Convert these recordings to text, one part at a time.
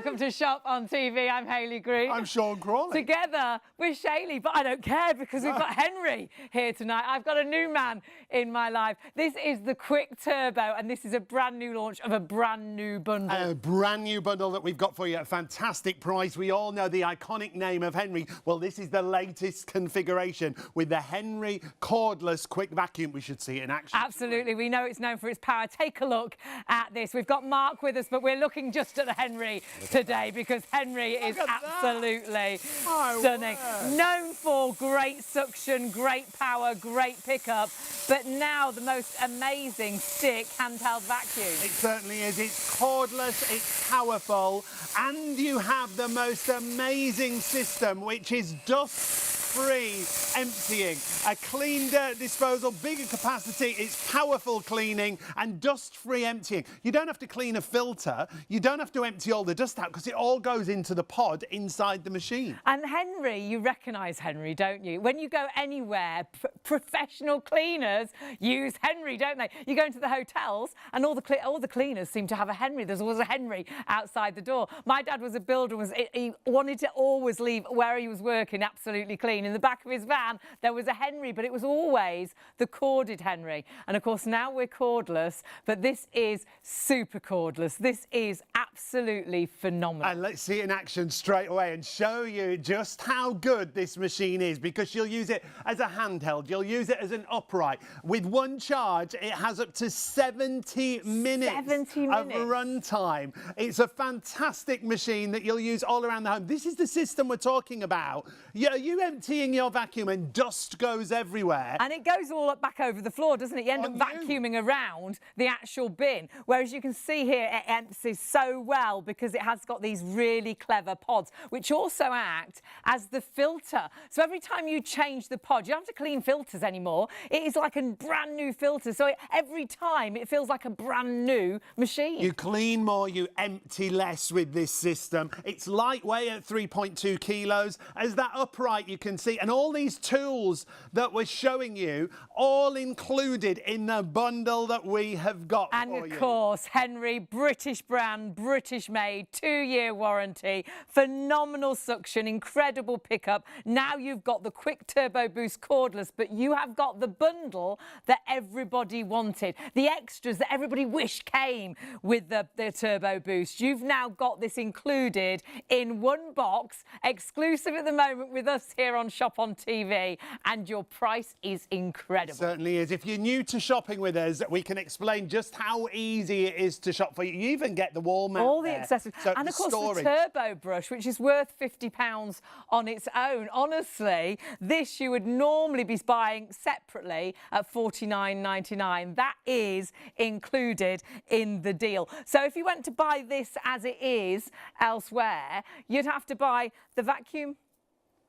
Welcome to Shop on TV. I'm Hayley Green. I'm Sean Crawley. Together with Shaylee, but I don't care because we've got Henry here tonight. I've got a new man in my life. This is the Quick Turbo, and this is a brand new launch of a brand new bundle. A brand new bundle that we've got for you at a fantastic price. We all know the iconic name of Henry. Well, this is the latest configuration with the Henry Cordless Quick Vacuum. We should see it in action. Absolutely. We know it's known for its power. Take a look at this. We've got Mark with us, but we're looking just at the Henry today because Henry is absolutely stunning. Known for great suction, great power, great pickup, but now the most amazing stick handheld vacuum. It certainly is. It's cordless, it's powerful, and you have the most amazing system, which is dust-free emptying. A clean dirt disposal, bigger capacity, it's powerful cleaning and dust-free emptying. You don't have to clean a filter, you don't have to empty all the dust out because it all goes into the pod inside the machine. And Henry, you recognise Henry, don't you? When you go anywhere, professional cleaners use Henry, don't they? You go into the hotels and all the cleaners seem to have a Henry. There's always a Henry outside the door. My dad was a builder, he wanted to always leave where he was working absolutely clean. In the back of his van, there was a Henry, but it was always the corded Henry. And of course, now we're cordless, but this is super cordless. This is absolutely phenomenal. And let's see it in action straight away and show you just how good this machine is, because you'll use it as a handheld, you'll use it as an upright. With one charge, it has up to 70 minutes of run time. It's a fantastic machine that you'll use all around the home. This is the system we're talking about. Are you emptying your vacuum and dust goes everywhere? And it goes all up back over the floor, doesn't it? You end up vacuuming around the actual bin. Whereas you can see here, it empties so well because it has got these really clever pods, which also act as the filter. So every time you change the pod, you don't have to clean filters anymore. It is like a brand new filter. So every time it feels like a brand new machine. You clean more, you empty less with this system. It's lightweight at 3.2 kilos. As that upright you can see, and all these tools that we're showing you, all included in the bundle that we have got and for you. And of course, Henry, British brand, British made, 2-year warranty, phenomenal suction, incredible pickup. Now you've got the Quick Turbo Boost cordless, but you have got the bundle that everybody wanted. The extras that everybody wished came with the Turbo Boost. You've now got this included in one box, exclusive at the moment with us here on Shop on TV, and your price is incredible. It certainly is. If you're new to shopping with us, we can explain just how easy it is to shop for you. You even get the wall mount all the there. accessories. So and of course the turbo brush, which is worth £50 on its own. Honestly, this you would normally be buying separately at $49.99. That is included in the deal. So if you went to buy this as it is elsewhere, you'd have to buy the vacuum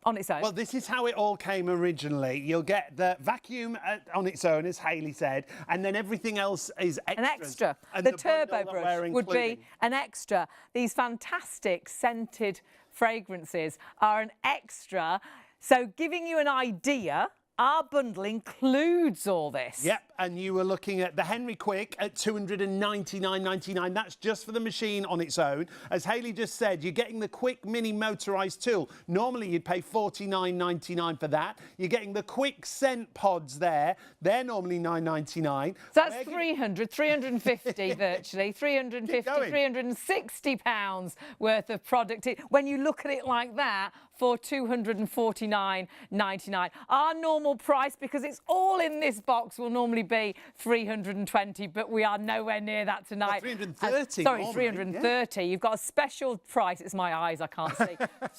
on its own. Well, this is how it all came originally. You'll get the vacuum on its own, as Hayley said, and then everything else is extras. An extra. And the turbo brush would be an extra. These fantastic scented fragrances are an extra. So giving you an idea, our bundle includes all this. Yep, and you were looking at the Henry Quick at $299.99. That's just for the machine on its own. As Hayley just said, you're getting the Quick Mini motorised tool. Normally, you'd pay $49.99 for that. You're getting the Quick Scent pods there. They're normally $9.99. So that's 350 virtually, 360 pounds worth of product. When you look at it like that, for $249.99. Our normal price, because it's all in this box, will normally be $320, but we are nowhere near that tonight. Well, $330. Sorry, $330. Yeah. You've got a special price. It's my eyes, I can't see.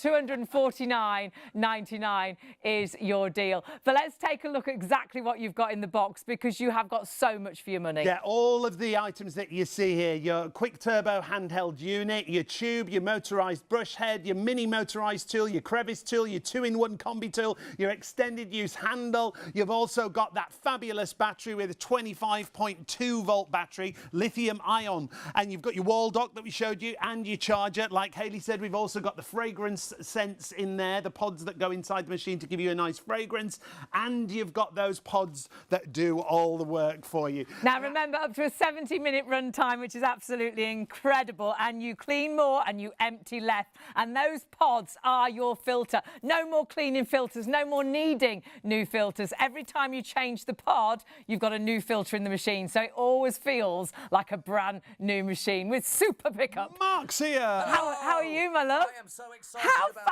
$249.99 is your deal. But let's take a look at exactly what you've got in the box, because you have got so much for your money. Yeah, all of the items that you see here, your Quick Turbo handheld unit, your tube, your motorised brush head, your mini motorised tool, your crevice tool, your 2-in-1 combi tool, your extended use handle. You've also got that fabulous battery with a 25.2 volt battery, lithium ion. And you've got your wall dock that we showed you and your charger. Like Hayley said, we've also got the fragrance scents in there, the pods that go inside the machine to give you a nice fragrance. And you've got those pods that do all the work for you. Now remember, up to a 70-minute run time, which is absolutely incredible, and you clean more and you empty less, and those pods are your filter. No more cleaning filters, no more needing new filters. Every time you change the pod, you've got a new filter in the machine, so it always feels like a brand new machine with super pickup. Mark's here. How are you, my love? I am so excited about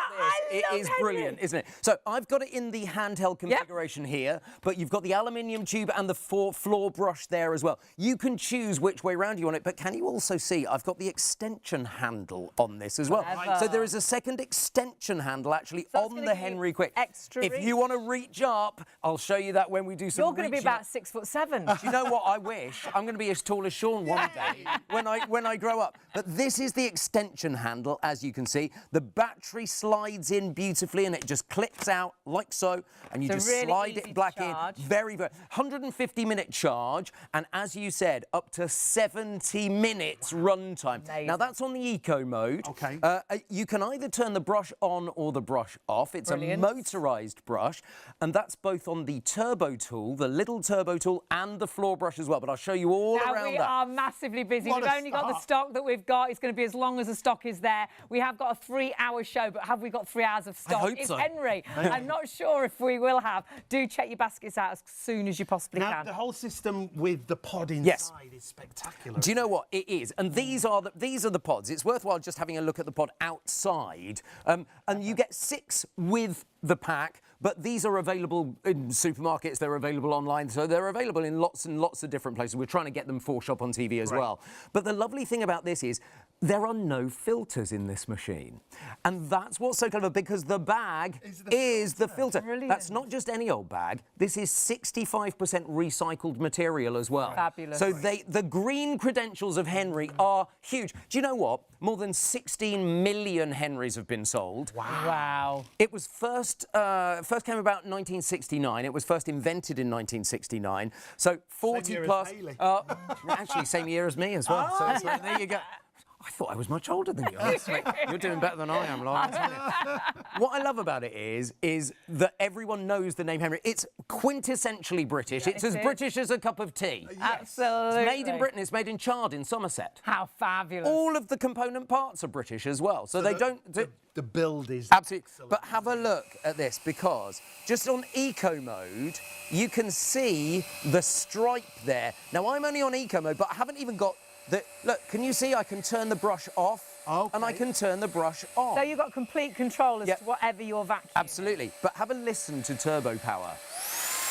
this. It is brilliant, isn't it? So I've got it in the handheld configuration here, but you've got the aluminium tube and the floor brush there as well. You can choose which way round you want it, but can you also see I've got the extension handle on this as well. So there is a second extension handle actually on the Henry Quick. Extra if you want to reach up, I'll show you that when we do some You're going to be about 6'7". Do you know what I wish? I'm going to be as tall as Sean one day when I grow up. But this is the extension handle, as you can see. The battery slides in beautifully and it just clips out like so, and you just really slide easy it to back charge. in. Very 150-minute charge, and as you said, up to 70 minutes run time. Amazing. Now that's on the eco mode. Okay. You can either turn the brush on or the brush off. It's Brilliant. a motorized brush, and that's both on the turbo tool, the little turbo tool, and the floor brush as well. But I'll show you all Now around we that. are massively busy. What We've a only got the start. stock that we've got. It's going to be as long as the stock is there. We have got a 3-hour show, but have we got 3 hours of stock? hope It's so. Henry. I'm not sure if we will have. Do check your baskets out as soon as you possibly Now, can. the whole system with the pod inside Yes. is spectacular. Do you know what it is? And these are the pods. It's worthwhile just having a look at the pod outside. And you get 6 with the pack, but these are available in supermarkets. They're available online, so they're available in lots and lots of different places. We're trying to get them for shop on TV as well. But the lovely thing about this is there are no filters in this machine, and that's what's so clever, because the bag is the filter. Brilliant. That's not just any old bag. This is 65% recycled material as well. Fabulous. So the green credentials of Henry are huge. Do you know what? More than 16 million Henrys have been sold. Wow. It was first came about in 1969. It was first invented in 1969. So 40 Same year as plus. Hayley. Actually, same year as me as well. So there you go. I thought I was much older than you. Honestly. You're doing better than I am, Laura. What I love about it is that everyone knows the name Henry. It's quintessentially British. It's as British as a cup of tea. Absolutely. It's made in Britain. It's made in Chard in Somerset. How fabulous. All of the component parts are British as well. So they don't... The build is Absolutely. excellent. But have a look at this, because just on eco mode, you can see the stripe there. Now, I'm only on eco mode, but I haven't even got the... Look, can you see I can turn the brush off? Okay. And I can turn the brush on. So you've got complete control as to whatever your vacuum. Absolutely. But have a listen to turbo power.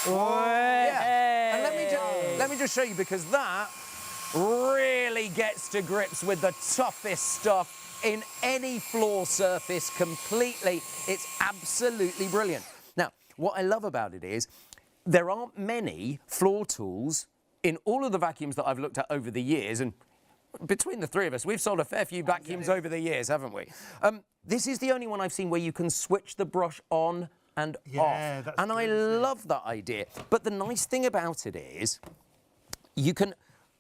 Yeah. And let me just show you, because that really gets to grips with the toughest stuff in any floor surface completely. It's absolutely brilliant. Now, what I love about it is there aren't many floor tools in all of the vacuums that I've looked at over the years, and between the three of us, we've sold a fair few vacuums over the years, haven't we? This is the only one I've seen where you can switch the brush on and off. That's And I good, isn't it? love that idea. But the nice thing about it is you can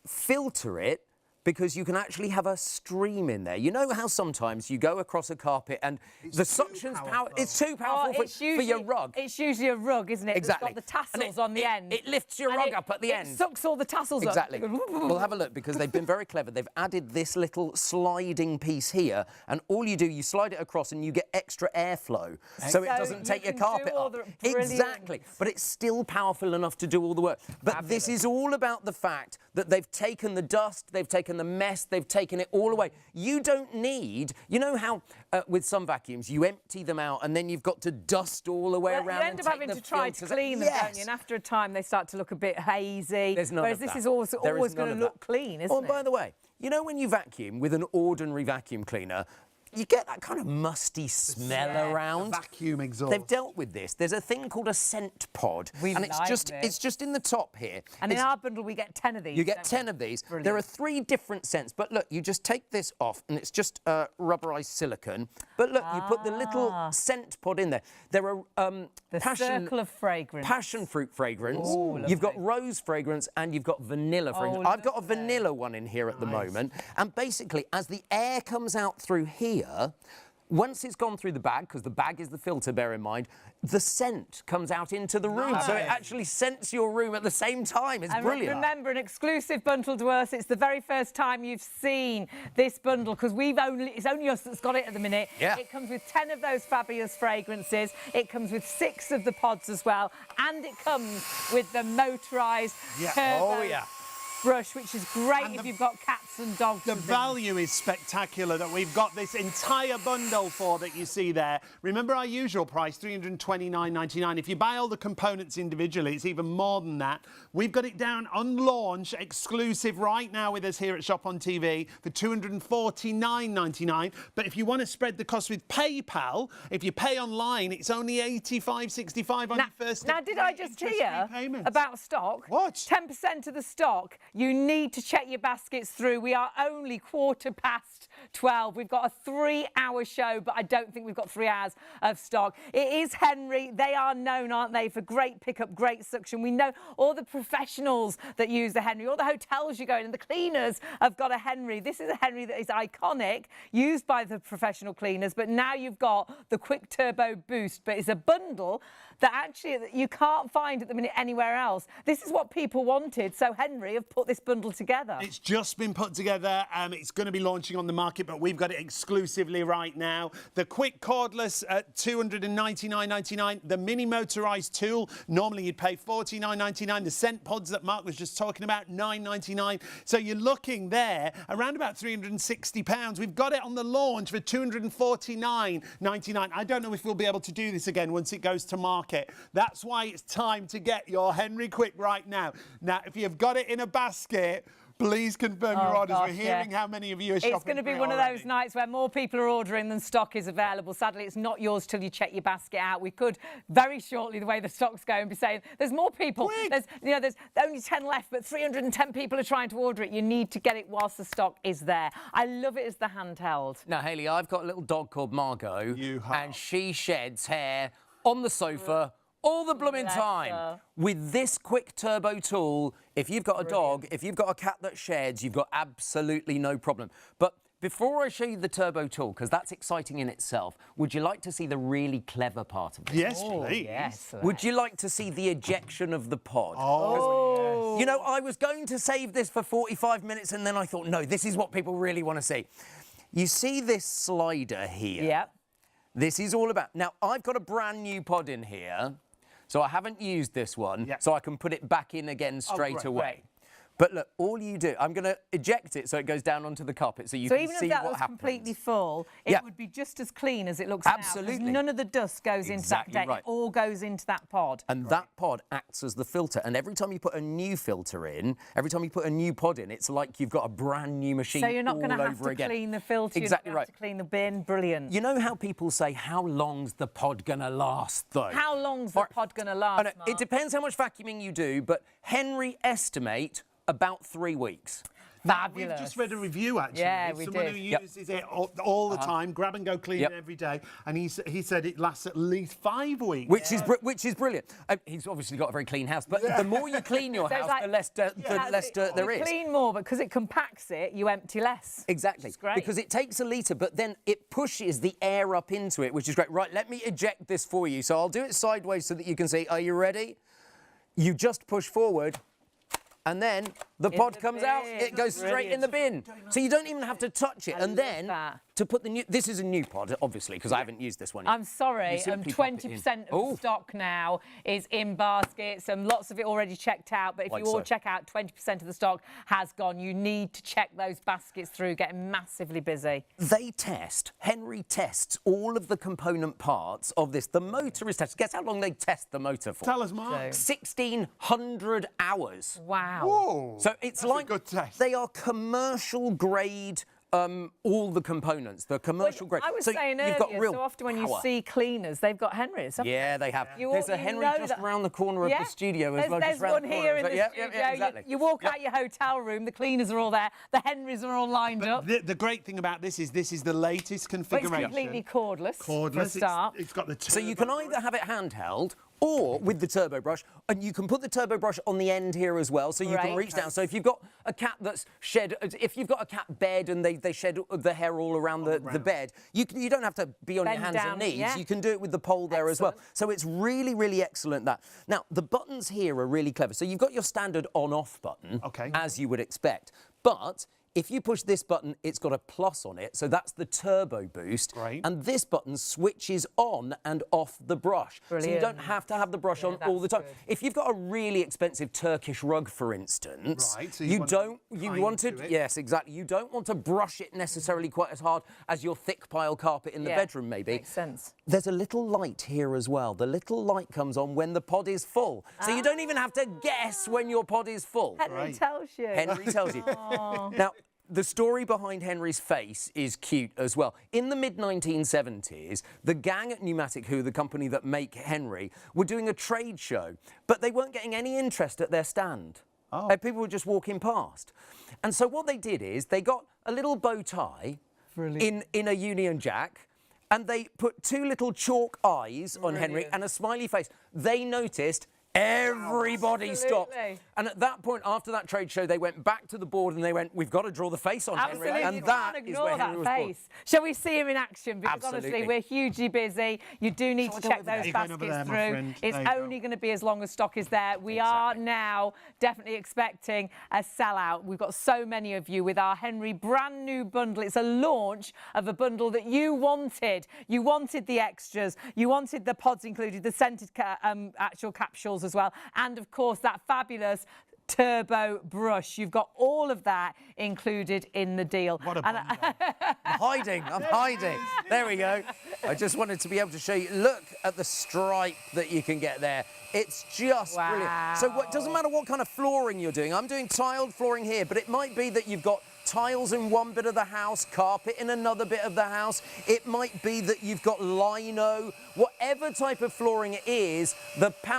filter it, because you can actually have a stream in there. You know how sometimes you go across a carpet and the suction's powerful. It's too powerful for your rug. It's usually a rug, isn't it? Exactly. It's got the And tassels on the end. It lifts your rug up at the end. It sucks all the tassels Exactly. up. We'll have a look, because they've been very clever. They've added this little sliding piece here, and all you do, you slide it across and you get extra airflow, so it So doesn't you take your can do carpet all up. the- brilliant. Exactly. But it's still powerful enough to do all the work. But this is all about the fact that they've taken the dust, they've taken the mess, they've taken it all away. You don't need... You know how with some vacuums, you empty them out and then you've got to dust all the way Well, around you end and up take having the to try to filters out. clean them, don't you? And after a time, they start to look a bit hazy. There's none Whereas of this that. is always There is going none to of look clean, isn't Oh, it? and by the way, you know when you vacuum with an ordinary vacuum cleaner, you get that kind of musty smell around. Vacuum exhaust. They've dealt with this. There's a thing called a scent pod, and it's just in the top here. And in our bundle, we get 10 of these. You get 10 of these. Brilliant. There are 3 different scents, but look, you just take this off, and it's just rubberized silicone. But look, you put the little scent pod in there. There are the circle of fragrance. Passion fruit fragrance. Ooh, you've got rose fragrance, and you've got vanilla fragrance. I've got a vanilla one in here at the moment, and basically, as the air comes out through here, once it's gone through the bag, because the bag is the filter, bear in mind, the scent comes out into the room. So it actually scents your room at the same time. It's brilliant. Remember, an exclusive bundle to us. It's the very first time you've seen this bundle, because it's only us that's got it at the minute. Yeah. It comes with 10 of those fabulous fragrances. It comes with 6 of the pods as well. And it comes with the motorised turbo brush, which is great if you've got cats and dogs. The value is spectacular that we've got this entire bundle for that you see there. Remember our usual price, $329.99. If you buy all the components individually, it's even more than that. We've got it down on launch, exclusive right now with us here at Shop on TV for $249.99. But if you want to spread the cost with PayPal, if you pay online, it's only $85.65 on your first. Now, did I just hear about stock? What? 10% of the stock. You need to check your baskets through. We are only 12:15. We've got a 3-hour show, but I don't think we've got 3 hours of stock. It is Henry. They are known, aren't they, for great pickup, great suction. We know all the professionals that use the Henry, all the hotels you go in, and the cleaners have got a Henry. This is a Henry that is iconic, used by the professional cleaners, but now you've got the quick turbo boost. But it's a bundle that actually you can't find at the minute anywhere else. This is what people wanted, so Henry have put this bundle together. It's just been put together. It's going to be launching on the market, but we've got it exclusively right now. The quick cordless at $299.99. The mini motorised tool, normally you'd pay $49.99. The scent pods that Mark was just talking about, $9.99. So you're looking there around about £360. We've got it on the launch for $249.99. I don't know if we'll be able to do this again once it goes to market. That's why it's time to get your Henry Quick right now. Now, if you've got it in a basket, please confirm your orders. We're hearing how many of you are shopping. It's going to be one of those nights where more people are ordering than stock is available. Sadly, it's not yours till you check your basket out. We could very shortly, the way the stock's going, be saying there's more people. There's only 10 left, but 310 people are trying to order it. You need to get it whilst the stock is there. I love it as the handheld. Now, Hayley, I've got a little dog called Margot, and she sheds hair on the sofa all the blooming time. With this quick turbo tool, if you've got a dog, if you've got a cat that sheds, you've got absolutely no problem. But before I show you the turbo tool, because that's exciting in itself, would you like to see the really clever part of it? Yes, please. Yes. Would you like to see the ejection of the pod? Oh, yes. You know, I was going to save this for 45 minutes, and then I thought, no, this is what people really want to see. You see this slider here? Yep. This is all about... Now, I've got a brand new pod in here, so I haven't used this one, so I can put it back in again straight away. Right. But look, all you do, I'm going to eject it so it goes down onto the carpet so you can see what happens. So even if that was completely full, it would be just as clean as it looks Absolutely. now. None of the dust goes into that deck. It all goes into that pod. And that pod acts as the filter. And every time you put a new filter in, every time you put a new pod in, it's like you've got a brand new machine all over again. So you're not going to have to clean the filter. Exactly right. Have to clean the bin. Brilliant. You know how people say, how long's the pod going to last, though? How long's the pod going to last, Mark? It depends how much vacuuming you do, but Henry estimate about 3 weeks. Fabulous. We've just read a review, actually. Yeah, we Someone did. who uses it all the time, grab and go clean it every day, and he said it lasts at least 5 weeks. Which is brilliant. He's obviously got a very clean house, but the more you clean your house, the less dirt there is. You clean more, but because it compacts it, you empty less. Exactly. Great. Because it takes a litre, but then it pushes the air up into it, which is great. Right, let me eject this for you. So I'll do it sideways so that you can see. Are you ready? You just push forward. And then the pod comes out, it goes straight in the bin. So you don't even have to touch it. And then to put the new... This is a new pod, obviously, because I haven't used this one yet. I'm sorry, 20% of the stock now is in baskets, and lots of it already checked out. But if you all check out, 20% of the stock has gone. You need to check those baskets through, getting massively busy. Henry tests all of the component parts of this. The motor is tested. Guess how long they test the motor for? Tell us, Mark. 1,600 hours. Wow. Whoa. So it's like a good test. They are commercial grade all the components, the commercial grade. I was so saying you've earlier, got real so often when you power. see cleaners, they've got Henrys. haven't Yeah, they have. You There's all- a you Henry know just that- around the corner of the studio as well. There's just round one the corner here as in well. the Yeah, studio. yeah, exactly. You walk out your hotel room, the cleaners are all there, the Henrys are all lined up. The great thing about this is the latest But it's configuration. completely cordless. For a start. It's got the turbo So you can either have it handheld or with the turbo brush, and you can put the turbo brush on the end here as well, so you can Right. reach down. So if you've got a cat that's shed, if you've got a cat bed and they shed the hair all around the bed, you don't have to be on Bend your hands down, and knees. yeah. You can do it with the pole there as well. Excellent. So it's really, really excellent that. Now, the buttons here are really clever. So you've got your standard on-off button, Okay. as you would expect, but if you push this button, it's got a plus on it, so that's the turbo boost. Great. And this button switches on and off the brush. So you Brilliant. don't have to have the brush on all the that's time. good. If you've got a really expensive Turkish rug, for instance, Right, so you want to yes, exactly. You don't want to brush it necessarily quite as hard as your thick pile carpet in the bedroom, maybe. Makes sense. There's a little light here as well. The little light comes on when the pod is full. So you don't even have to guess when your pod is full. Henry tells you. Henry tells you. Now, the story behind Henry's face is cute as well. In the mid-1970s, the gang at Pneumatic Who, the company that make Henry, were doing a trade show, but they weren't getting any interest at their stand. People were just walking past. And so what they did is they got a little bow tie in a Union Jack, and they put two little chalk eyes on Henry and a smiley face. They noticed. Everybody stopped. Absolutely. And at that point, after that trade show, they went back to the board and they went, we've got to draw the face on Absolutely, Henry. And you that can't is ignore where that Henry was born. face. Shall we see him in action? Because Absolutely. honestly, we're hugely busy. You do need Shall to I go check over there? those You're going over baskets there, my through. friend. It's There you go. only going to be as long as stock is there. We are now definitely expecting a sellout. We've got so many of you with our Henry brand new bundle. It's a launch of a bundle that you wanted. You wanted the extras. You wanted the pods included, the scented actual capsules as well. And of course, that fabulous turbo brush. You've got all of that included in the deal. What a And bundle. I'm hiding. There we go. I just wanted to be able to show you. Look at the stripe that you can get there. It's just brilliant. So it doesn't matter what kind of flooring you're doing. I'm doing tiled flooring here, but it might be that you've got tiles in one bit of the house, carpet in another bit of the house. It might be that you've got lino. Whatever type of flooring it is,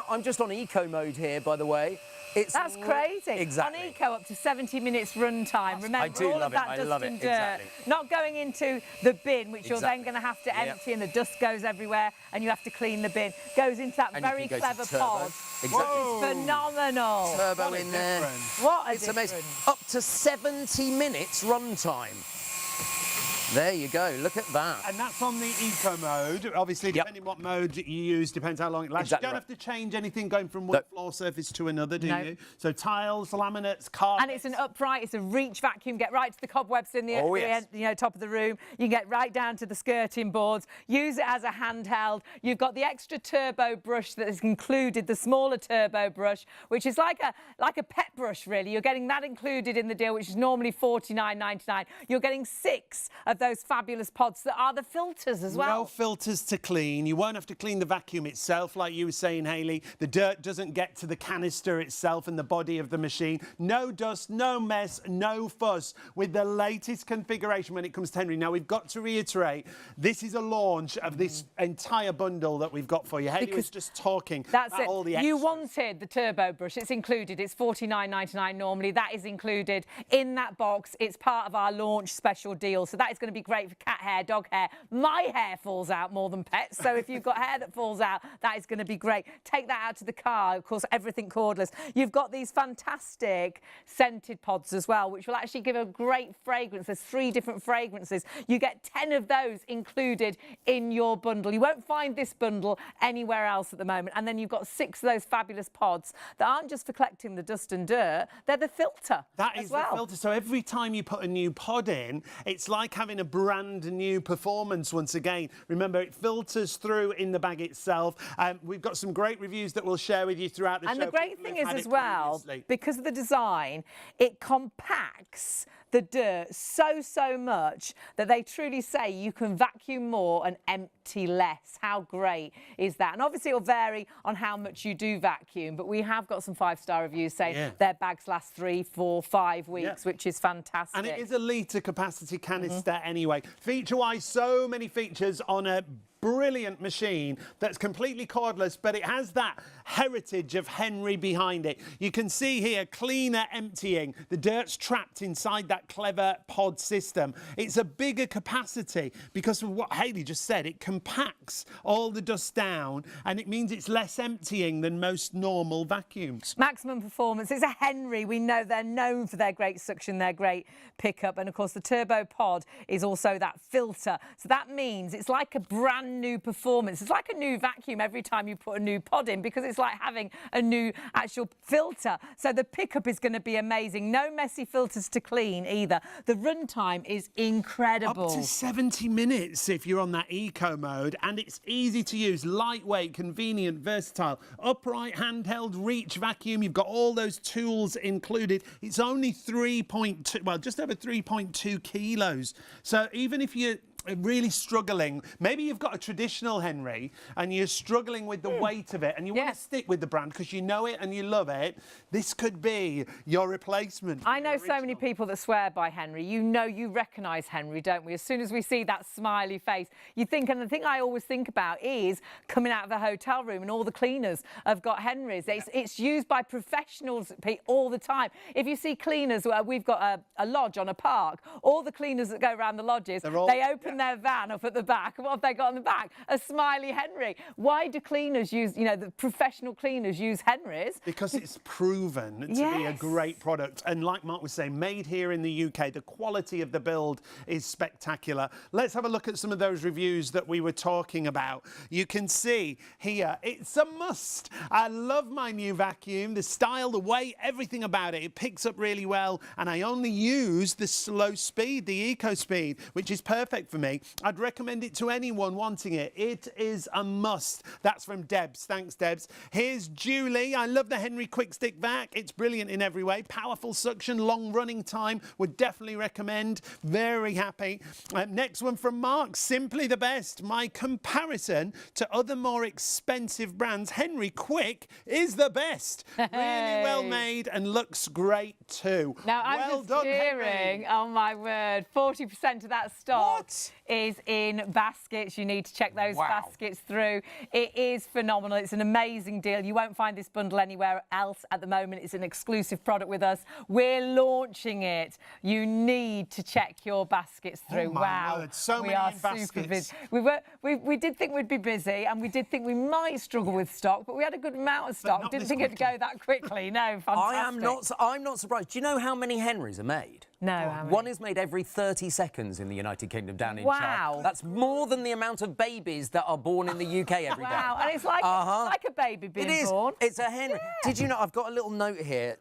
I'm just on eco mode here, by the way. That's crazy. Exactly. On Eco, up to 70 minutes run time. Remember, I do all love of it. that I dust love it. and dirt. Exactly. Not going into the bin, which you're then Exactly. going to have to Yep. empty and the dust goes everywhere and you have to clean the bin. Goes into that And you very can go to clever turbo. pod. Exactly. It's phenomenal. Turbo in there. What a It's difference. amazing. Up to 70 minutes run time. There you go. Look at that. And that's on the eco mode. Obviously, depending what mode you use, depends how long it lasts. Exactly You don't right. have to change anything going from one floor surface to another, do No. you? So tiles, laminates, carpets. And it's an upright, it's a reach vacuum. Get right to the cobwebs in the Oh, yes. top of the room. You can get right down to the skirting boards. Use it as a handheld. You've got the extra turbo brush that is included, the smaller turbo brush, which is like a pet brush, really. You're getting that included in the deal, which is normally $49.99. You're getting 6 of those fabulous pods that are the filters as well. No filters to clean. You won't have to clean the vacuum itself, like you were saying, Hayley. The dirt doesn't get to the canister itself and the body of the machine. No dust, no mess, no fuss with the latest configuration when it comes to Henry. Now, we've got to reiterate, this is a launch of this entire bundle that we've got for you. Hayley was just talking That's about it. all the You extras. wanted the turbo brush. It's included. It's $49.99 normally. That is included in that box. It's part of our launch special deal. So that is going to be great for cat hair, dog hair. My hair falls out more than pets. So if you've got hair that falls out, that is going to be great. Take that out to the car. Of course, everything cordless. You've got these fantastic scented pods as well, which will actually give a great fragrance. There's 3 different fragrances. You get 10 of those included in your bundle. You won't find this bundle anywhere else at the moment. And then you've got 6 of those fabulous pods that aren't just for collecting the dust and dirt. They're the filter That as is well. the filter. So every time you put a new pod in, it's like having a brand new performance once again. Remember, it filters through in the bag itself. We've got some great reviews that we'll share with you throughout the show. And the great People thing have is had as it well, previously. because of the design, it compacts the dirt so much that they truly say you can vacuum more and empty less. How great is that? And obviously it'll vary on how much you do vacuum, but we have got some 5-star reviews saying their bags last 3, 4, 5 weeks, which is fantastic. And it is a litre capacity canister anyway. Feature-wise, so many features on a brilliant machine that's completely cordless, but it has that heritage of Henry behind it. You can see here cleaner emptying. The dirt's trapped inside that clever pod system. It's a bigger capacity because of what Hayley just said. It compacts all the dust down and it means it's less emptying than most normal vacuums. Maximum performance. It's a Henry. We know they're known for their great suction, their great pickup, and of course the turbo pod is also that filter. So that means it's like a brand new performance. It's like a new vacuum every time you put a new pod in because it's like having a new actual filter. So the pickup is going to be amazing. No messy filters to clean either. The runtime is incredible. Up to 70 minutes if you're on that eco mode, and it's easy to use, lightweight, convenient, versatile, upright, handheld, reach vacuum. You've got all those tools included. It's only 3.2, well, just over 3.2 kilos. So even if you're really struggling, maybe you've got a traditional Henry and you're struggling with the weight of it and you want to stick with the brand because you know it and you love it, this could be your replacement. I know so many people that swear by Henry. You know, you recognise Henry, don't we? As soon as we see that smiley face, you think, and the thing I always think about is coming out of a hotel room and all the cleaners have got Henrys. It's used by professionals all the time. If you see cleaners, we've got a lodge on a park, all the cleaners that go around the lodges, they open their van up at the back. What have they got in the back? A smiley Henry. Why do cleaners use, you know, the professional cleaners use Henrys? Because it's proven to be a great product. And like Mark was saying, made here in the UK, the quality of the build is spectacular. Let's have a look at some of those reviews that we were talking about. You can see here, it's a must. I love my new vacuum, the style, the weight, everything about it. It picks up really well. And I only use the slow speed, the eco speed, which is perfect for me. I'd recommend it to anyone wanting it. It is a must. That's from Debs. Thanks, Debs. Here's Julie. I love the Henry Quick Stick Vac. It's brilliant in every way. Powerful suction, long running time. Would definitely recommend. Very happy. Next one from Mark. Simply the best. My comparison to other more expensive brands, Henry Quick is the best. Really well made and looks great too. Now, I'm well just done, hearing, oh my word, 40% of that stock is in baskets. You need to check those baskets through. It is phenomenal. It's an amazing deal. You won't find this bundle anywhere else at the moment. It's an exclusive product with us. We're launching it. You need to check your baskets through. Oh my word. So many are in baskets. super busy. We did think we'd be busy and we did think we might struggle with stock, but we had a good amount of stock. Didn't think it'd go that quickly. No, fantastic. I'm not surprised. Do you know how many Henrys are made? No, how many? One is made every 30 seconds in the United Kingdom down in China. That's more than the amount of babies that are born in the UK every day. Wow, and it's like, it's like a baby being born. It's a Henry. Did you know, I've got a little note here.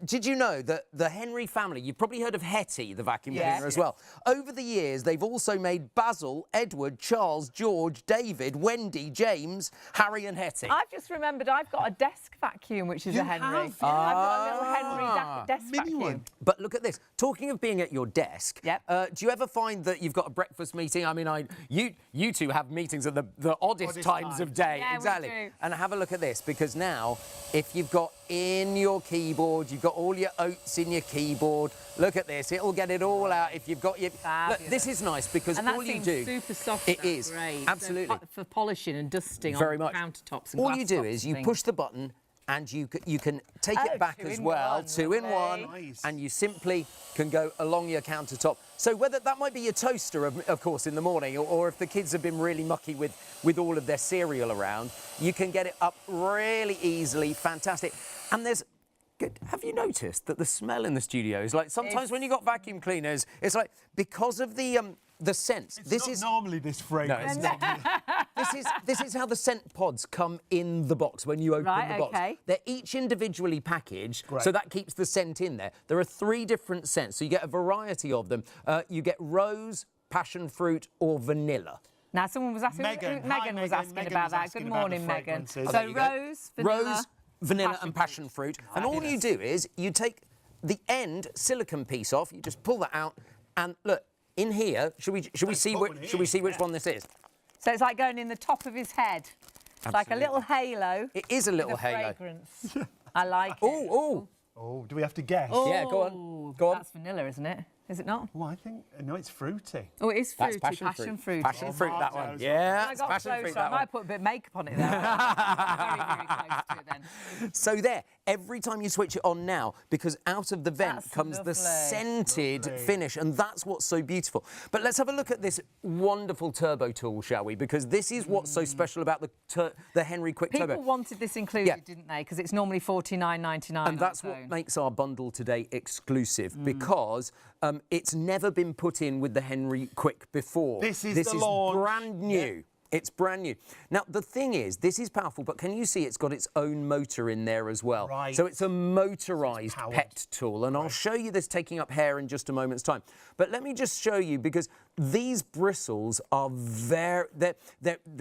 Did you know that the Henry family, you've probably heard of Hetty, the vacuum cleaner as well. Over the years, they've also made Basil, Edward, Charles, George, David, Wendy, James, Harry and Hetty. I've just remembered I've got a desk vacuum, which is a Henry. I've got a little Henry desk vacuum. One. But look at this. Talking of being at your desk, do you ever find that you've got a breakfast meeting? I mean, you two have meetings at the oddest times of day. Yeah, exactly. we do. And have a look at this, because now, if you've got in your keyboard, you've got all your oats in your keyboard. Look at this. It'll get it all out. If you've got your... Look, this is nice because and all you do... super soft. It is. Great. Absolutely. So for polishing and dusting Very on much. countertops and all glass you do tops is and you things. push the button and you can take it back as well, two in one, and you simply can go along your countertop. So whether that might be your toaster, of course, in the morning, or if the kids have been really mucky with all of their cereal around, you can get it up really easily. Fantastic. And there's... Have you noticed that the smell in the studio is like sometimes when you've got vacuum cleaners, it's like because of the scent. This is normally this fragrance. No, it's not. This is how the scent pods come in the box when you open the box. They're each individually packaged, so that keeps the scent in there. There are 3 different scents, so you get a variety of them. You get rose, passion fruit, or vanilla. Now, someone was asking, Megan was asking about that. Good morning, Megan. So rose, vanilla, vanilla and passion fruit. And all you do is you take the end silicone piece off. You just pull that out, and look in here. Should we see which one this is? So it's like going in the top of his head. It's like a little halo. It is a little halo. Fragrance. I like it. Oh, do we have to guess? Yeah, go on. Go on. That's vanilla, isn't it? Is it not? Oh, I think, no, it's fruity. Oh, it is fruity. That's passion fruit. Passion Oh, fruit, that one. Yeah, I got passion close, fruit, so I that might one. put a bit of makeup on it there. Very close to it then. So there, every time you switch it on now, because out of the vent That's comes the lovely. scented finish, and that's what's so beautiful. But let's have a look at this wonderful turbo tool, shall we? Because this is what's so special about the Henry Quick Turbo. People wanted this included, didn't they? Because it's normally $49.99. And that's what makes our bundle today exclusive, because it's never been put in with the Henry Quick before. This is the launch. Brand new. Yeah. It's brand new. Now, the thing is, this is powerful, but can you see it's got its own motor in there as well? Right. So it's a motorised powered. pet tool, and I'll show you this taking up hair in just a moment's time. But let me just show you, because these bristles are they're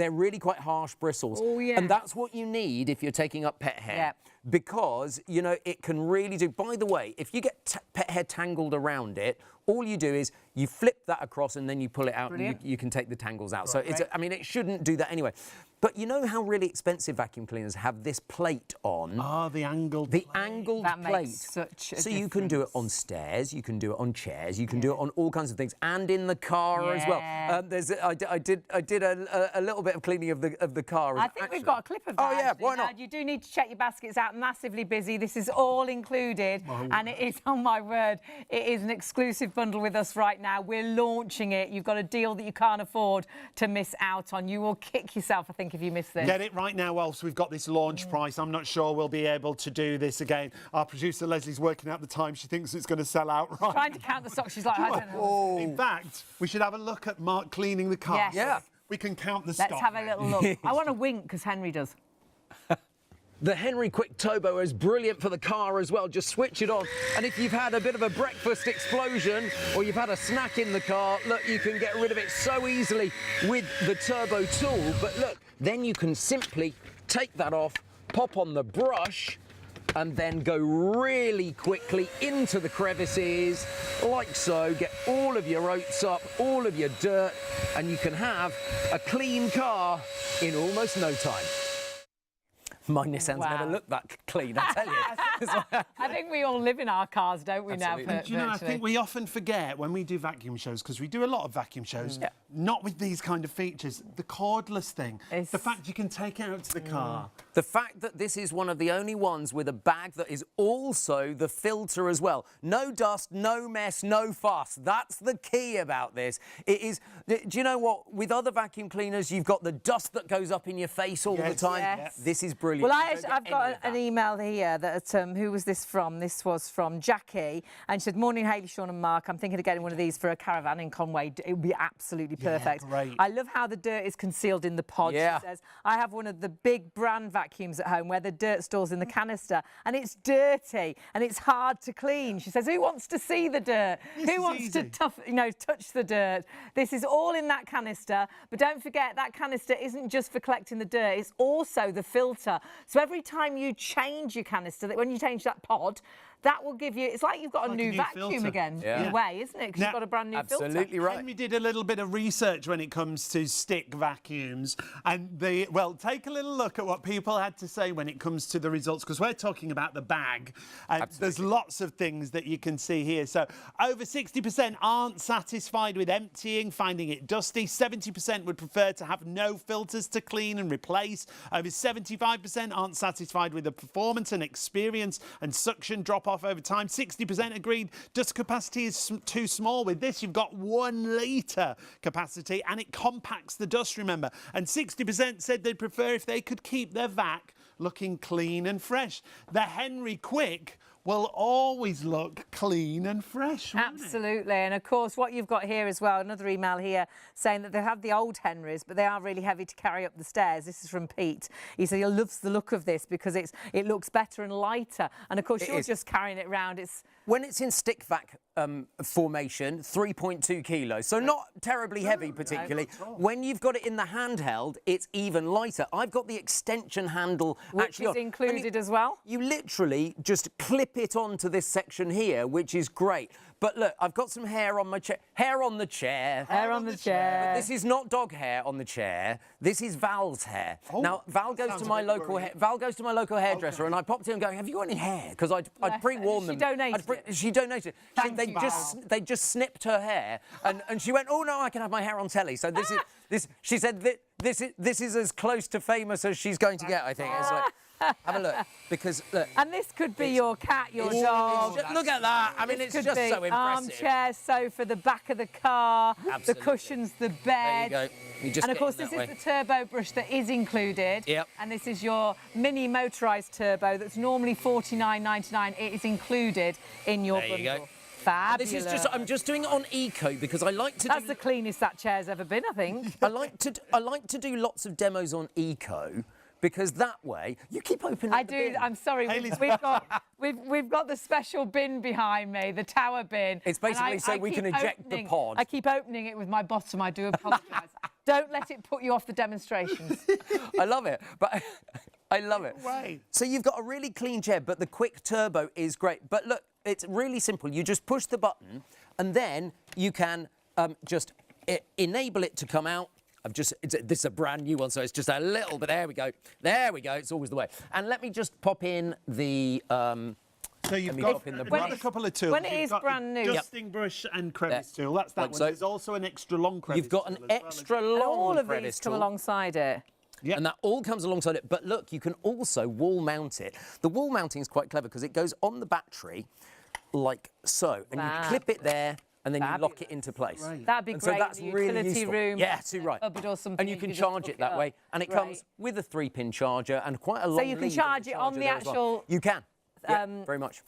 really quite harsh bristles. Oh, yeah. And that's what you need if you're taking up pet hair. Yeah. Because, you know, it can really do. By the way, if you get pet hair tangled around it, all you do is you flip that across and then you pull it out. Brilliant. And you can take the tangles out. So it's, I mean, it shouldn't do that anyway. But you know how really expensive vacuum cleaners have this plate on? Ah, the angled The plate. angled That plate. makes such a So you can do it on stairs, you can do it on chairs, you can do it on all kinds of things, and in the car as well. I did a little bit of cleaning of the car. I think we've got a clip of that. Oh yeah, actually. why not? Now, you do need to check your baskets out. Massively busy. This is all included, and it is, oh my word, it is an exclusive bundle with us right now. We're launching it. You've got a deal that you can't afford to miss out on. You will kick yourself, I think, if you miss this. Get it right now whilst we've got this launch price. I'm not sure we'll be able to do this again. Our producer Leslie's working out the time. She thinks it's going to sell out right. Trying to count the socks. She's like, I don't know. In fact, we should have a look at Mark cleaning the car. Yes. Yeah. We can count the stock. Let's have a little look. I want to wink because Henry does. The Henry Quick Turbo is brilliant for the car as well. Just switch it on, and if you've had a bit of a breakfast explosion or you've had a snack in the car, look, you can get rid of it so easily with the turbo tool. But look, then you can simply take that off, pop on the brush, and then go really quickly into the crevices, like so. Get all of your oats up, all of your dirt, and you can have a clean car in almost no time. My Nissans never looked that clean, I tell you. I think we all live in our cars, don't we, Absolutely. now? And do you know, I think we often forget when we do vacuum shows, because we do a lot of vacuum shows, not with these kind of features, the cordless thing, the fact you can take it out to the car. The fact that this is one of the only ones with a bag that is also the filter as well. No dust, no mess, no fuss. That's the key about this. It is, do you know what? With other vacuum cleaners, you've got the dust that goes up in your face all the time. Yes. This is brilliant. Well, You don't get I've any got of an that. email here that, who was this from? This was from Jackie, and she said, morning, Hayley, Sean and Mark. I'm thinking of getting one of these for a caravan in Conway. It would be absolutely perfect. Great. I love how the dirt is concealed in the pod, Yeah. she says. I have one of the big brand vacuums at home where the dirt stores in the canister, and it's dirty, and it's hard to clean. She says, who wants to see the dirt? Who wants to touch the dirt? This is all in that canister, but don't forget, that canister isn't just for collecting the dirt, it's also the filter. So every time you change your canister, when you change that pod, that will give you, it's like you've got a new vacuum filter. again, Yeah. in a way, isn't it? Because you've got a brand new filter. Absolutely right. Henry did a little bit of research when it comes to stick vacuums, and take a little look at what people had to say when it comes to the results, because we're talking about the bag, and there's lots of things that you can see here. So over 60% aren't satisfied with emptying, finding it dusty. 70% would prefer to have no filters to clean and replace. Over 75% aren't satisfied with the performance and experience, and suction drop off over time. 60% agreed dust capacity is too small. With this, you've got 1 litre capacity, and it compacts the dust, remember. And 60% said they'd prefer if they could keep their vac looking clean and fresh. The Henry Quick will always look clean and fresh, won't it? Absolutely. And of course, what you've got here as well, another email here saying that they have the old Henrys, but they are really heavy to carry up the stairs. This is from Pete. He said he loves the look of this because it looks better and lighter. And of course, you're just carrying it around. When it's in stick vac formation, 3.2 kilos, so not terribly heavy particularly. When you've got it in the handheld, it's even lighter. I've got the extension handle Which is included as well. You literally just clip clip it onto this section here, which is great. But look, I've got some hair on my chair. Hair on the chair. Hair on the chair. But this is not dog hair on the chair. This is Val's hair. Oh, now, Val goes to my local hairdresser, and I popped in going, "Have you got any hair?" Because I'd pre-warned them. She donated. She donated. They just snipped her hair, and she went, "Oh no, I can have my hair on telly." So this is She said that this is as close to famous as she's going to get. I think. It's like, have a look, because look. And this could be your cat, your dog. Look at that. I mean, it's just so impressive. Armchair, sofa, the back of the car, Absolutely. the cushions, the bed. There you go. You just and of get course, in this that is way. the turbo brush that is included. Yep. And this is your mini motorised turbo that's normally $49.99. It is included in your There you bundle. go. Fabulous. This is just, I'm just doing it on eco because I like to That's do... the cleanest that chair's ever been, I think. I like to do lots of demos on eco because that way you keep opening I the do. bin. I'm sorry. We've got the special bin behind me, the tower bin. It's basically And so we can eject the pod. I keep opening it with my bottom. I do apologise. Don't let it put you off the demonstrations. I love it, but I love it. Right. So you've got a really clean chair, but the quick turbo is great. But look, it's really simple. You just push the button, and then you can just enable it to come out. This is a brand new one, so it's just a little bit. There we go. There we go. It's always the way. And let me just pop in the. So you've got got a couple of tools. When it You've is got brand the new. dusting brush and crevice There. tool. That's that Like one. so. There's also an extra long crevice You've got an tool as well. extra long And all of crevice these come tool. alongside it. Yep. And that all comes alongside it. But look, you can also wall mount it. The wall mounting is quite clever because it goes on the battery like so. And you clip it there and then you lock it into place. Right. That'd be And great so that's in the really utility useful. room. Yeah, too right. Cupboard or something, And you can just charge hook it that up. way. And it Great. comes with a 3-pin charger and quite a long you can lead charge it on charger the there as well. actual, You can. Yeah, very much.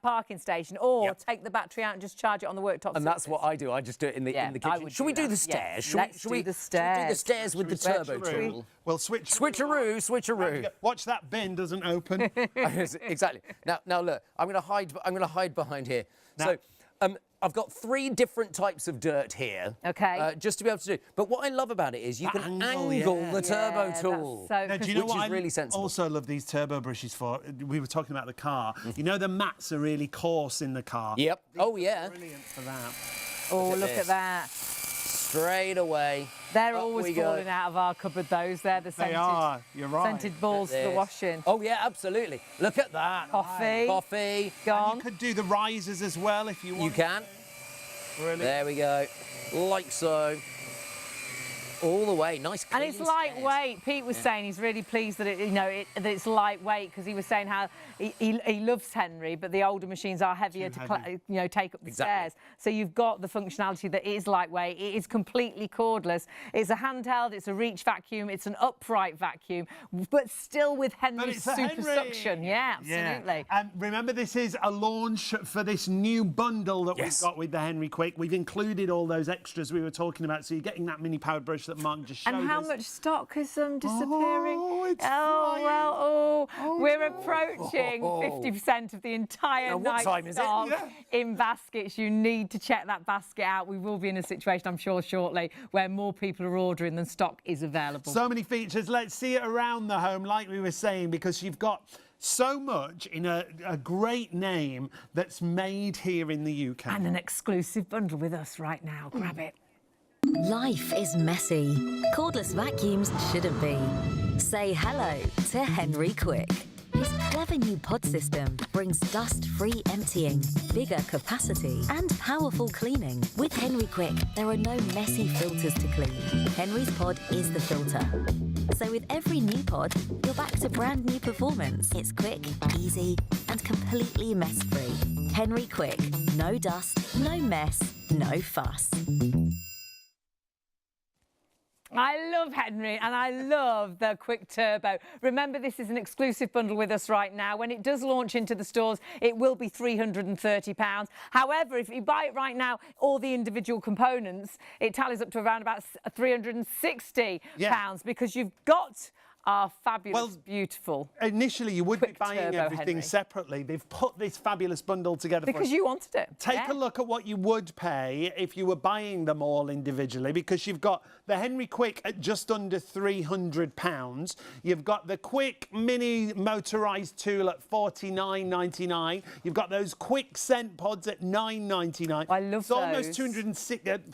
parking station, or Yep. take the battery out and just charge it on the worktop. And that's what I do. I just do it in the Yeah, I kitchen. would Should we do do the that. stairs? Yeah, let's do the Should we do the stairs. stairs with the turbo tool? Well, switch. Switcheroo. Watch that bin doesn't open. Exactly. Now look, I'm going to hide behind here. So, I've got 3 different types of dirt here. Okay. Just to be able to do. But what I love about it is you That can angle, angle yeah. the turbo Yeah, tool. that's so Now, do you know Which what is I really sensible. also love these turbo brushes for? We were talking about the car. You know the mats are really coarse in the car. Yep. Oh yeah. Brilliant for that. Oh, Look look at at this. that. Straight away. They're Up always we go. falling out of our cupboard, those. They're the scented, They are. You're right. scented balls for the This. washing. Oh yeah, absolutely. Look at that. Coffee. Coffee. You Gone. could do the risers as well if you want. You can. Really. There we go. Like so. All the way. Nice. And clean it's stairs. lightweight. Pete was saying he's really pleased that that it's lightweight, because he was saying how he loves Henry, but the older machines are heavier Too to heavy. take up the Exactly. stairs. So you've got the functionality that is lightweight. It is completely cordless. It's a handheld. It's a reach vacuum. It's an upright vacuum, but still with But Henry's it's a super Henry. suction. Yeah, absolutely. And remember, this is a launch for this new bundle that Yes. we've got with the Henry Quick. We've included all those extras we were talking about, so you're getting that mini powered brush that Mark just showed And how us. much stock is disappearing? Oh, it's oh well, Oh, we're no. approaching 50% of the entire Now, what night time is it? stock Yeah. in baskets. You need to check that basket out. We will be in a situation, I'm sure, shortly, where more people are ordering than stock is available. So many features. Let's see it around the home, like we were saying, because you've got so much in a great name that's made here in the UK. And an exclusive bundle with us right now. Grab it. Life is messy. Cordless vacuums shouldn't be. Say hello to Henry Quick. His clever new pod system brings dust-free emptying, bigger capacity, and powerful cleaning. With Henry Quick, there are no messy filters to clean. Henry's pod is the filter. So with every new pod, you're back to brand new performance. It's quick, easy, and completely mess-free. Henry Quick. No dust, no mess, no fuss. I love Henry, and I love the Quick Turbo. Remember, this is an exclusive bundle with us right now. When it does launch into the stores, it will be £330. However, if you buy it right now, all the individual components, it tallies up to around about £360 because you've got our fabulous, Well, beautiful. Initially, you would be Quick buying turbo everything Henry. separately. They've put this fabulous bundle together for Because us. you wanted it. Take Yeah. a look at what you would pay if you were buying them all individually, because you've got the Henry Quick at just under £300. You've got the Quick Mini motorised tool at $49.99. You've got those Quick Scent pods at $9.99. I love It's almost those.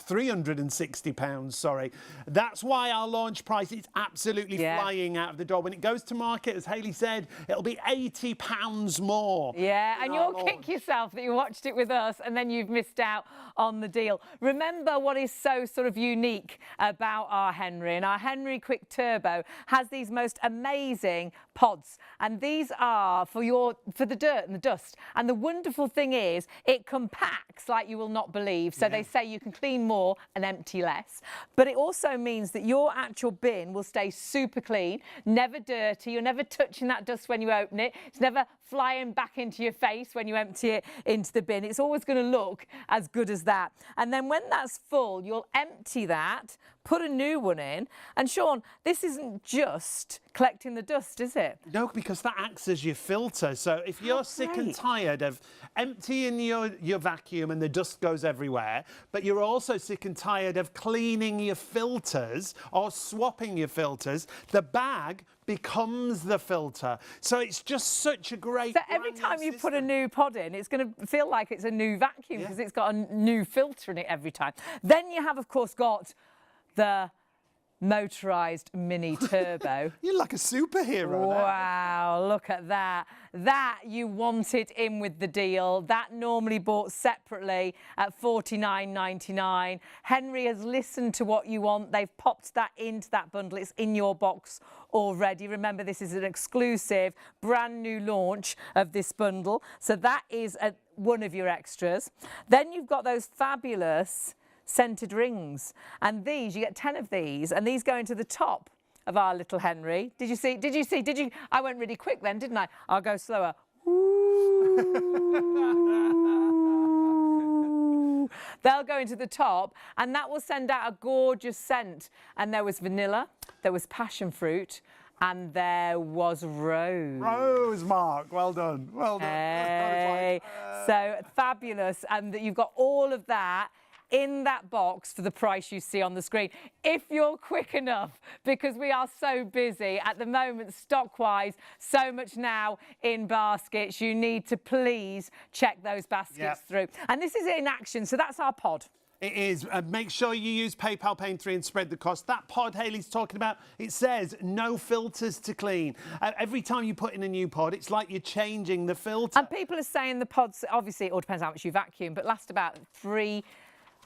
£360, sorry. That's why our launch price is absolutely flying out of the door. When it goes to market, as Hayley said, it'll be £80 more. Yeah, than and our you'll launch. kick yourself that you watched it with us and then you've missed out on the deal. Remember what is so sort of unique about our Henry, and our Henry Quick Turbo has these most amazing pods, and these are for the dirt and the dust. And the wonderful thing is it compacts like you will not believe. So they say you can clean more and empty less, but it also means that your actual bin will stay super clean, never dirty. You're never touching that dust when you open it. It's never flying back into your face when you empty it into the bin. It's always going to look as good as that. And then when that's full, you'll empty that, put a new one in. And Sean, this isn't just collecting the dust, is it? No, because that acts as your filter. So if you're sick and great. tired of emptying your vacuum and the dust goes everywhere, but you're also sick and tired of cleaning your filters or swapping your filters, the bag becomes the filter. So it's just such a great... So every brand new time you put a system. new pod in, it's going to feel like it's a new vacuum because it's got a new filter in it every time. Then you have, of course, got the motorised mini turbo. You're like a superhero there. Wow, look at that. That you wanted in with the deal. That normally bought separately at $49.99. Henry has listened to what you want. They've popped that into that bundle. It's in your box already. Remember, this is an exclusive brand new launch of this bundle. So that is one of your extras. Then you've got those fabulous scented rings, and these, you get 10 of these, and these go into the top of our little Henry. Did you see? I went really quick then, didn't I? I'll go slower. Ooh. They'll go into the top, and that will send out a gorgeous scent. And there was vanilla, there was passion fruit, and there was rose. Rose, Mark. Well done. Well done. Hey. So fabulous, and that you've got all of that in that box for the price you see on the screen. If you're quick enough, because we are so busy at the moment, stock-wise, so much now in baskets, you need to please check those baskets through. And this is in action, so that's our pod. It is. Make sure you use PayPal Pay in 3 and spread the cost. That pod Hayley's talking about, it says no filters to clean. Every time you put in a new pod, it's like you're changing the filter. And people are saying the pods, obviously it all depends how much you vacuum, but last about 3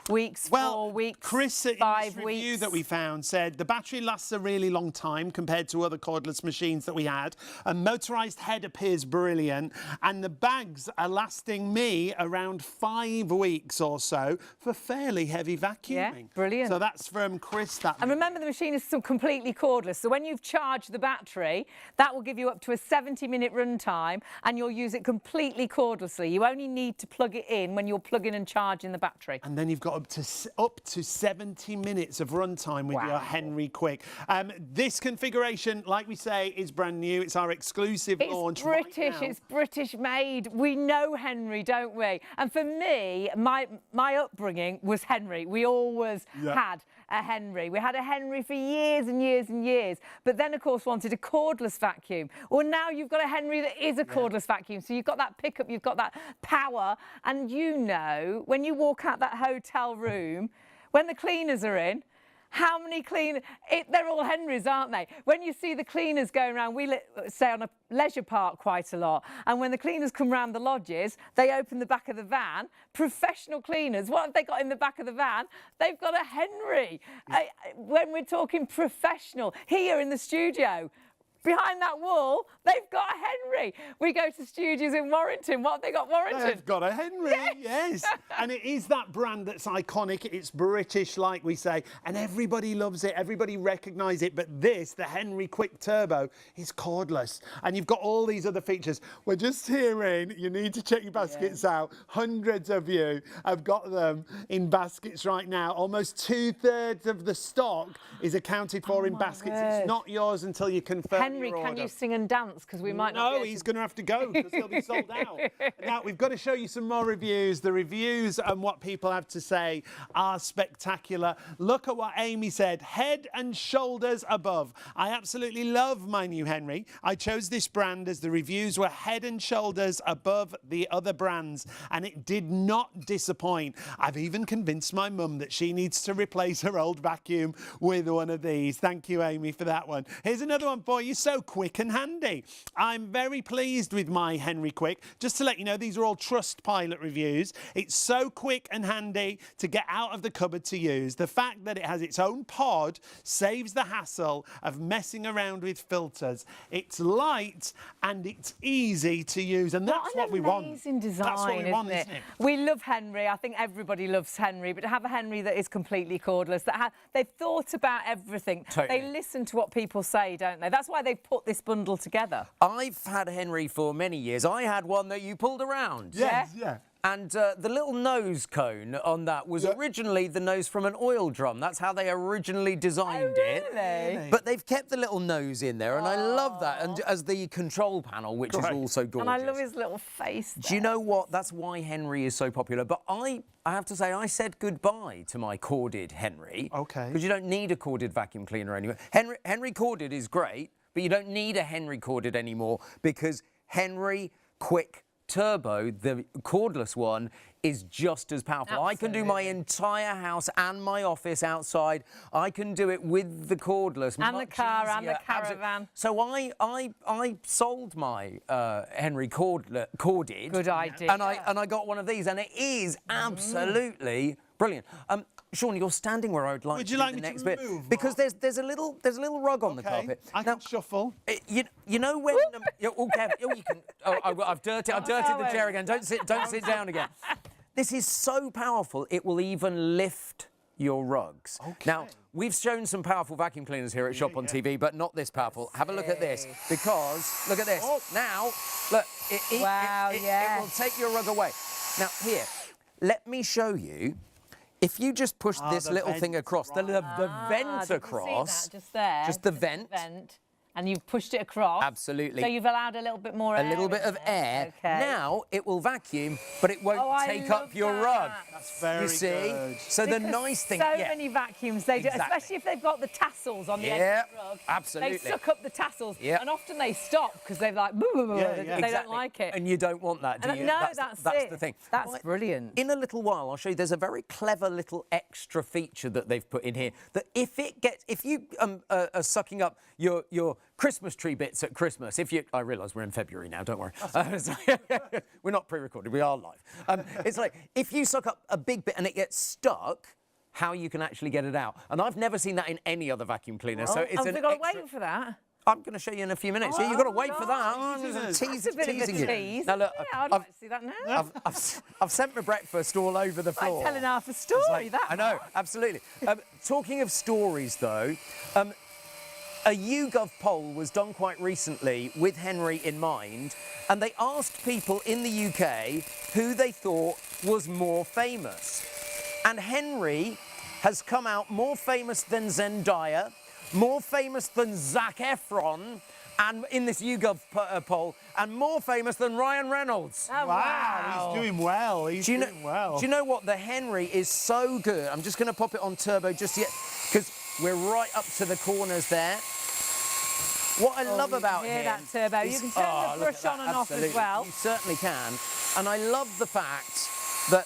weeks, 4 weeks, Chris, in 5 this review weeks. that we found, said the battery lasts a really long time compared to other cordless machines that we had. A motorised head appears brilliant, and the bags are lasting me around 5 weeks or so for fairly heavy vacuuming. Yeah, brilliant. So that's from Chris. That And remember, the machine is still completely cordless. So when you've charged the battery, that will give you up to a 70-minute run time, and you'll use it completely cordlessly. You only need to plug it in when you're plugging and charging the battery. And then you've got up to 70 minutes of runtime with your Henry Quick. This configuration, like we say, is brand new. It's our exclusive launch. It's British. Right now. It's British made. We know Henry, don't we? And for me, my upbringing was Henry. We always had a Henry. We had a Henry for years and years and years. But then, of course, wanted a cordless vacuum. Well, now you've got a Henry that is a cordless vacuum. So you've got that pickup, you've got that power. And you know, when you walk out that hotel room, when the cleaners are in, how many cleaners? They're all Henrys, aren't they? When you see the cleaners going around, we stay on a leisure park quite a lot. And when the cleaners come round the lodges, they open the back of the van. Professional cleaners, what have they got in the back of the van? They've got a Henry. When we're talking professional, here in the studio, behind that wall, they've got a Henry. We go to studios in Warrington. What have they got, Warrington? They've got a Henry, yes. And it is that brand that's iconic. It's British, like we say, and everybody loves it. Everybody recognises it. But this, the Henry Quick Turbo, is cordless. And you've got all these other features. We're just hearing, you need to check your baskets out. Hundreds of you have got them in baskets right now. Almost 2/3 of the stock is accounted for in baskets. It's not yours until you confirm Henry, your order. can you sing and dance? Because we might not. No, he's going to have to go because he'll be sold out. Now, we've got to show you some more reviews. The reviews and what people have to say are spectacular. Look at what Amy said. Head and shoulders above. I absolutely love my new Henry. I chose this brand as the reviews were head and shoulders above the other brands, and it did not disappoint. I've even convinced my mum that she needs to replace her old vacuum with one of these. Thank you, Amy, for that one. Here's another one for you. So quick and handy. I'm very pleased with my Henry Quick. Just to let you know, these are all Trustpilot reviews. It's so quick and handy to get out of the cupboard to use. The fact that it has its own pod saves the hassle of messing around with filters. It's light and it's easy to use, and that's what we want. Amazing design, That's what we want, isn't it? We love Henry. I think everybody loves Henry, but to have a Henry that is completely cordless, they've thought about everything. Totally. They listen to what people say, don't they? That's why they've put this bundle together. I've had Henry for many years. I had one that you pulled around. Yes, yeah. And the little nose cone on that was originally the nose from an oil drum. That's how they originally designed it. Really? But they've kept the little nose in there, and I love that. And as the control panel, which is also gorgeous. And I love his little face there. Do you know what? That's why Henry is so popular. But I have to say, I said goodbye to my corded Henry. Okay. Because you don't need a corded vacuum cleaner anymore. Henry corded is great, but you don't need a Henry corded anymore because Henry Quick Turbo, the cordless one, is just as powerful. Absolutely. I can do my entire house and my office outside. I can do it with the cordless. And the car easier. and the caravan. So I sold my Henry corded. Good idea. And I got one of these, and it is absolutely brilliant. Sean, you're standing where I would like Would to you do like the me to next bit move, because there's a little rug on the carpet. I can shuffle. You know when you can. I've dirtied the chair again. Don't sit down again. This is so powerful. It will even lift your rugs. Okay. Now we've shown some powerful vacuum cleaners here at Shop on TV, but not this powerful. Have a look at this because look at this. Now look, it will take your rug away. Now here, let me show you. If you just push this little thing across, the vent across, see that just there, just the vent, and you've pushed it across. Absolutely. So you've allowed a little bit more air. A little bit of air. Okay. Now it will vacuum, but it won't take up your rug. That's very You see? good. So Because the nice thing, so many vacuums, they do, especially if they've got the tassels on the edge of the rug. Absolutely. They suck up the tassels, and often they stop because they're like, they don't like it. And you don't want that, do you? No, that's it. the thing. That's brilliant. In a little while, I'll show you. There's a very clever little extra feature that they've put in here. That if you are sucking up your Christmas tree bits at Christmas, I realise we're in February now. Don't worry. We're not pre-recorded. We are live. It's like if you suck up a big bit and it gets stuck, how you can actually get it out. And I've never seen that in any other vacuum cleaner. So it's we've got to wait for that. I'm going to show you in a few minutes. You've got to wait for that. That's a bit of a tease. Now look, I'd like to see that now. I've sent my breakfast all over the floor. Like telling half a story, I know, absolutely. Talking of stories, though, a YouGov poll was done quite recently with Henry in mind, and they asked people in the UK who they thought was more famous. And Henry has come out more famous than Zendaya, more famous than Zac Efron, and in this YouGov poll, and more famous than Ryan Reynolds. Oh, wow. He's doing well. He's doing well. Do you know what? The Henry is so good. I'm just going to pop it on turbo just yet, because we're right up to the corners there. What I love about him... that turbo. You can turn the brush on and off as well. You certainly can. And I love the fact that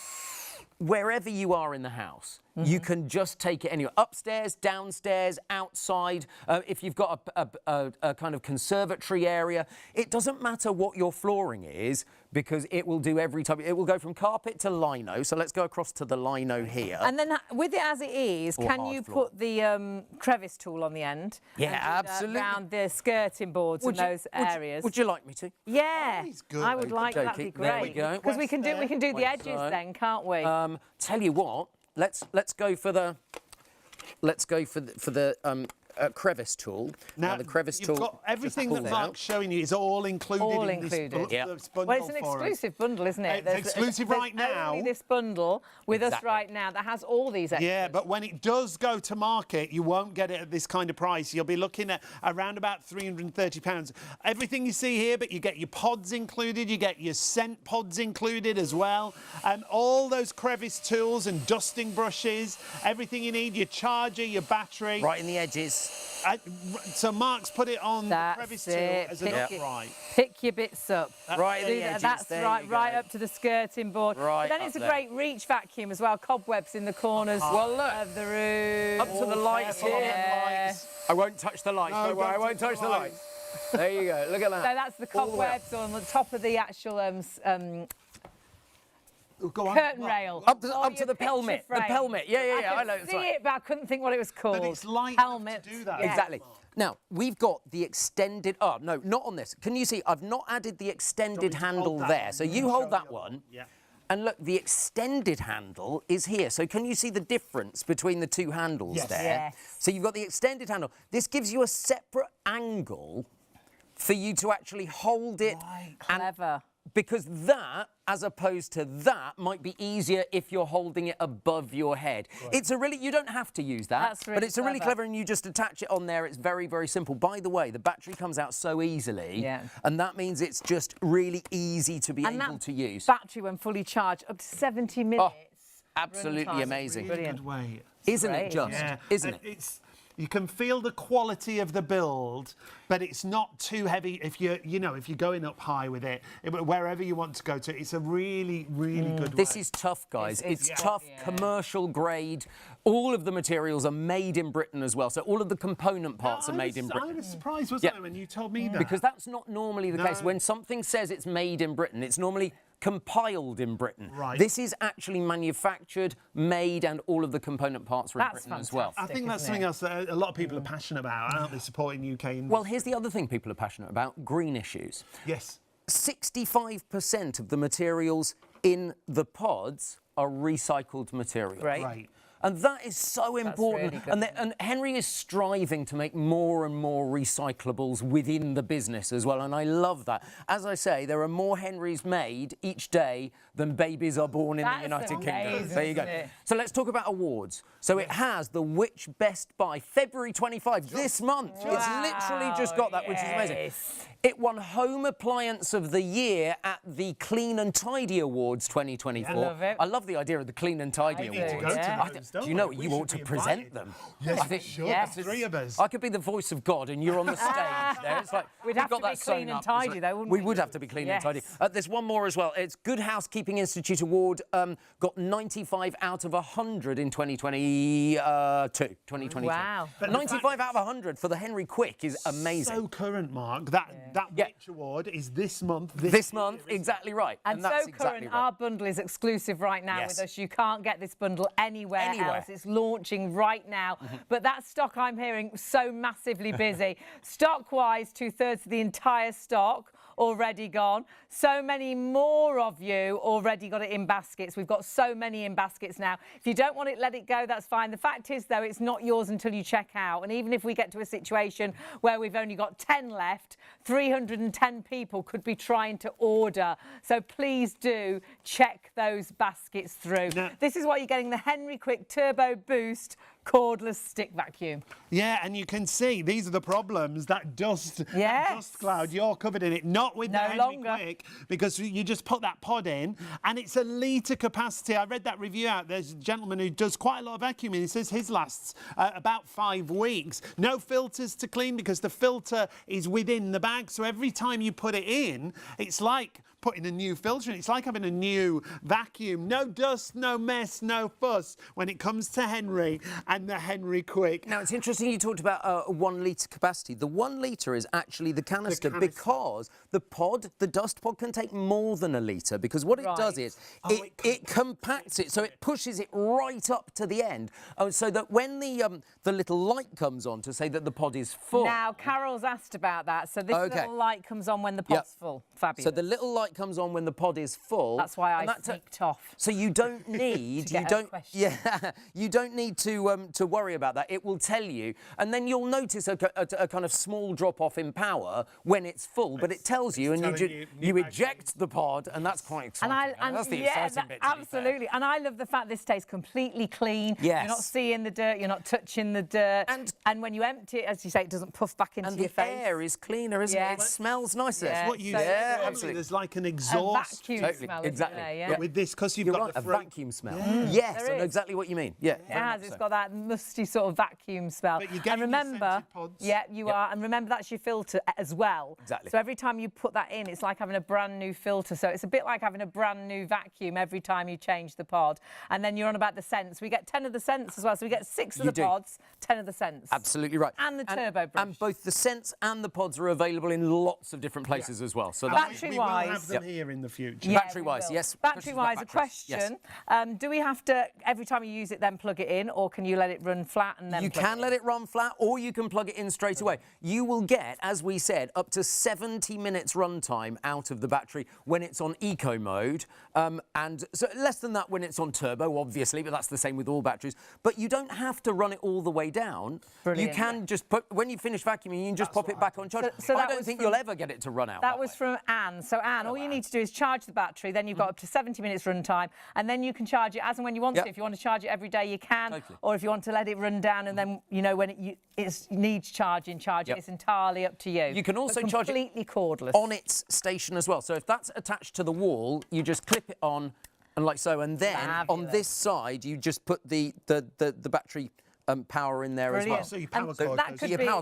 wherever you are in the house, you can just take it anywhere. Upstairs, downstairs, outside. If you've got a kind of conservatory area, it doesn't matter what your flooring is, because it will do every time. It will go from carpet to lino. So let's go across to the lino here. And then with it as it is, Or can hard you floor. put the crevice tool on the end? Yeah, and do that absolutely. around the skirting boards in those areas. Would you like me to? Yeah, he's good. I would like that'd be Okey-dokey. There we great. go. Because we can do the Wait, edges so- then, can't we? Tell you what, let's go for the crevice tool. Now the crevice you've tool. got everything just that pull out. Mark's showing you is all included All in included. this bundle Well, it's an for us. exclusive bundle, isn't it? It's exclusive right there's now. only this bundle with us Exactly. right now that has all these extras. Yeah, but when it does go to market, you won't get it at this kind of price. You'll be looking at around about £330. Everything you see here, but you get your pods included, you get your scent pods included as well. All those crevice tools and dusting brushes, everything you need, your charger, your battery. Right in the edges. So Mark's put it on That's the crevice tool it. as an Pick it. upright. Pick your bits up. Right in Do the that. edges. That's there right, you go. right up to the skirting board. Right But then up it's a there. great reach vacuum as well. Cobwebs in the corners Well, look. of the room. Up to the lights Careful on here. the lights. I won't touch the lights. No, don't worry, I don't won't touch touch the the lights. There you go. Look at that. So that's the All the way up. cobwebs on the top of the actual Go on. curtain What? rail. Up to Or the your pelmet. picture The frame. pelmet. Yeah. I I know. could It's see right. it, but I couldn't think what it was called. it's light enough to Helmet. do that. Yeah. Exactly. Now, we've got the extended... Oh, no, not on this. Can you see? I've not added the extended to hold handle that there. one? So You you can hold show that the other one. one. Yeah. And look, the extended handle is here. So can you see the difference between the two handles Yes. there? Yes. So you've got the extended handle. This gives you a separate angle for you to actually hold it. And Clever. because that, as opposed to that, might be easier if you're holding it above your head. It's a really, you don't have to use that, That's really but it's a really clever. clever, and you just attach it on there. It's very, very simple. By the way, the battery comes out so easily, Yeah. and that means it's just really easy to be And able that to use. battery, when fully charged, up to 70 minutes. Absolutely runtime. amazing. Really Brilliant. good way. Isn't Great. it just? Yeah. Isn't And it? You can feel the quality of the build, but it's not too heavy if you're going up high with it. Wherever you want to go to, it's a really, really good This way. is tough, guys. It's It's tough, commercial grade. All of the materials are made in Britain as well. So all of the component parts are made in I Britain. was surprised, wasn't Yeah. I, when you told me that? Because that's not normally the case. No. When something says it's made in Britain, it's normally compiled in Britain. Right. This is actually manufactured, made, and all of the component parts are in That's Britain as well. I think that's isn't something it? else that a lot of people are passionate about, aren't they, supporting UK industry? Well, here's the other thing people are passionate about, green issues. yes. 65% of the materials in the pods are recycled materials. Right. Right. And that is so important. really good. And Henry is striving to make more and more recyclables within the business as well. And I love that. As I say, there are more Henrys made each day than babies are born in That the is United Kingdom. amazing, There you go. isn't it? So let's talk about awards. So it has the Which Best Buy, February 25, this month. It's literally just got that, which is amazing. Yes. It won Home Appliance of the Year at the Clean and Tidy Awards 2024. I love it. I love the idea of the Clean and Tidy I do, Awards. Go to Yeah. those, don't Do you know we? what? You We ought should to be present invited. them. Yes, I we think should. Yes. The three of us. I could be the voice of God and you're on the stage there. It's like We'd we've have got to be that sewn clean and up. It's tidy, like- though, wouldn't we we? would have to be clean and tidy. Yes. There's one more as well. It's Good Housekeeping Institute Award. Got 95 out of 100 in 2022. Wow. But the 95 out of 100 for the Henry Quick is amazing. So current, Mark. That Yeah. Which Award is this month. This month, exactly right. And that's so exactly current, right. our bundle is exclusive right now Yes. with us. You can't get this bundle anywhere Anywhere. else. It's launching right now. But that stock, I'm hearing, so massively busy. Stock-wise, 2/3 of the entire stock already gone. So many more of you already got it in baskets. We've got so many in baskets now. If you don't want it, let it go, that's fine. The fact is, though, it's not yours until you check out. And even if we get to a situation where we've only got 10 left, 310 people could be trying to order. So please do check those baskets through. Now- This is what you're getting, the Henry Quick Turbo Boost cordless stick vacuum. Yeah, and you can see these are the problems. That dust, that Yes. dust cloud, you're covered in it. Not with the No Henry longer. Quick, because you just put that pod in, and it's a litre capacity. I read that review out. There's a gentleman who does quite a lot of vacuuming. He says his lasts about 5 weeks. No filters to clean because the filter is within the bag. So every time you put it in, it's like putting a new filter in. It's like having a new vacuum. No dust, no mess, no fuss when it comes to Henry and the Henry Quick. Now, it's interesting you talked about a 1 litre capacity. The 1 litre is actually the canister, because the dust pod can take more than a litre, because what it does is it compacts it, so it pushes it right up to the end, so that when the little light comes on to say that the pod is full. Now, Carol's asked about that, so this little light comes on when the pod's full. Fabulous. So the little light comes on when the pod is full. That's why I sneaked off. So you don't need you don't need to worry about that. It will tell you, and then you'll notice a kind of small drop off in power when it's full, but it tells you, and you eject the pod, and that's quite exciting. That's the exciting bit. Absolutely, and I love the fact this stays completely clean. Yes. You're not seeing the dirt, you're not touching the dirt, and when you empty it, as you say, it doesn't puff back into your face. And the air is cleaner, isn't it? It smells nicer. Yeah. What you absolutely. There's like an exhaust. A vacuum smell, exactly. There, yeah. But with this, because you've got the vacuum smell. Yes, I know exactly what you mean. Yeah, it has. It's got that musty sort of vacuum smell. But you get remember, pods. yeah, you are, and remember that's your filter as well. Exactly. So every time you put that in, it's like having a brand new filter. So it's a bit like having a brand new vacuum every time you change the pod. And then you're on about the scents. We get 10 of the scents as well. So we get 6 of the pods, 10 of the scents. Absolutely right. And the turbo brush. And both the scents and the pods are available in lots of different places as well. So we will have them here in the future. Yeah, battery-wise, yes. Battery-wise, a question. Yes. Do we have to, every time you use it, then plug it in, or can you let it run flat and then You can let it run flat, or you can plug it in straight away. You will get, as we said, up to 70 minutes runtime out of the battery when it's on eco mode, and so less than that when it's on turbo, obviously, but that's the same with all batteries. But you don't have to run it all the way down. Brilliant. You can just put, when you finish vacuuming, you can just pop it back on charge. So I don't think you'll ever get it to run out. That was from Anne. So Anne, all you need to do is charge the battery, then you've got up to 70 minutes run time, and then you can charge it as and when you want to. If you want to charge it every day, you can, or if you want to let it run down and then, you know, when it needs charging, it's entirely up to you. You can also charge it completely cordless on its station as well. So if that's attached to the wall, you just clip it on, and like so, and then on this side, you just put the battery power in there as well. So your power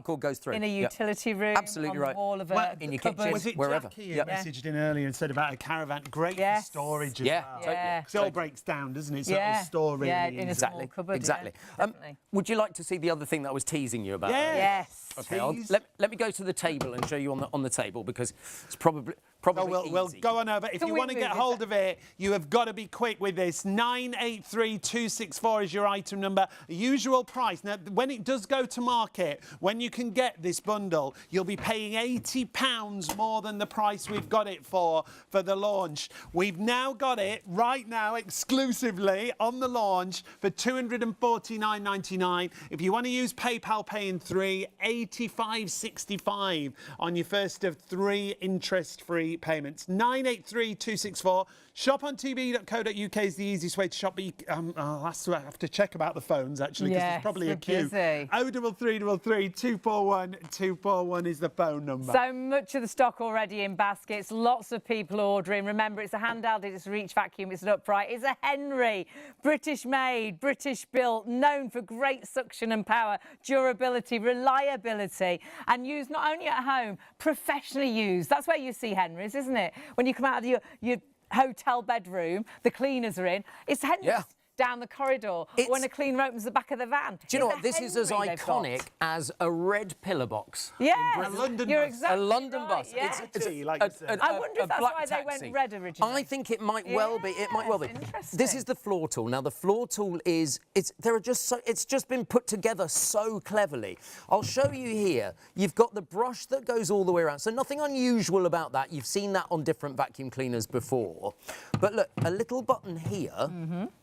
cord goes through. In a utility room, absolutely on the wall of a in your cupboard. kitchen, Was it wherever. Jackie who messaged in earlier and said about a caravan? Great for storage as well. Totally. It all breaks down, doesn't it? So it'll store really in a small cupboard. Exactly. Would you like to see the other thing that I was teasing you about? Yes. Okay, let me go to the table and show you on the table, because it's probably easy. We'll go on over. If you want to get hold of it, you have got to be quick with this. 983264 is your item number. Usual price. Now, when it does go to market, when you can get this bundle, you'll be paying £80 more than the price we've got it for the launch. We've now got it right now exclusively on the launch for $249.99. If you want to use PayPal Pay in 3, $85.65 on your first of 3 interest-free payments. 983264. Shopontv.co.uk is the easiest way to shop. I'll have to check about the phones, actually, because there's probably a queue. 03333 241 241 is the phone number. So much of the stock already in baskets. Lots of people ordering. Remember, it's a handheld, it's a reach vacuum, it's an upright. It's a Henry, British made, British built, known for great suction and power, durability, reliability, and used not only at home, professionally used. That's where you see Henry's, isn't it? When you come out of your hotel bedroom, the cleaners are in. It's Henry's down the corridor, or when a cleaner opens the back of the van. Do you know what? This is as iconic as a red pillar box. Yeah, a London you're bus. Exactly a London right, bus. Yeah. I wonder if that's why they went red originally. I think it might well be. It might well be. Interesting. This is the floor tool. Now the floor tool it's just been put together so cleverly. I'll show you here. You've got the brush that goes all the way around. So nothing unusual about that. You've seen that on different vacuum cleaners before. But look, a little button here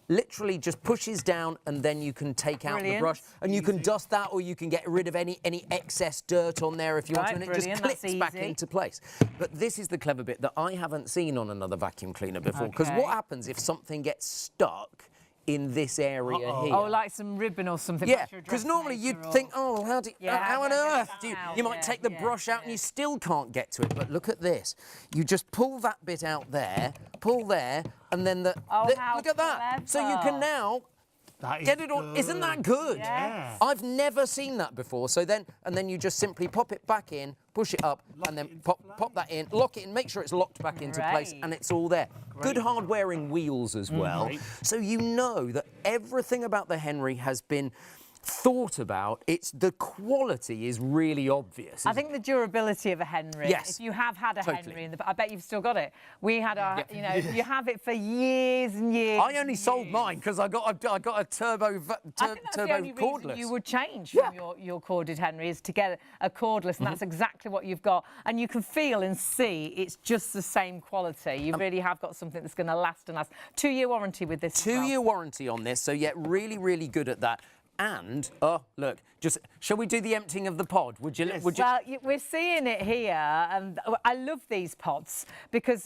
literally just pushes down, and then you can take out the brush, and you can dust that, or you can get rid of any excess dirt on there if you want to, and it just clips back into place. But this is the clever bit that I haven't seen on another vacuum cleaner before, because what happens if something gets stuck in this area here? Oh, like some ribbon or something. Yeah, because normally you'd think, oh, how on earth do you... You might take the brush out and you still can't get to it. But look at this. You just pull that bit out there, pull there, and then look at that. Clever. So you can now That is Get it all. Isn't that good? Yes. I've never seen that before. So then, and then you just simply pop it back in, push it up, and then pop that in, lock it in, make sure it's locked back into place, Great. and it's all there. Good hard-wearing wheels as well. So you know that everything about the Henry has been thought about. The quality is really obvious. I think the durability of a Henry. Yes. If you have had a Totally. Henry, I bet you've still got it. We had our, you know, you have it for years and years. I only sold mine because I got a turbo I think that's the only cordless. reason you would change from your corded Henry is to get a cordless, and that's exactly what you've got. And you can feel and see it's just the same quality. You really have got something that's going to last and last. 2-year warranty with this. 2-year warranty on this, so yeah, really, really good at that. And, oh, look, shall we do the emptying of the pod? Would you? Well, we're seeing it here, and I love these pods because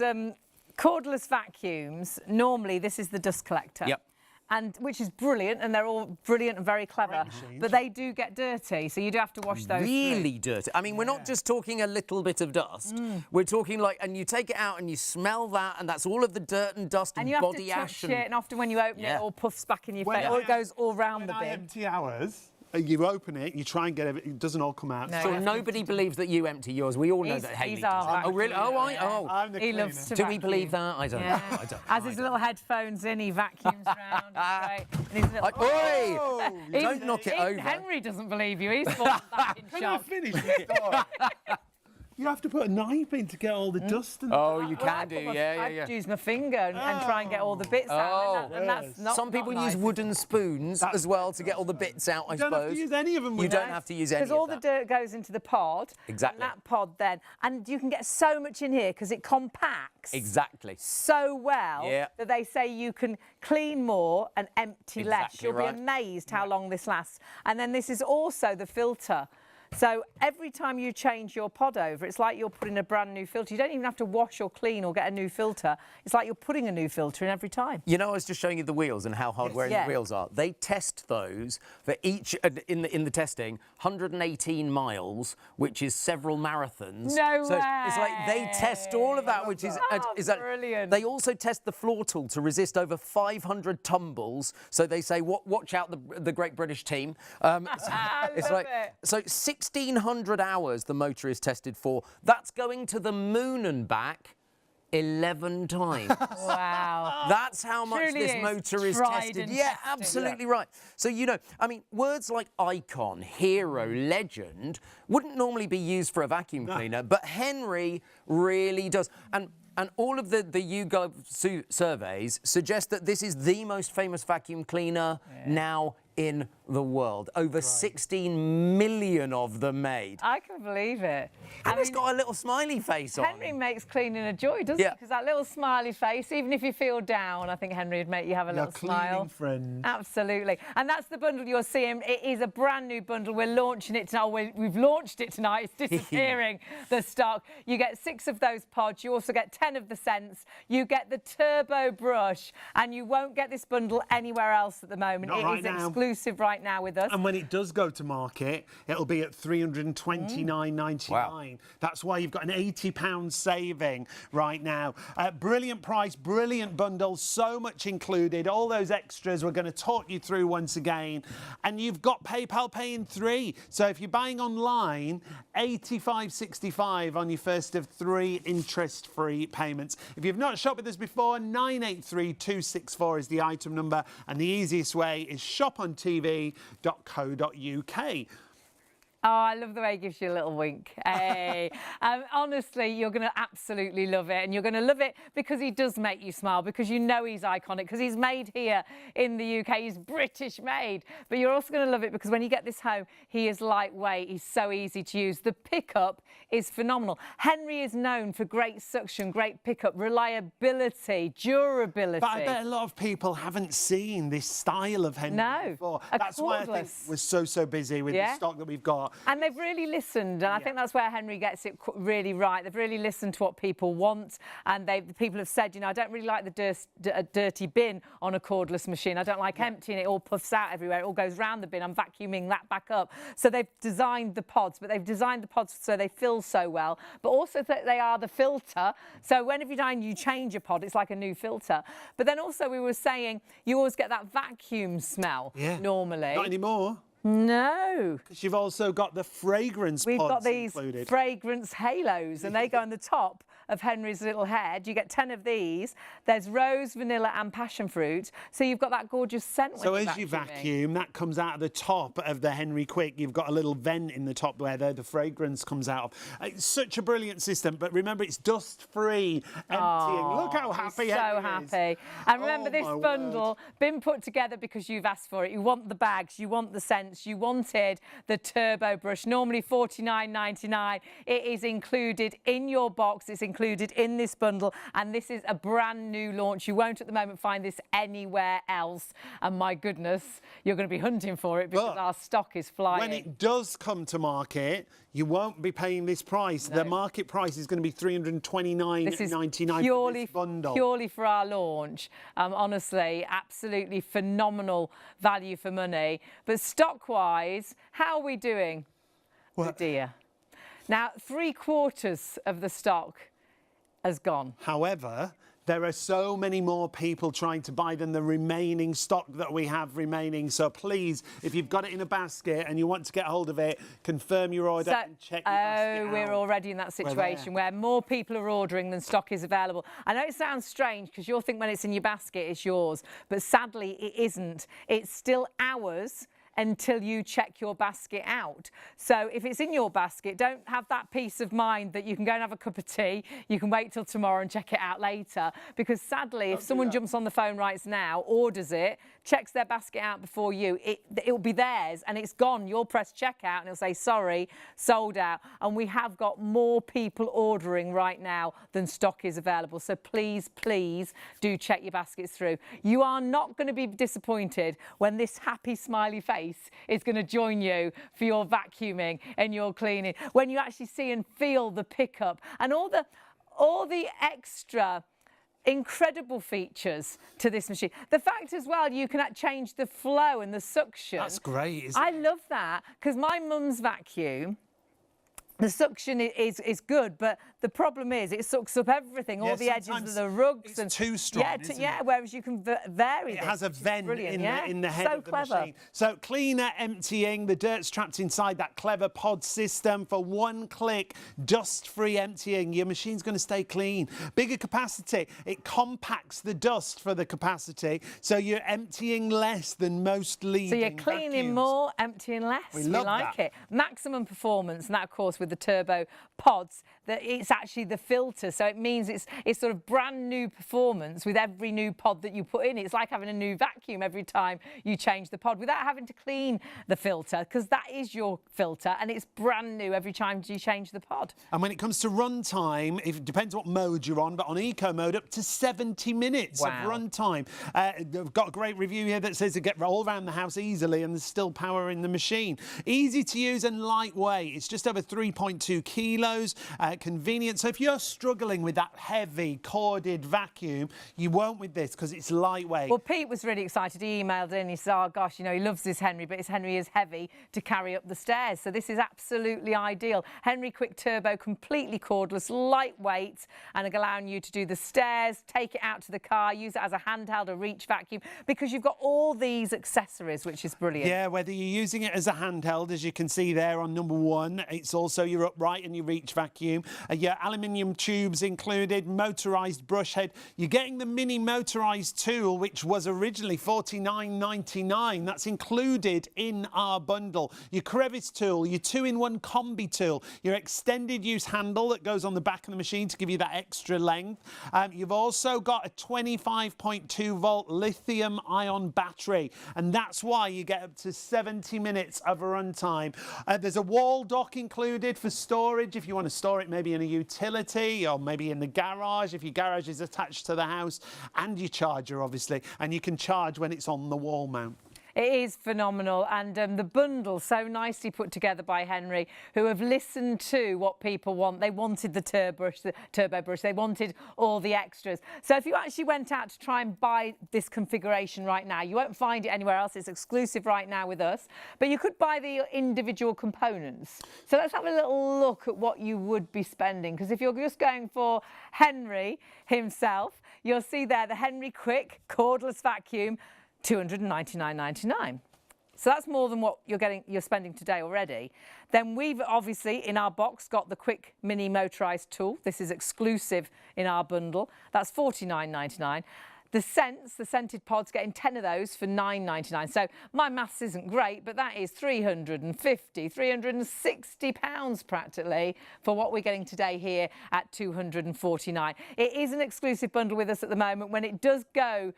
cordless vacuums, normally this is the dust collector. Yep. And which is brilliant, and they're all brilliant and very clever, but they do get dirty, so you do have to wash those. Really dirty. I mean, we're not just talking a little bit of dust. We're talking like, and you take it out and you smell that, and that's all of the dirt and dust and you have body to ash. touch it, and often when you open it, it all puffs back in your face, or it goes all round the When I bin. empty ours, you open it, you try and get it doesn't all come out. No. So nobody believes that you empty yours. We all know He's- that Hayley he's does. our Oh, really? Oh, I'm the He cleaner. loves to Do we vacuum. believe that? I don't know. I don't. Has his little headphones in, he vacuums round. Right. And his little, Oi! Even- Don't knock it even over. Henry doesn't believe you. He's fallen back in Can I shock. finish this story? You have to put a knife in to get all the dust and Oh, you Well, I can do. put my- Yeah, I yeah. use my finger and try and get all the bits out. And that's not, Some people not use nice. wooden spoons as well to get all the bits out, I you don't suppose. have to use any of them. You with don't that. have to use any Because all of the that. dirt goes into the pod. Exactly. And that pod then, and you can get so much in here because it compacts Exactly. so well Yeah. that they say you can clean more and empty less. Exactly You'll right. be amazed how long this lasts. And then this is also the filter. So every time you change your pod over, it's like you're putting a brand new filter. You don't even have to wash or clean or get a new filter. It's like you're putting a new filter in every time. You know, I was just showing you the wheels and how hard-wearing Yeah. the wheels are. They test those for each, in the testing, 118 miles, which is several marathons. No so it's like they test all of that, which is that. Brilliant. They also test the floor tool to resist over 500 tumbles. So they say, watch out the Great British Team. It's love like it. so 1,600 hours the motor is tested for. That's going to the moon and back 11 times. Wow. That's how much Truly this is motor is tried tested. and Yeah, tested. absolutely right. So, you know, I mean, words like icon, hero, legend wouldn't normally be used for a vacuum cleaner, but Henry really does. And all of the YouGov surveys suggest that this is the most famous vacuum cleaner now in the world. Over 16 million of them made. I can believe it. And it's got a little smiley face on. Henry makes cleaning a joy, doesn't Yeah. it? Because that little smiley face, even if you feel down, I think Henry would make you have a Your little smile. cleaning friend. Absolutely. And that's the bundle you're seeing. It is a brand new bundle. We're launching it tonight. We've launched it tonight. It's disappearing, the stock. You get 6 of those pods. You also get 10 of the scents. You get the turbo brush. And you won't get this bundle anywhere else at the moment. Not It right is now. exclusive right now with us. And when it does go to market, it'll be at $329.99. Wow. That's why you've got an £80 saving right now. Brilliant price, brilliant bundle, so much included. All those extras we're going to talk you through once again. And you've got PayPal Pay in 3. So if you're buying online, $85.65 on your first of 3 interest-free payments. If you've not shopped with us before, 983-264 is the item number. And the easiest way is shopontv.co.uk. Oh, I love the way he gives you a little wink. Hey. Honestly, you're going to absolutely love it. And you're going to love it because he does make you smile, because you know he's iconic, because he's made here in the UK. He's British made. But you're also going to love it because when you get this home, he is lightweight. He's so easy to use. The pickup is phenomenal. Henry is known for great suction, great pickup, reliability, durability. But I bet a lot of people haven't seen this style of Henry No. before. A That's why I think cordless. we're so busy with the Yeah. stock that we've got. And they've really listened, and I think that's where Henry gets it really right. They've really listened to what people want, and people have said, you know, I don't really like the dirty bin on a cordless machine. I don't like emptying it, all puffs out everywhere. It all goes round the bin. I'm vacuuming that back up. So they've designed the pods, but they've designed the pods so they fill so well, but also that they are the filter. So when every time you change a pod, it's like a new filter. But then also we were saying you always get that vacuum smell normally. Not anymore. No. Because you've also got the fragrance We've pods got these included. fragrance halos, and they go on the top of Henry's little head. You get 10 of these. There's rose, vanilla and passion fruit. So you've got that gorgeous scent. So as you vacuum, that comes out of the top of the Henry Quick. You've got a little vent in the top where the fragrance comes out of. It's such a brilliant system, but remember, it's dust-free emptying. Look how happy Henry is. So happy. And remember, this bundle been put together because you've asked for it. You want the bags, you want the scents, you wanted the turbo brush. Normally $49.99. It is included in your box. It's included in this bundle, and this is a brand new launch. You won't at the moment find this anywhere else, and my goodness, you're going to be hunting for it because our stock is flying. When it does come to market, you won't be paying this price. The market price is going to be $329.99 for this bundle. Purely for our launch. Honestly, absolutely phenomenal value for money. But stock-wise, how are we doing? Oh dear. Now, 3/4 of the stock has gone. However, there are so many more people trying to buy than the remaining stock that we have remaining. So please, if you've got it in a basket and you want to get hold of it, confirm your order and check your basket out. We're already in that situation where more people are ordering than stock is available. I know it sounds strange because you'll think when it's in your basket, it's yours. But sadly, it isn't. It's still ours until you check your basket out. So if it's in your basket, don't have that peace of mind that you can go and have a cup of tea, you can wait till tomorrow and check it out later, because sadly, if someone jumps on the phone right now, orders it, checks their basket out before you, it'll be theirs and it's gone. You'll press checkout and it'll say, sorry, sold out. And we have got more people ordering right now than stock is available. So please, please do check your baskets through. You are not going to be disappointed when this happy smiley face is going to join you for your vacuuming and your cleaning, when you actually see and feel the pickup and all the extra incredible features to this machine. The fact as well, you can change the flow and the suction. That's great, isn't it? I love that, because my mum's vacuum, the suction is good, but the problem is it sucks up everything, all the edges of the rugs. It's too strong, isn't it? Whereas you can vary it this. has a vent in the head of the clever. machine. So cleaner emptying, the dirt's trapped inside that clever pod system. For one click, dust-free emptying. Your machine's going to stay clean. Bigger capacity, it compacts the dust for the capacity, so you're emptying less than most leading So you're cleaning vacuums. more, emptying less. We love like that. it. Maximum performance, and that of course with the turbo pods, that it's actually the filter, so it means it's sort of brand new performance with every new pod that you put in. It's like having a new vacuum every time you change the pod without having to clean the filter, because that is your filter and it's brand new every time you change the pod. And when it comes to run time, it depends what mode you're on, but on eco mode, up to 70 minutes of run time. I've got a great review here that says it gets all around the house easily and there's still power in the machine. Easy to use and lightweight. It's just over 3.2 kilos. Convenient. So if you're struggling with that heavy corded vacuum, you won't with this because it's lightweight. Well, Pete was really excited. He emailed in. He said, oh gosh, you know, he loves this Henry, but his Henry is heavy to carry up the stairs. So this is absolutely ideal. Henry Quick Turbo, completely cordless, lightweight, and allowing you to do the stairs, take it out to the car, use it as a handheld or reach vacuum, because you've got all these accessories, which is brilliant. Yeah, whether you're using it as a handheld, as you can see there on number 1, it's also your upright and your reach vacuum. Your aluminium tubes included, motorised brush head. You're getting the mini motorised tool, which was originally $49.99. That's included in our bundle. Your crevice tool, your 2-in-1 combi tool, your extended use handle that goes on the back of the machine to give you that extra length. You've also got a 25.2 volt lithium ion battery, and that's why you get up to 70 minutes of run time. There's a wall dock included for storage if you want to store it maybe in a utility or maybe in the garage if your garage is attached to the house, and your charger obviously, and you can charge when it's on the wall mount. It is phenomenal, and the bundle so nicely put together by Henry, who have listened to what people want. They wanted the turbo brush, they wanted all the extras. So if you actually went out to try and buy this configuration right now, you won't find it anywhere else. It's exclusive right now with us, but you could buy the individual components. So let's have a little look at what you would be spending, because if you're just going for Henry himself, you'll see there the Henry Quick cordless vacuum, £299.99. So that's more than what you're spending today already. Then we've obviously in our box got the Quick Mini motorised tool. This is exclusive in our bundle. That's £49.99. The scents, the scented pods, getting 10 of those for £9.99. So my maths isn't great, but that is £360 practically for what we're getting today here at £249. It is an exclusive bundle with us at the moment. When it does go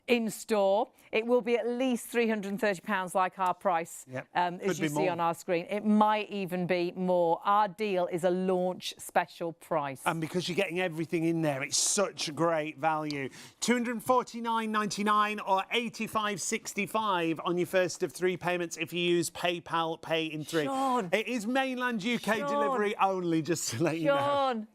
in store, it will be at least £330 like our price, as you see on our screen. It might even be more. Our deal is a launch special price. And because you're getting everything in there, it's such great value. £249.99 or £85.65 on your first of 3 payments if you use PayPal Pay in 3. Sean, it is mainland UK delivery only, just to let you know. Sean,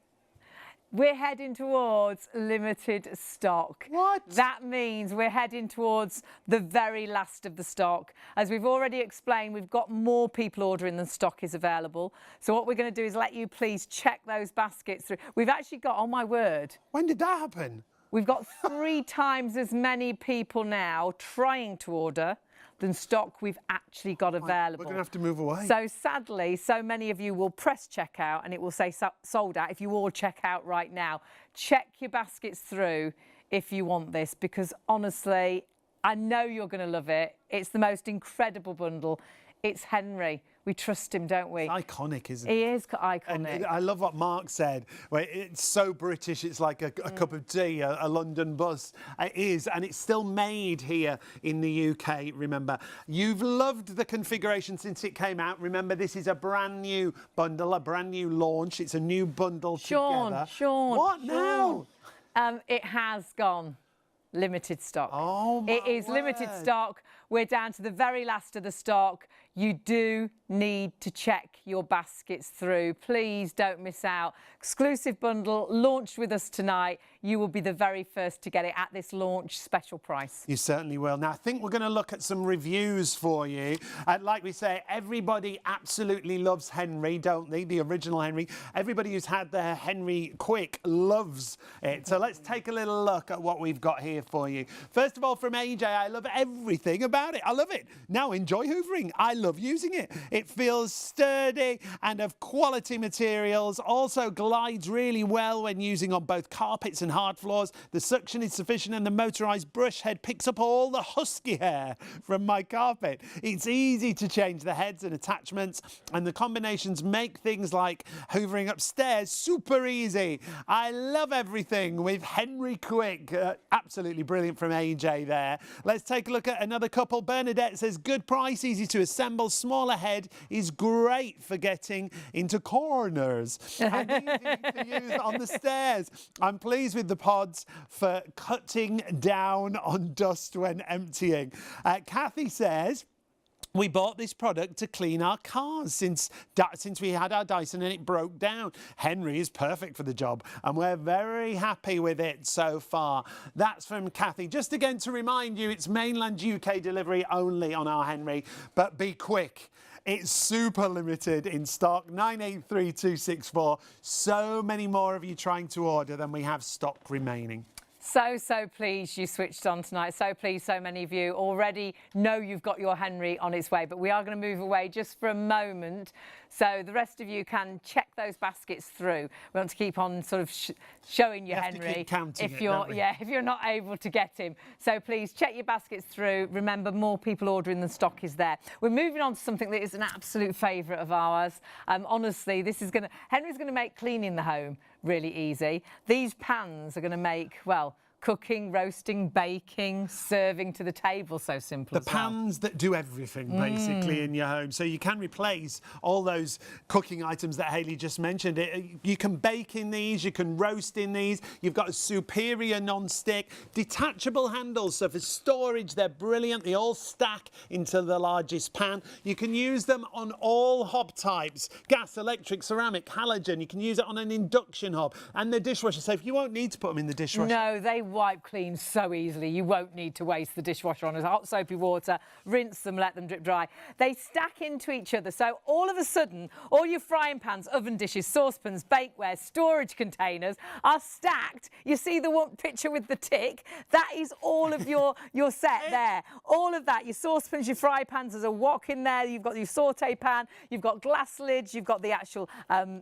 we're heading towards limited stock. What? That means we're heading towards the very last of the stock. As we've already explained, we've got more people ordering than stock is available. So what we're going to do is let you please check those baskets through. We've actually got, oh my word. When did that happen? We've got 3 times as many people now trying to order than stock we've actually got available. We're going to have to move away. So sadly, so many of you will press checkout and it will say sold out. If you all check out right now, check your baskets through if you want this, because honestly, I know you're going to love it. It's the most incredible bundle. It's Henry. We trust him, don't we? It's iconic, isn't it? He is iconic. And I love what Mark said. Where it's so British, it's like a cup of tea, a London bus. It is, and it's still made here in the UK, remember. You've loved the configuration since it came out. Remember, this is a brand new bundle, a brand new launch. It's a new bundle together. Sean, what now? It has gone limited stock. Oh, my It is word. limited stock. We're down to the very last of the stock. You do need to check your baskets through. Please don't miss out. Exclusive bundle launched with us tonight. You will be the very first to get it at this launch special price. You certainly will. Now, I think we're going to look at some reviews for you. Like we say, everybody absolutely loves Henry, don't they? The original Henry. Everybody who's had their Henry Quick loves it. So let's take a little look at what we've got here for you. First of all, from AJ, I love everything about it. I love it. Now enjoy hoovering. I love using it. It feels sturdy and of quality materials. Also glides really well when using on both carpets and hard floors. The suction is sufficient and the motorised brush head picks up all the husky hair from my carpet. It's easy to change the heads and attachments, and the combinations make things like hoovering upstairs super easy. I love everything with Henry Quick. Absolutely brilliant from AJ there. Let's take a look at another couple. Bernadette says, good price, easy to assemble, smaller head is great for getting into corners and easy to use on the stairs. I'm pleased with the pods for cutting down on dust when emptying. Kathy says, we bought this product to clean our cars since we had our Dyson and it broke down. Henry is perfect for the job and we're very happy with it so far. That's from Kathy. Just again to remind you, it's mainland UK delivery only on our Henry, but be quick. It's super limited in stock, 983264. So many more of you trying to order than we have stock remaining. So pleased you switched on tonight. So pleased so many of you already know you've got your Henry on its way, but we are going to move away just for a moment so the rest of you can check those baskets through. We want to keep on sort of showing you Henry have to keep counting if you're not able to get him. So please check your baskets through. Remember, more people ordering than stock is there. We're moving on to something that is an absolute favourite of ours. Honestly, Henry's going to make cleaning the home really easy. These pans are going to make, well, cooking, roasting, baking, serving to the table. So simple. The pans that do everything basically in your home. So you can replace all those cooking items that Hayley just mentioned. You can bake in these, you can roast in these. You've got a superior non-stick. Detachable handles, so for storage they're brilliant. They all stack into the largest pan. You can use them on all hob types: gas, electric, ceramic, halogen. You can use it on an induction hob. And the dishwasher safe. You won't need to put them in the dishwasher. No, they wipe clean so easily. You won't need to waste the dishwasher on hot soapy water. Rinse them, let them drip dry. They stack into each other, so all of a sudden all your frying pans, oven dishes, saucepans, bakeware, storage containers are stacked. You see the one picture with the tick? That is all of your set there. All of that, your saucepans, your fry pans, there's a wok in there. You've got your saute pan, you've got glass lids, you've got the actual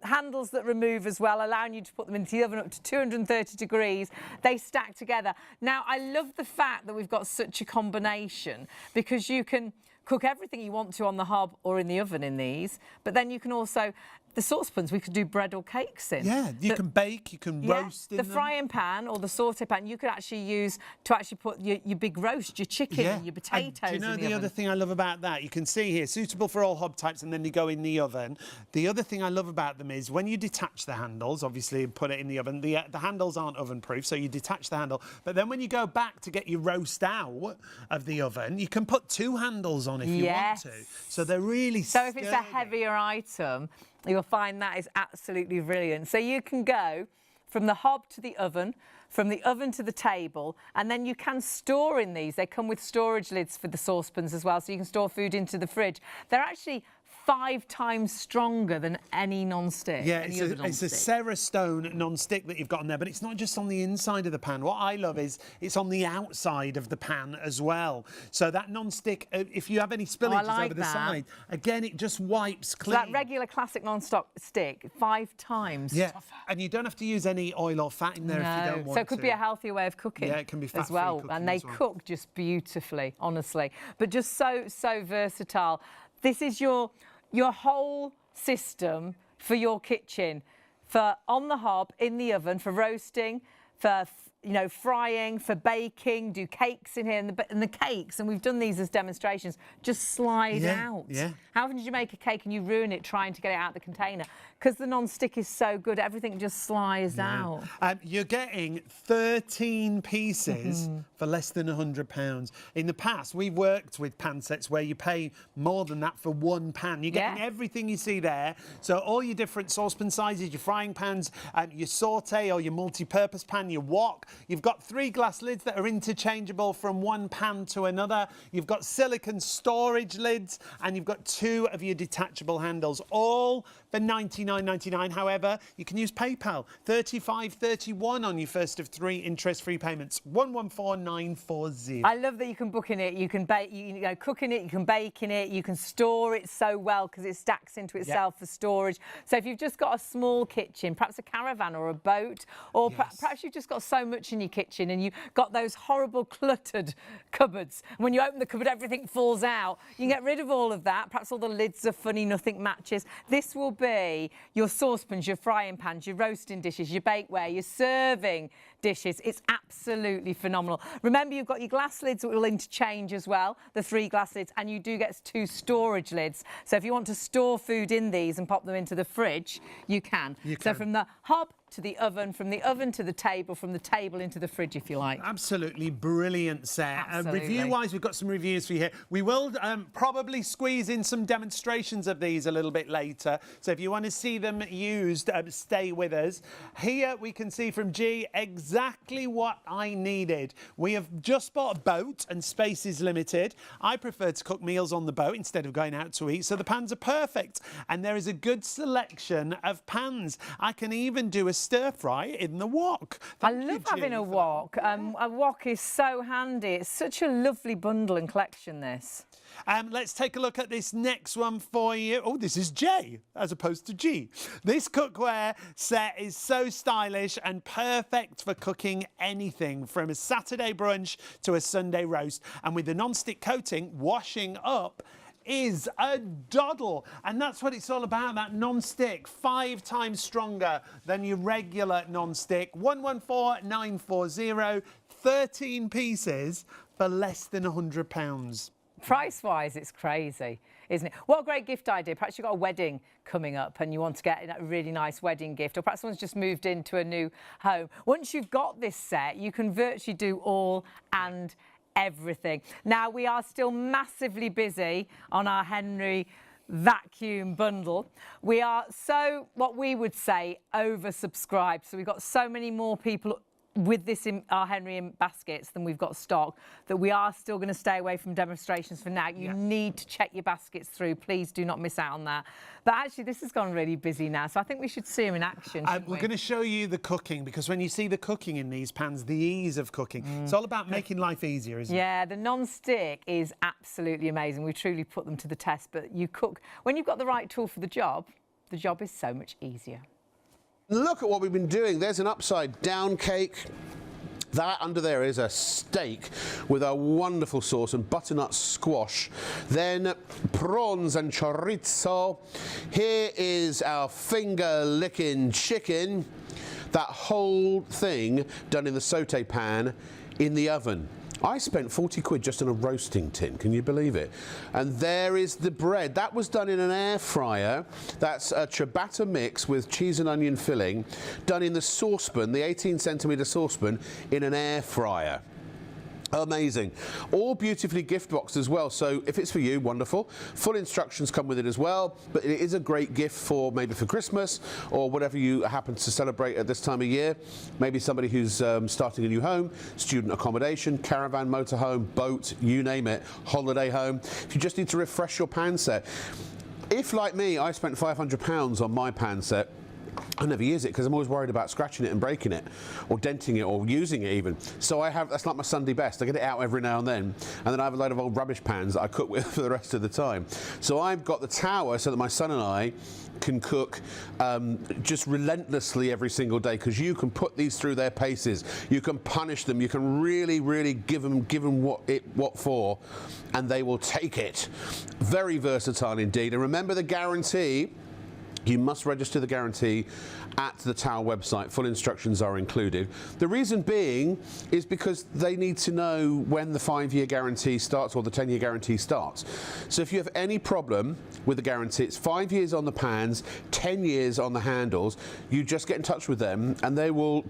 handles that remove as well, allowing you to put them into the oven up to 230 degrees. They stack together. Now, I love the fact that we've got such a combination, because you can cook everything you want to on the hob or in the oven in these, but then you can also, the saucepans we could do bread or cakes in. Yeah, you can bake, you can roast in the them. frying pan or the saute pan you could actually use to actually put your big roast, your chicken and your potatoes and do you know in the other thing I love about that? You can see here, suitable for all hob types, and then they go in the oven. The other thing I love about them is when you detach the handles, obviously put it in the oven, the handles aren't oven proof, so you detach the handle. But then when you go back to get your roast out of the oven, you can put two handles on if you want to. So they're really So if it's a heavier item, you'll find that is absolutely brilliant. So you can go from the hob to the oven, from the oven to the table, and then you can store in these. They come with storage lids for the saucepans as well, so you can store food into the fridge. They're actually 5 times stronger than any non-stick. Yeah, it's a Sarah Stone non-stick that you've got on there, but it's not just on the inside of the pan. What I love is it's on the outside of the pan as well. So that non-stick, if you have any spillages over the side, again, it just wipes clean. So that regular classic non-stick stick, 5 times tougher. And you don't have to use any oil or fat in there if you don't want to. So it could be a healthier way of cooking. Yeah, it can be fat-free as well. cooking And they as well. cook just beautifully, honestly. But just so versatile. This is your whole system for your kitchen, for on the hob, in the oven, for roasting, for frying, for baking, do cakes in here, and the cakes, and we've done these as demonstrations, just slide out. Yeah. How often did you make a cake and you ruin it trying to get it out of the container? Because the non-stick is so good, everything just slides out. You're getting 13 pieces for less than £100. In the past, we've worked with pan sets where you pay more than that for one pan. You're getting everything you see there. So all your different saucepan sizes, your frying pans, your saute or your multi-purpose pan, your wok. You've got 3 glass lids that are interchangeable from one pan to another. You've got silicone storage lids, and you've got 2 of your detachable handles, all for $99.99. However, you can use PayPal, $35.31 on your first of 3 interest-free payments, 114940. I love that you can book in it, you can bake, cook in it, you can bake in it, you can store it so well because it stacks into itself for storage. So if you've just got a small kitchen, perhaps a caravan or a boat, or perhaps you've just got so much in your kitchen and you've got those horrible cluttered cupboards. When you open the cupboard, everything falls out. You can get rid of all of that. Perhaps all the lids are funny, nothing matches. This will be your saucepans, your frying pans, your roasting dishes, your bakeware, your serving dishes. It's absolutely phenomenal. Remember, you've got your glass lids that will interchange as well, the 3 glass lids, and you do get 2 storage lids. So if you want to store food in these and pop them into the fridge, you can. So from the hob to the oven, from the oven to the table, from the table into the fridge, if you like. Absolutely brilliant set. Review-wise, we've got some reviews for you here. We will probably squeeze in some demonstrations of these a little bit later. So if you want to see them used, stay with us. Here we can see from G exactly what I needed. We have just bought a boat and space is limited. I prefer to cook meals on the boat instead of going out to eat, so the pans are perfect. And there is a good selection of pans. I can even do a stir fry in the wok. I love having a wok. A wok is so handy. It's such a lovely bundle and collection, this. Let's take a look at this next one for you. Oh, this is J as opposed to G. This cookware set is so stylish and perfect for cooking anything from a Saturday brunch to a Sunday roast. And with the non-stick coating, washing up is a doddle, and that's what it's all about. That non-stick, 5 times stronger than your regular non-stick. 114940. 13 pieces for less than £100. Price-wise, it's crazy, isn't it? What a great gift idea. Perhaps you've got a wedding coming up and you want to get a really nice wedding gift, or perhaps someone's just moved into a new home. Once you've got this set, you can virtually do all and everything. Now, we are still massively busy on our Henry vacuum bundle. We are what we would say, oversubscribed. So we've got so many more people with this in our Henry in baskets than we've got stock, that we are still going to stay away from demonstrations for now. You need to check your baskets through. Please do not miss out on that. But actually, this has gone really busy now, so I think we should see them in action. We're going to show you the cooking, because when you see the cooking in these pans, the ease of cooking, it's all about making life easier, isn't it? Yeah, the non-stick is absolutely amazing. We truly put them to the test. But you cook, when you've got the right tool for the job is so much easier. Look at what we've been doing. There's an upside down cake. That under there is a steak with a wonderful sauce and butternut squash. Then prawns and chorizo. Here is our finger-licking chicken. That whole thing done in the sauté pan in the oven. I spent 40 quid just on a roasting tin, can you believe it? And there is the bread. That was done in an air fryer. That's a ciabatta mix with cheese and onion filling, done in the saucepan, the 18cm saucepan, in an air fryer. Amazing. All beautifully gift boxed as well, so if it's for you, wonderful. Full instructions come with it as well, but it is a great gift for maybe for Christmas or whatever you happen to celebrate at this time of year. Maybe somebody who's starting a new home, student accommodation, caravan, motorhome, boat, you name it, holiday home. If you just need to refresh your pan set. If, like me, I spent £500 on my pan set, I never use it because I'm always worried about scratching it and breaking it, or denting it, or using it even. So that's like my Sunday best. I get it out every now and then I have a load of old rubbish pans that I cook with for the rest of the time. So I've got the tower so that my son and I can cook just relentlessly every single day, because you can put these through their paces, you can punish them, you can really give them what for, and they will take it. Very versatile indeed. And remember the guarantee. You must register the guarantee at the Tower website. Full instructions are included. The reason being is because they need to know when the 5-year guarantee starts or the 10-year guarantee starts. So if you have any problem with the guarantee, it's 5 years on the pans, 10 years on the handles. You just get in touch with them, and you'll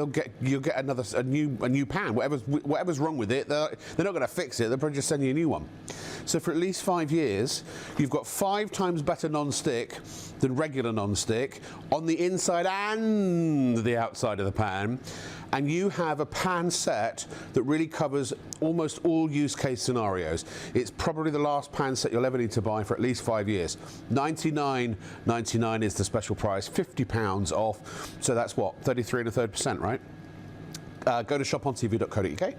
get a new pan. Whatever's wrong with it, they're not going to fix it. They'll probably just send you a new one. So for at least 5 years, you've got 5 times better non-stick than regular non-stick on the inside and the outside of the pan, and you have a pan set that really covers almost all use case scenarios. It's probably the last pan set you'll ever need to buy for at least 5 years. $99.99 is the special price, £50 off, so that's what, 33 1/3%, right? Go to shopontv.co.uk.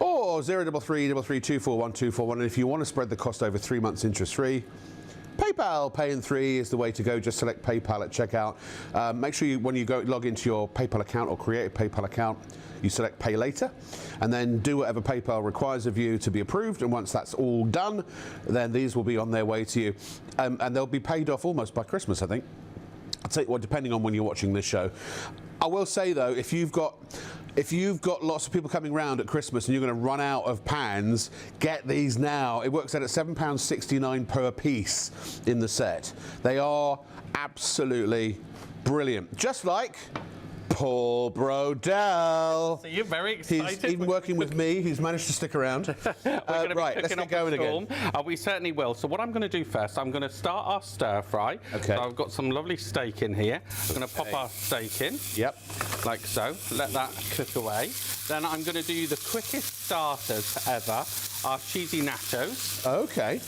or 033 33241 241, and if you want to spread the cost over 3 months interest-free, PayPal Pay in 3 is the way to go. Just select PayPal at checkout. Make sure when you go log into your PayPal account or create a PayPal account, you select Pay Later, and then do whatever PayPal requires of you to be approved. And once that's all done, then these will be on their way to you, and they'll be paid off almost by Christmas, I think. I'll tell you what, depending on when you're watching this show. I will say though, if you've got lots of people coming round at Christmas and you're going to run out of pans, get these now. It works out at £7.69 per piece in the set. They are absolutely brilliant. Just like Paul Brodell. So you're very excited. He's even working with me. He's managed to stick around. Right, let's get going again. We certainly will. So what I'm going to do first, I'm going to start our stir fry. Okay. So I've got some lovely steak in here. I'm going to pop our steak in. Yep. Like so. Let that cook away. Then I'm going to do the quickest starters ever, our cheesy nachos. Okay.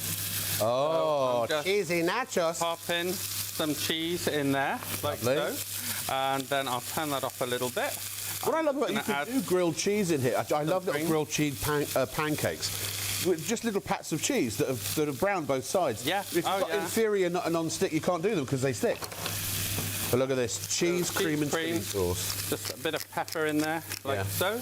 Oh, So cheesy nachos. pop in some cheese in there, like Lovely. so. And then I'll turn that off a little bit. What I love about you can do grilled cheese in here. I love little green. grilled cheese pancakes with just little pats of cheese that have browned both sides. Yeah. If you've got yeah. inferior non-stick, you can't do them because they stick. But look at this, cheese, cream and chili sauce. Just a bit of pepper in there, like so.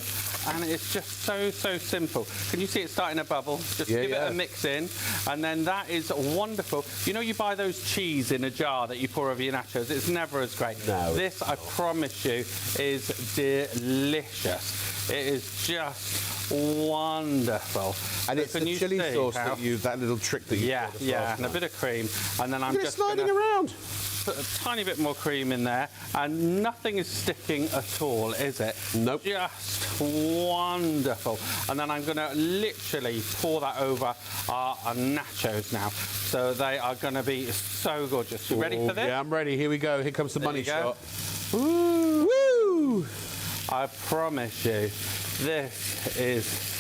And it's just so simple. Can you see it starting to bubble? Just give it a mix in, and then that is wonderful. You know, you buy those cheese in a jar that you pour over your nachos. It's never as great. No. This, I promise you, is delicious. It is just wonderful. And it's the chili sauce that that little trick that you and a bit of cream, and then I'm just sliding around. Put a tiny bit more cream in there, and nothing is sticking at all, is it? Nope. Just wonderful. And then I'm going to literally pour that over our nachos now. So they are going to be so gorgeous. You ready for this? Yeah, I'm ready. Here we go. Here comes the money shot. Ooh. Woo! I promise you, this is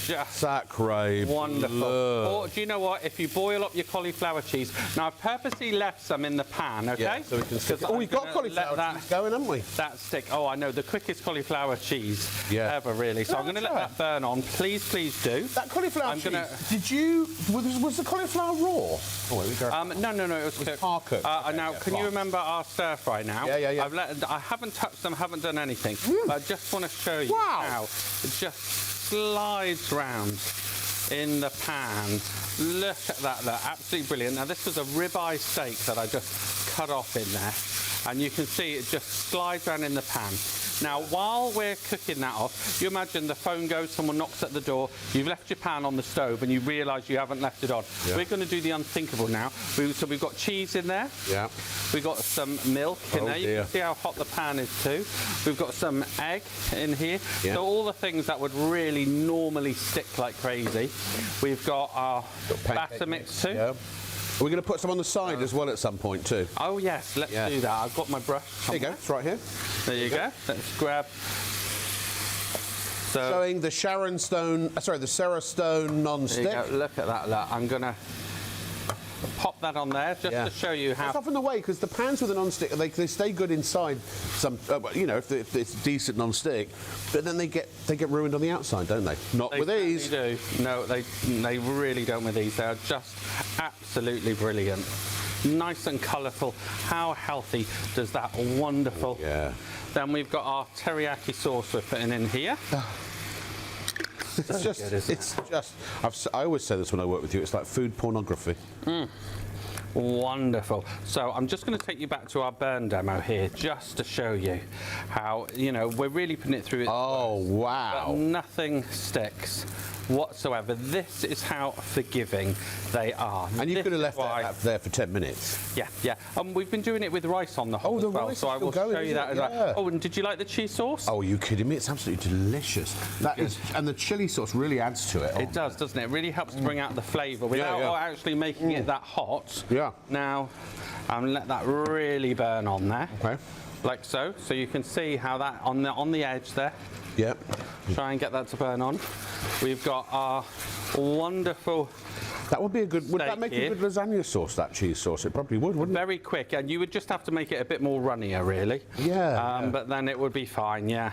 just sacre wonderful. bleu. Or do you know what? If you boil up your cauliflower cheese, now I've purposely left some in the pan, okay? Yeah, so we can stick it. Oh, we've got cauliflower cheese going, haven't we? That stick. Oh, I know, the quickest cauliflower cheese Yeah. ever, really. So I'm going to let that burn on. Please, please do. That cauliflower cheese. Did you? Was the cauliflower raw? Oh, here we go. No, it was cooked. Par cooked. Now, can you remember our stir fry now? Yeah. I haven't touched them, haven't done anything. But I just want to show you how it just slides round in the pan. Look at that, look, absolutely brilliant. Now this was a ribeye steak that I just cut off in there, and you can see it just slides around in the pan. Now, while we're cooking that off, you imagine the phone goes, someone knocks at the door, you've left your pan on the stove and you realise you haven't left it on. Yeah. We're going to do the unthinkable now. So we've got cheese in there. Yeah. We've got some milk in there. You can see how hot the pan is too. We've got some egg in here. Yeah. So all the things that would really normally stick like crazy. We've got our batter mix too. Yeah. Are we going to put some on the side as well at some point too? Oh yes, let's do that. I've got my brush. There you go, it's right here. There you go. Let's grab. So showing the the Sarah Stone non-stick. There you go. Look at that. Look, I'm gonna pop that on there just to show you how. It's often the way, because the pans with a non-stick, they stay good inside. Some, you know, if it's decent non-stick, but then they get ruined on the outside, don't they? Not with these. They do. No, they really don't with these. They are just absolutely brilliant. Nice and colourful. How healthy does that wonderful? Yeah. Then we've got our teriyaki sauce we're putting in here. It's just. I always say this when I work with you. It's like food pornography. Wonderful. So I'm just going to take you back to our burn demo here, just to show you how, you know, we're really putting it through. Oh wow! But nothing sticks whatsoever. This is how forgiving they are. And you could have left that there for 10 minutes. Yeah. We've been doing it with rice on the hob as well, so I will show you that as well. Oh, and did you like the cheese sauce? Oh, are you kidding me? It's absolutely delicious. That is, and the chili sauce really adds to it. It does, doesn't it? It really helps to bring out the flavour without actually making it that hot. Yeah. Now, let that really burn on there. Okay. Like so. So you can see how that on the edge there. Yep. Try and get that to burn on. We've got our wonderful. That would be a good. Would that make a good lasagna sauce? That cheese sauce? It probably would, wouldn't it? Very quick, and you would just have to make it a bit more runnier, really. Yeah. But then it would be fine. Yeah.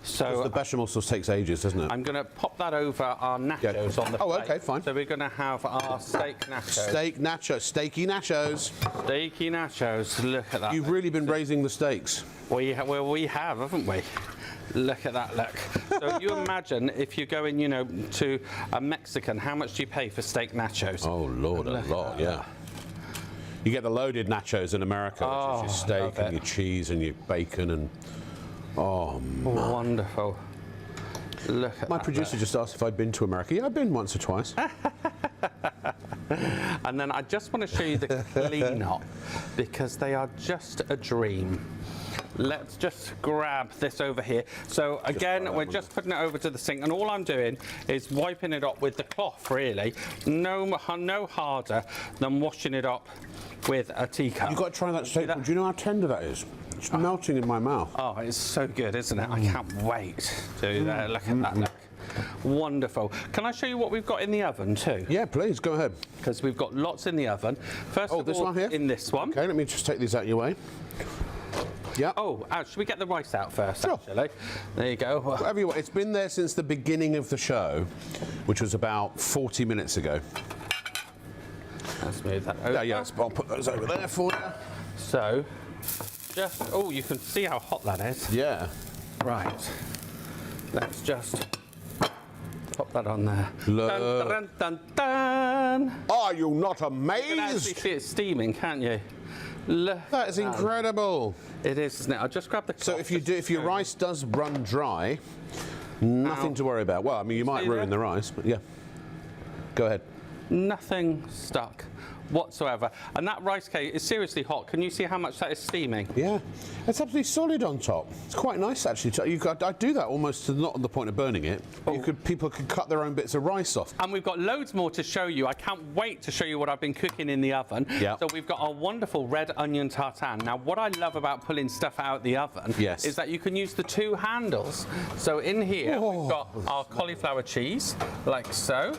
So the bechamel sauce takes ages, doesn't it? I'm going to pop that over our nachos on the plate. Oh, okay, fine. So we're going to have our steak nachos. Steaky nachos. Steaky nachos. Look at that. You've really been raising the stakes. We have, haven't we? Look at that, look. So you imagine if you're going, you know, to a Mexican, how much do you pay for steak nachos? Oh, Lord, a lot, yeah. You get the loaded nachos in America, which is your steak and your cheese and your bacon and... Oh, man. Wonderful. Look at My producer just asked if I'd been to America. Yeah, I've been once or twice. And then I just want to show you the clean-up, because they are just a dream. Let's just grab this over here. So again, we're just putting it over to the sink, and all I'm doing is wiping it up with the cloth, really. No harder than washing it up with a teacup. You've got to try that steak. Do you know how tender that is? It's melting in my mouth. Oh, it's so good, isn't it? I can't wait to do that. Look at that, look. Wonderful. Can I show you what we've got in the oven too? Yeah, please, go ahead. Because we've got lots in the oven. First of this all, one here? in this one. Okay, let me just take these out of your way. Yeah. Oh, should we get the rice out first, Sure. actually? There you go. Whatever you want. It's been there since the beginning of the show, which was about 40 minutes ago. Let's move that over. Yeah, I'll put those over there for you. so just, oh, you can see how hot that is. Yeah. Right. Let's just pop that on there. Look. Dun, dun, dun, dun. Are you not You can actually amazed? see it steaming, can't you? Look. That is incredible. It is, isn't it? I'll just grab the So cloth if your rice does run dry, nothing to worry about. Well, I mean, you might See ruin that? the rice, but yeah. Go ahead. Nothing stuck whatsoever. And that rice cake is seriously hot. Can you see how much that is steaming? Yeah, it's absolutely solid on top. It's quite nice actually. I'd do that almost to not on the point of burning it. People could cut their own bits of rice off. And we've got loads more to show you. I can't wait to show you what I've been cooking in the oven. Yeah. So we've got our wonderful red onion tartane. Now, what I love about pulling stuff out of the oven is that you can use the two handles. So in here, we've got our cauliflower cheese, like so.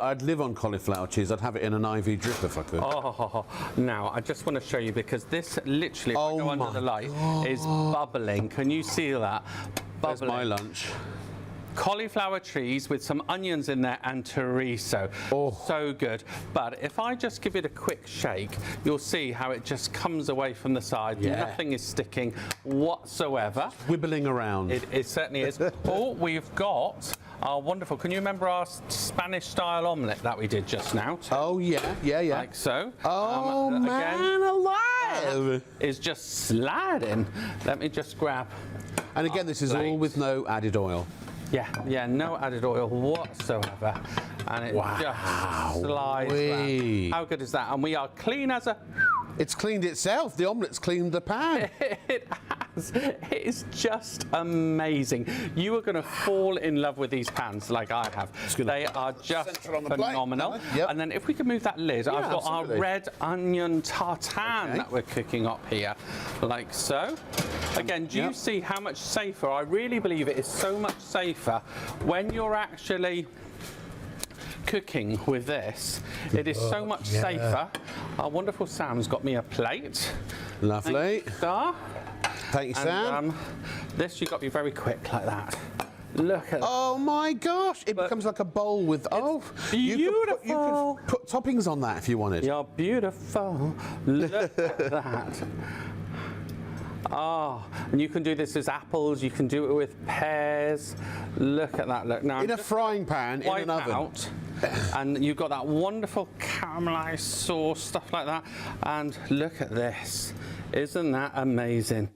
I'd live on cauliflower cheese. I'd have it in an IV drip if I could. Oh, now I just want to show you because this literally, if I go under the light, is bubbling. Can you see that? There's Bubbling. my lunch. Cauliflower cheese with some onions in there and chorizo. Oh. So good. But if I just give it a quick shake, you'll see how it just comes away from the side. Yeah. Nothing is sticking whatsoever. Wibbling around. It certainly is. Oh, we've got our wonderful, can you remember our Spanish style omelette that we did just now? Oh yeah, yeah, yeah. Like so. Oh man alive! Is just sliding. Let me just grab. And again, this is plate. all with no added oil. Yeah, no added oil whatsoever. And it just slides Wee. around. How good is that? And we are clean as a... It's cleaned itself. The omelette's cleaned the pan. It has. It is just amazing. You are going to fall in love with these pans like I have. They are just Central on the plate, phenomenal. Yep. And then if we can move that lid, I've got absolutely. our red onion tartane that we're cooking up here, like so. Again, do you see how much safer? I really believe it is so much safer when you're actually cooking with this. It is so much safer. Our wonderful Sam's got me a plate. Lovely. Thank you, Star. Thank you, Sam. And, this you've got to be very quick like that. Look at that. Oh my gosh! It becomes like a bowl with. You could put toppings on that if you wanted. You're beautiful. Look at that. Oh, and you can do this as apples. You can do it with pears. Look at that. Look now. In a frying pan, in an oven. Out, and you've got that wonderful caramelized sauce, stuff like that. And look at this. Isn't that amazing?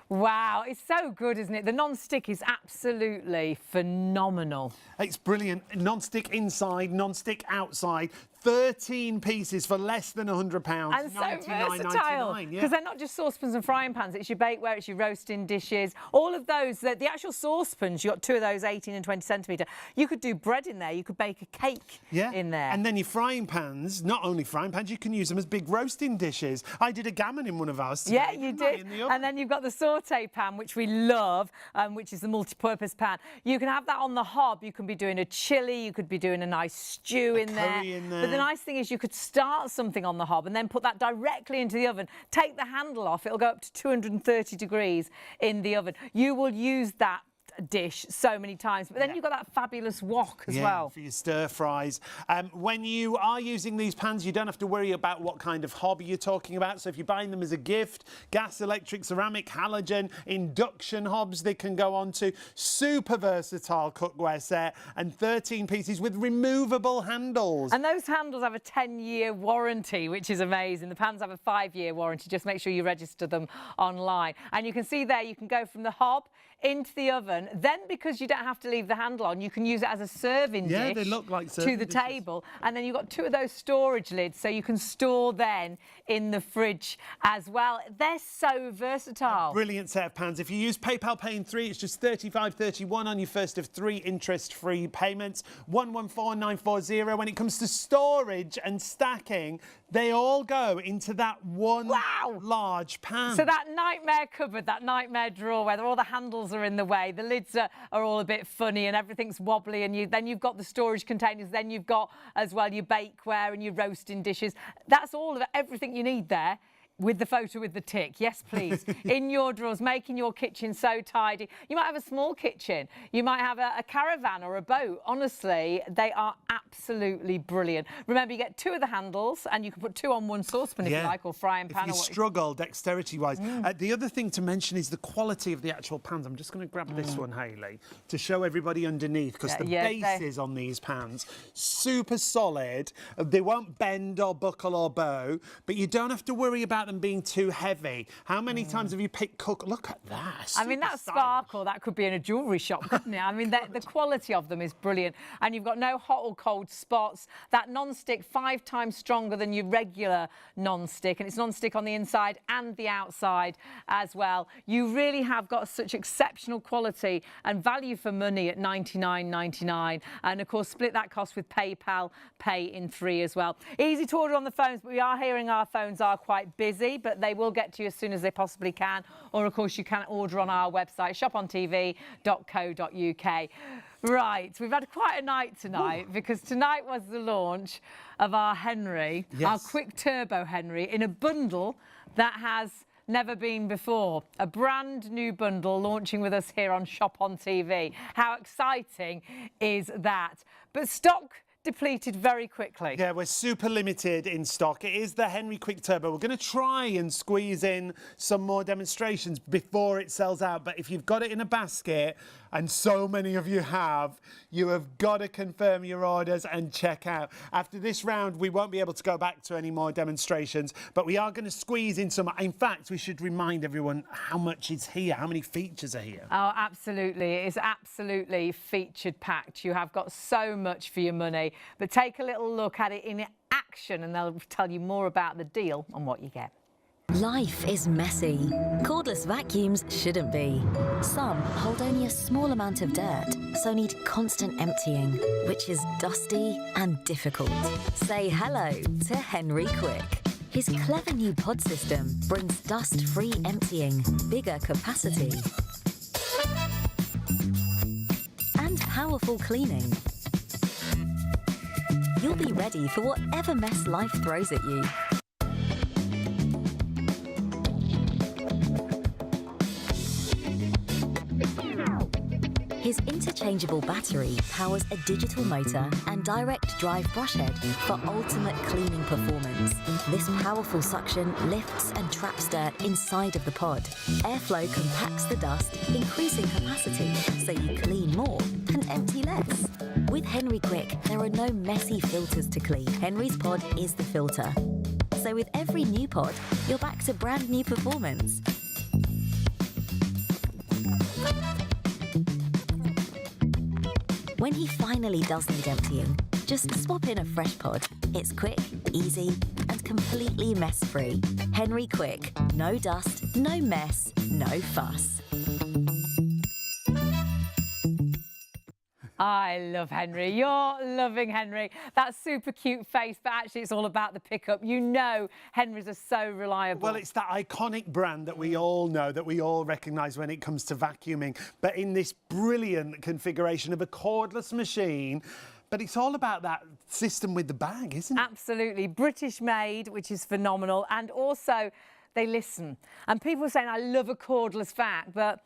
Wow, it's so good, isn't it? The non-stick is absolutely phenomenal. It's brilliant. Non-stick inside, non-stick outside. 13 pieces for less than £100. And so versatile, because they're not just saucepans and frying pans, it's your bakeware, it's your roasting dishes, all of those. The actual saucepans, you've got two of those, 18 and 20 centimetre. You could do bread in there, you could bake a cake in there. And then your frying pans, not only frying pans, you can use them as big roasting dishes. I did a gammon in one of ours today, Yeah, you did. And then you've got the saute pan, which we love, which is the multi-purpose pan. You can have that on the hob. You can be doing a chilli, you could be doing a nice stew in there. Curry in there. But the nice thing is you could start something on the hob and then put that directly into the oven. Take the handle off, it'll go up to 230 degrees in the oven. You will use that dish so many times, but then you've got that fabulous wok as well for your stir fries. When you are using these pans, you don't have to worry about what kind of hob you're talking about. So if you're buying them as a gift, gas, electric, ceramic, halogen, induction hobs they can go on to. Super versatile cookware set and 13 pieces with removable handles. And those handles have a 10-year warranty, which is amazing. The pans have a 5-year warranty. Just make sure you register them online. And you can see there, you can go from the hob into the oven. Then, because you don't have to leave the handle on, you can use it as a serving dish they look like to serving the dishes. table. And then you've got two of those storage lids, so you can store then in the fridge as well. They're so versatile. Brilliant set of pans. If you use PayPal Pay in 3, it's just $35.31 on your first of 3 interest-free payments. 114940. When it comes to storage and stacking, they all go into that one large pan. So that nightmare cupboard, that nightmare drawer where all the handles are in the way, the lids are all a bit funny and everything's wobbly, and then you've got the storage containers, then you've got as well your bakeware and your roasting dishes. That's all of everything you need there With the photo with the tick, yes please. In your drawers, making your kitchen so tidy. You might have a small kitchen, you might have a caravan or a boat. Honestly, they are absolutely brilliant. Remember, you get 2 of the handles and you can put 2 on one saucepan if you like, or frying pan. If you struggle dexterity-wise. The other thing to mention is the quality of the actual pans. I'm just going to grab this one, Hayley, to show everybody underneath, because the bases on these pans, super solid. They won't bend or buckle or bow, but you don't have to worry about them being too heavy. How many times have you picked cook? Look at that. I mean, that sparkle, that could be in a jewellery shop, couldn't it? I mean, the quality of them is brilliant. And you've got no hot or cold spots. That non-stick, 5 times stronger than your regular non-stick. And it's non-stick on the inside and the outside as well. You really have got such exceptional quality and value for money at $99.99. And, of course, split that cost with PayPal, pay in 3 as well. Easy to order on the phones, but we are hearing our phones are quite busy, but they will get to you as soon as they possibly can. Or, of course, you can order on our website, shopontv.co.uk. Right, we've had quite a night tonight because tonight was the launch of our Henry, our quick turbo Henry, in a bundle that has never been before. A brand new bundle launching with us here on Shop on TV. How exciting is that? But stock depleted very quickly. Yeah, we're super limited in stock. It is the Henry Quick Turbo. We're going to try and squeeze in some more demonstrations before it sells out. But if you've got it in a basket, and so many of you have got to confirm your orders and check out. After this round, we won't be able to go back to any more demonstrations, but we are going to squeeze in some. In fact, we should remind everyone how much is here, how many features are here. Oh, absolutely. It is absolutely featured packed. You have got so much for your money, but take a little look at it in action and they'll tell you more about the deal and what you get. Life is messy. Cordless vacuums shouldn't be. Some hold only a small amount of dirt, so need constant emptying, which is dusty and difficult. Say hello to Henry Quick. His clever new pod system brings dust-free emptying, bigger capacity, and powerful cleaning. You'll be ready for whatever mess life throws at you. His interchangeable battery powers a digital motor and direct drive brush head for ultimate cleaning performance. This powerful suction lifts and traps dirt inside of the pod. Airflow compacts the dust, increasing capacity, so you clean more and empty less. With Henry Quick, there are no messy filters to clean. Henry's pod is the filter. So with every new pod, you're back to brand new performance. When he finally does need emptying, just swap in a fresh pod. It's quick, easy, and completely mess-free. Henry Quick. No dust, no mess, no fuss. I love Henry. You're loving Henry. That super cute face, but actually it's all about the pickup. You know Henrys are so reliable. Well, it's that iconic brand that we all know, that we all recognise when it comes to vacuuming, but in this brilliant configuration of a cordless machine. But it's all about that system with the bag, isn't it? Absolutely. British made, which is phenomenal. And also, they listen. And people are saying, I love a cordless vac, but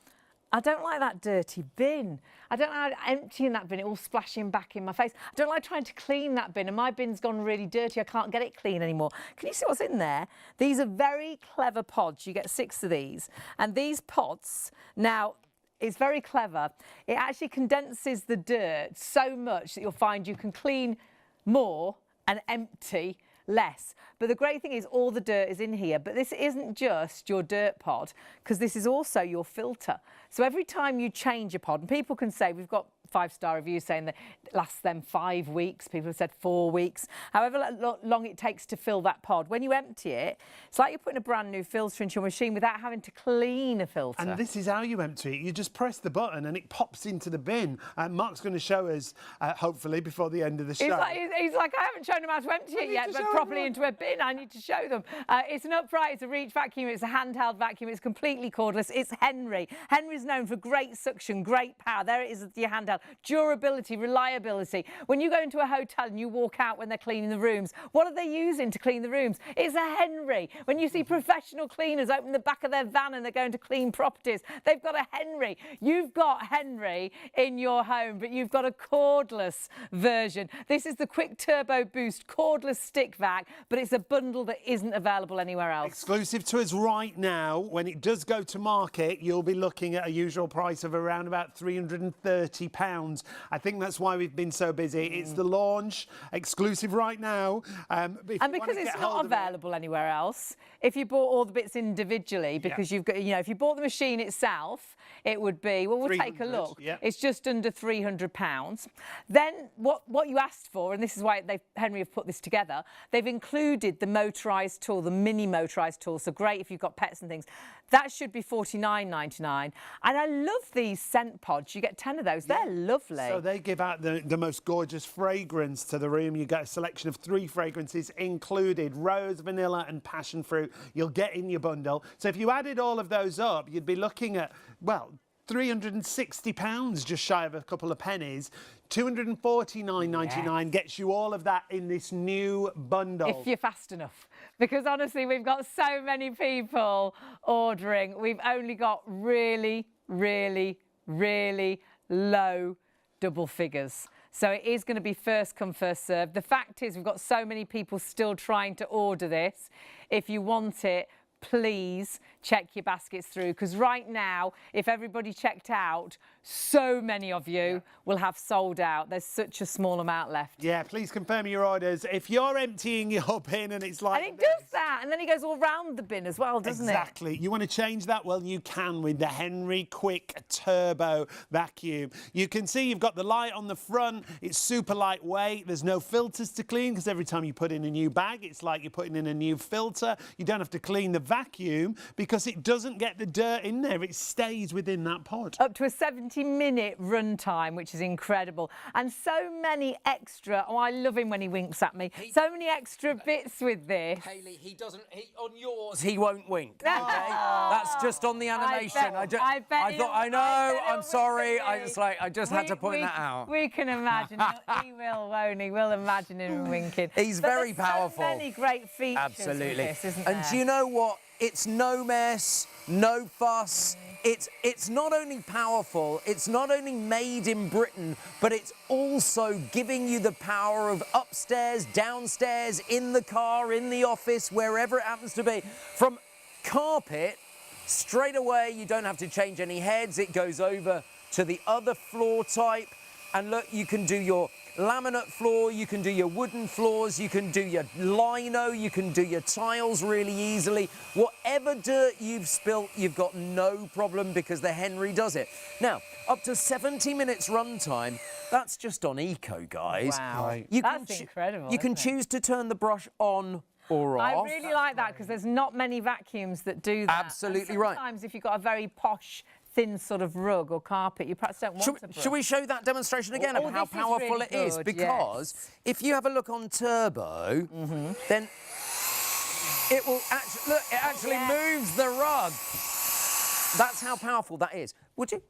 I don't like that dirty bin. I don't like emptying that bin, it all splashing back in my face. I don't like trying to clean that bin, and my bin's gone really dirty. I can't get it clean anymore. Can you see what's in there? These are very clever pods. You get 6 of these. And these pods, now, it's very clever. It actually condenses the dirt so much that you'll find you can clean more and empty less. But the great thing is all the dirt is in here, but this isn't just your dirt pod, because this is also your filter. So every time you change a pod, and people can say, we've got 5-star reviews saying that it lasts them 5 weeks. People have said 4 weeks. However long it takes to fill that pod, when you empty it, it's like you're putting a brand new filter into your machine without having to clean a filter. And this is how you empty it. You just press the button and it pops into the bin. Mark's going to show us, hopefully, before the end of the show. He's like, I haven't shown them how to empty it yet, but properly into a bin. I need to show them. It's an upright, it's a reach vacuum, it's a handheld vacuum, it's completely cordless. It's Henry. Henry's known for great suction, great power. There it is, your handheld. detail, durability, reliability. When you go into a hotel and you walk out when they're cleaning the rooms, what are they using to clean the rooms? It's a Henry. When you see professional cleaners open the back of their van and they're going to clean properties, they've got a Henry. You've got Henry in your home, but you've got a cordless version. This is the quick turbo boost cordless stick vac, but it's a bundle that isn't available anywhere else. Exclusive to us right now. When it does go to market, you'll be looking at a usual price of around about £330. I think that's why we've been so busy. It's the launch, exclusive right now. And because it's not available anywhere else, if you bought all the bits individually, because you've got, you know, if you bought the machine itself, it would be, well, we'll take a look. Yeah. It's just under £300. Then what you asked for, and this is why Henry have put this together, they've included the motorised tool, the mini motorised tool. So great if you've got pets and things. That should be $49.99. And I love these scent pods. You get 10 of those. They're lovely. So they give out the most gorgeous fragrance to the room. You get a selection of 3 fragrances included, rose, vanilla and passion fruit. You'll get in your bundle. So if you added all of those up, you'd be looking at, well, £360, just shy of a couple of pennies. £249.99 gets you all of that in this new bundle. If you're fast enough. Because honestly, we've got so many people ordering. We've only got really, really, really low double figures. So it is going to be first come, first served. The fact is we've got so many people still trying to order this. If you want it, please check your baskets through, because right now, if everybody checked out, so many of you will have sold out. There's such a small amount left. Yeah, please confirm your orders. If you're emptying your bin and it's like... And it does that, and then it goes all round the bin as well, doesn't it? Exactly. You want to change that? Well, you can with the Henry Quick Turbo Vacuum. You can see you've got the light on the front. It's super lightweight. There's no filters to clean, because every time you put in a new bag, it's like you're putting in a new filter. You don't have to clean the vacuum because it doesn't get the dirt in there. It stays within that pod. Up to a 70-minute run time, which is incredible. And so many extra, oh, I love him when he winks at me. So many extra bits with this. Hayley, he doesn't, on yours, he won't wink, okay? That's just on the animation. I know, I'm sorry. I just had to point that out. We can imagine. He will, won't he? We'll imagine him winking. He's very powerful. So many great features. Absolutely. With this, isn't And there? do you know what? It's no mess, no fuss. It's not only powerful, it's not only made in Britain, but it's also giving you the power of upstairs, downstairs, in the car, in the office, wherever it happens to be. From carpet, straight away, you don't have to change any heads. It goes over to the other floor type. And look, you can do your laminate floor, you can do your wooden floors, you can do your lino, you can do your tiles really easily. Whatever dirt you've spilt, you've got no problem, because the Henry does it. Now, up to 70 minutes runtime, that's just on eco, guys. Wow. Right. That's incredible. You can isn't it? choose to turn the brush on or off. I really like that, because there's not many vacuums that do that. Absolutely and right. Sometimes if you've got a very posh, thin sort of rug or carpet, you perhaps don't want to brush. Should we show that demonstration again of how this is powerful really it is? good, Because if you have a look on turbo, then it will actually, look, it actually moves the rug. That's how powerful that is. Would you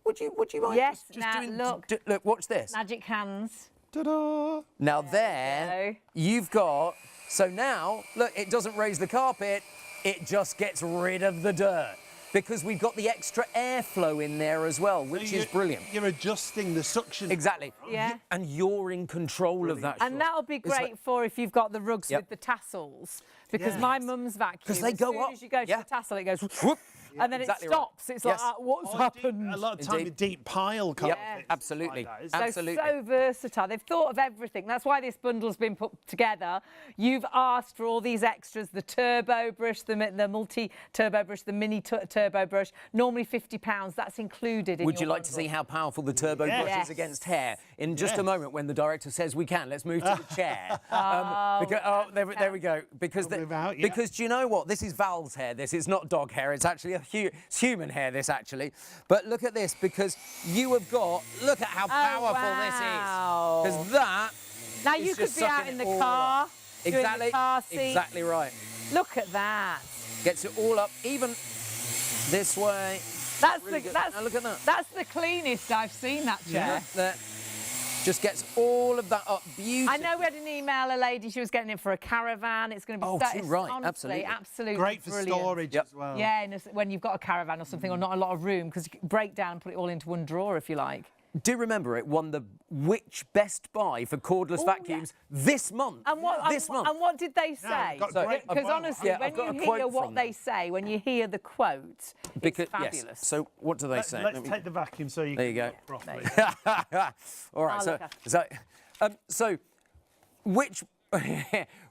mind Yes, just now doing, look. look, watch this. Magic hands. Ta-da! Now there, you've got, so now, look, it doesn't raise the carpet, it just gets rid of the dirt. Because we've got the extra airflow in there as well, which is brilliant. You're adjusting the suction. Exactly. Yeah. And you're in control of that. And that'll be great for if you've got the rugs with the tassels. Because my mum's vacuum, 'Cause they go as soon up. as you go to Yeah. the tassel, it goes Whoop. and then Exactly it right. stops. It's Yes. like, what's happened? A lot of time, Indeed. a deep pile carpet. Absolutely. Like that, isn't it? Absolutely. So versatile. They've thought of everything. That's why this bundle's been put together. You've asked for all these extras, the turbo brush, the multi-turbo brush, the mini turbo brush, normally £50. That's included in Would you your like to see bundle. how powerful the turbo brush Yes. is against hair? In just a Yes. moment, when the director says we can, let's move to the chair. There we go. Because Move out, yeah. because do you know what? This is Val's hair. This is not dog hair. It's actually it's human hair. This actually. But look at this, because you have got. Look at how powerful wow. this is. Because that. Now is you could just be out sucking in it the all car, up. doing Exactly. the car seat. Exactly right. Look at that. Gets it all up, even this way. That's Really the good. that's Now look at that. That's the cleanest I've seen that chair. Just gets all of that up beautifully. I know we had an email, a lady, she was getting it for a caravan. It's going to be right, honestly, absolutely Great for brilliant. storage as well. Yeah, and when you've got a caravan or something or not a lot of room, because you can break down and put it all into one drawer if you like. Do remember it won the Which Best Buy for cordless vacuums this month. And what did they say? Because honestly, when you hear what they say, when you hear the quote, it's fabulous. Yes. So what do they say? Let's take the vacuum so you there can you go. properly. All right. So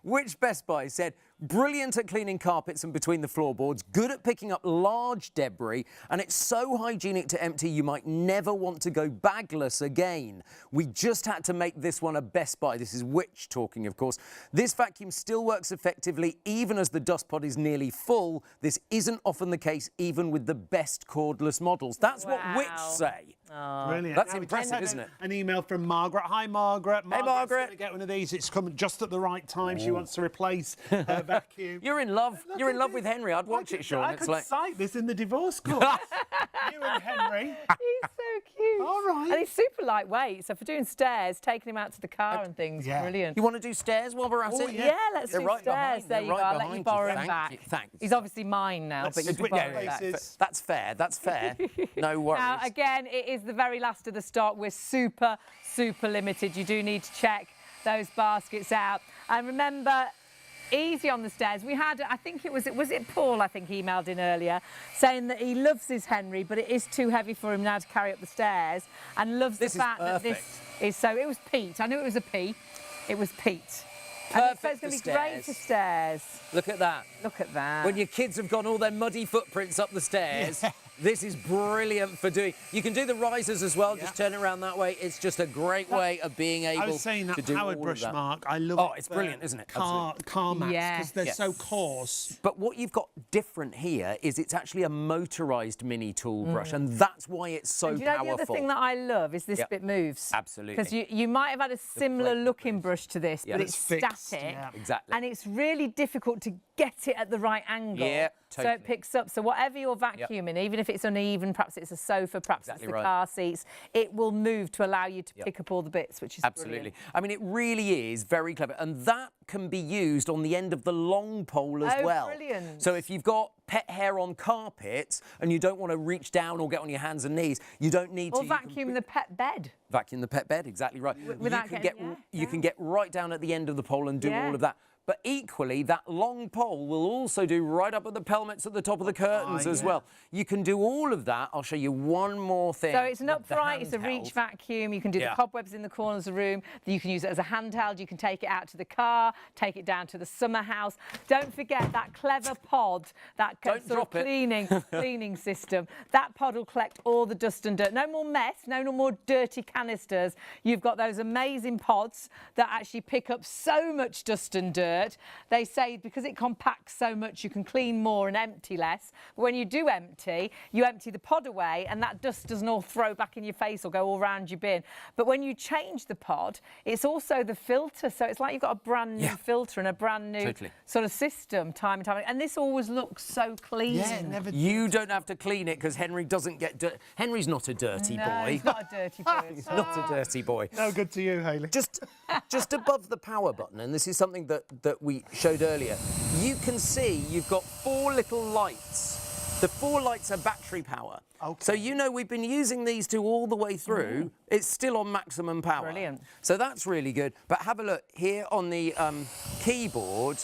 which Best Buy said, brilliant at cleaning carpets and between the floorboards, good at picking up large debris, and it's so hygienic to empty you might never want to go bagless again. We just had to make this one a Best Buy. This is Which talking, of course. This vacuum still works effectively even as the dust pod is nearly full. This isn't often the case even with the best cordless models. That's what Which say. Brilliant. That's impressive, isn't it? An email from Margaret. Hi, Margaret. Hey, Margaret. Going to get one of these. It's come just at the right time. She wants to replace her vacuum. You're in love. You're in love with Henry. I'd watch it, Sean. I could cite this in the divorce court. You and Henry. He's so cute. All right. And he's super lightweight, so for doing stairs, taking him out to the car and things, brilliant. You want to do stairs while we're at it? Yeah, let's do right stairs. behind. There you go. I'll let you borrow him back. Thanks. He's obviously mine now, but you can borrow him back. That's fair. That's fair. No worries. Now, again, it is the very last of the stock. We're super, super limited. You do need to check those baskets out. And remember, easy on the stairs. We had, I think was it Paul, I think, emailed in earlier, saying that he loves his Henry, but it is too heavy for him now to carry up the stairs, and loves the fact that this is so. It was Pete. I knew it was a P. It was Pete. Perfect. So it's going to be great for stairs. Look at that. Look at that. When your kids have gone all their muddy footprints up the stairs, this is brilliant for doing. You can do the risers as well. Just turn it around that way. It's just a great way of being able to do all of that. I was saying that powered brush, Mark. I love it. Oh, it's brilliant, isn't it? Car mats, because they're so coarse. But what you've got different here is it's actually a motorised mini tool brush, and that's why it's so and do you know powerful. The other thing that I love is this bit moves. Absolutely. Because you might have had a similar looking brush to this, but it's fixed, static. Exactly. And it's really difficult to get it at the right angle. Yeah, totally. So it picks up. So whatever you're vacuuming, even if it's uneven, perhaps it's a sofa, perhaps it's the car seats, it will move to allow you to pick up all the bits, which is absolutely. brilliant. I mean, it really is very clever. And that can be used on the end of the long pole as well. Brilliant. So if you've got pet hair on carpet and you don't want to reach down or get on your hands and knees, you don't need to. Or vacuum the pet bed. Vacuum the pet bed, exactly right. Without you can get right down at the end of the pole and do all of that. But equally, that long pole will also do right up at the pelmets at the top of the curtains as well. You can do all of that. I'll show you one more thing. So it's an upright, it's a reach vacuum. You can do the cobwebs in the corners of the room. You can use it as a handheld. You can take it out to the car, take it down to the summer house. Don't forget that clever pod, that sort of cleaning system. That pod will collect all the dust and dirt. No more mess, no more dirty canisters. You've got those amazing pods that actually pick up so much dust and dirt. They say because it compacts so much, you can clean more and empty less. But when you do empty, you empty the pod away and that dust doesn't all throw back in your face or go all round your bin. But when you change the pod, it's also the filter. So it's like you've got a brand new filter and a brand new sort of system time and time again. And this always looks so clean. Yeah, you don't have to clean it because Henry doesn't get dirty. Henry's not a dirty boy. He's not a dirty boy. He's not a dirty boy. No good to you, Hayley. Just above the power button, and this is something that we showed earlier, you can see you've got 4 little lights. The 4 lights are battery power. Okay. So you know we've been using these two all the way through. It's still on maximum power. Brilliant. So that's really good. But have a look here on the keyboard.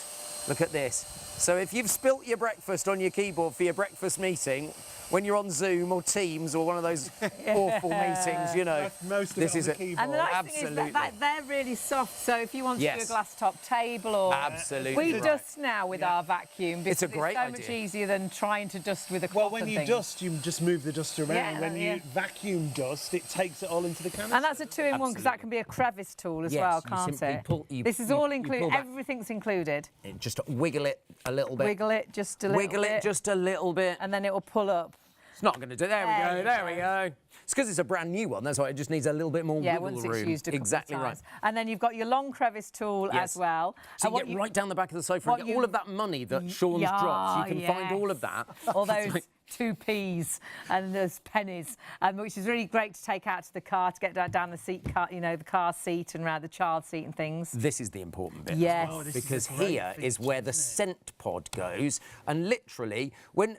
Look at this. So if you've spilt your breakfast on your keyboard for your breakfast meeting, when you're on Zoom or Teams or one of those awful meetings, you know, most of this is it on the keyboard. And the nice thing is that they're really soft, so if you want to do a glass top table or... Absolutely. We dust now with our vacuum because it's a great so much easier than trying to dust with a cloth. Well, when you dust, you just move the dust around. Yeah, when you vacuum dust, it takes it all into the canister. And that's a 2-in-1 because that can be a crevice tool as well, can't it? This is all included. Everything's included. Just wiggle it a little bit. Wiggle it just a little bit. Wiggle it just a little bit. And then it will pull up. It's not going to do. There we go. It's because it's a brand new one. That's why it just needs a little bit more wiggle room. Yeah, once it's used a couple exactly of times. Right. And then you've got your long crevice tool as well. So you get right down the back of the sofa and get all of that money that Sean's dropped. You can find all of that. All those 2p's and there's pennies, which is really great to take out to the car, to get down the seat, the car seat and around the child seat and things. This is the important bit. Yes. As well, because here is where the scent pod goes, and literally when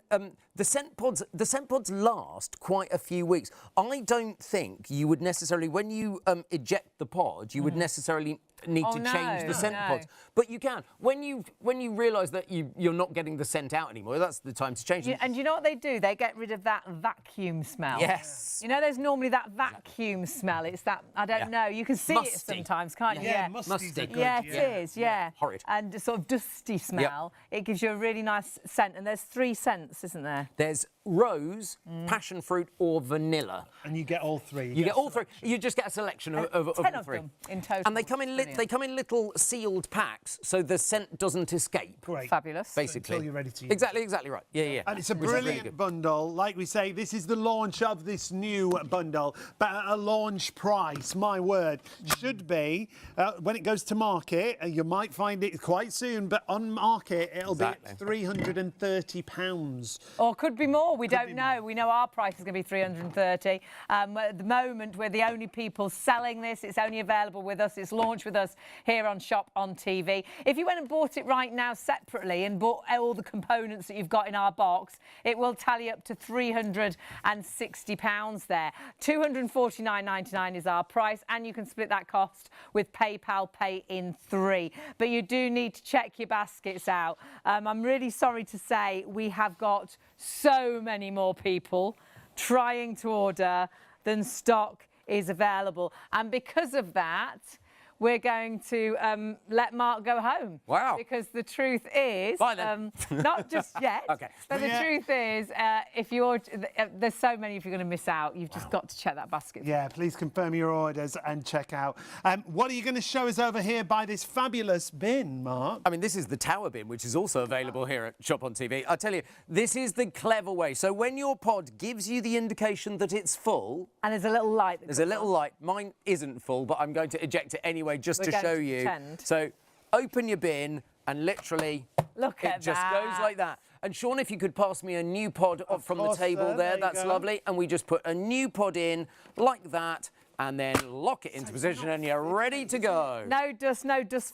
the scent pods last quite a few weeks. I don't think you would necessarily, when you eject the pod, you would necessarily need to change the scent pods, but you can when you realise that you're not getting the scent out anymore. That's the time to change them. And you know what they do? They get rid of that vacuum smell. Yes. You know, there's normally that vacuum smell. It's that, I don't know. You can see it sometimes, can't you? Yeah, musty. Yeah, it is. Yeah. Horrid. And a sort of dusty smell. It gives you a really nice scent. And there's 3 scents, isn't there? There's rose, passion fruit, or vanilla. And you get all 3. You get all 3. You just get a selection of 10 all of 3. them in total. And they come in little sealed packs, so the scent doesn't escape. Great. Fabulous. Basically. Until you're ready to use Exactly right. Yeah. And it's a Which is really brilliant good. bundle. Like we say, this is the launch of this new bundle. But at a launch price, my word, should be, when it goes to market, you might find it quite soon, but on market, it'll be £330. Or could be more. We don't know. We know our price is going to be 330. At the moment, we're the only people selling this. It's only available with us. It's launched with us here on Shop on TV. If you went and bought it right now separately and bought all the components that you've got in our box, it will tally up to £360 there. £249.99 is our price, and you can split that cost with PayPal Pay in 3. But you do need to check your baskets out. I'm really sorry to say we have got so many more people trying to order than stock is available. And because of that, we're going to let Mark go home. Wow. Because the truth is, Bye then. not just yet, Okay. but the truth is, if you're, there's so many if you're going to miss out. You've just got to check that basket. Yeah, please confirm your orders and check out. What are you going to show us over here by this fabulous bin, Mark? I mean, this is the tower bin, which is also available here at Shop on TV. I tell you, this is the clever way. So when your pod gives you the indication that it's full... And there's a little light. There's a little light. Mine isn't full, but I'm going to eject it anyway just to show you. Pretend. So open your bin and literally Look at it just that. goes like that. And Sean, if you could pass me a new pod from the course, table sir. there, There you that's go. lovely. And we just put a new pod in like that and then lock it into position and you're ready to go. No dust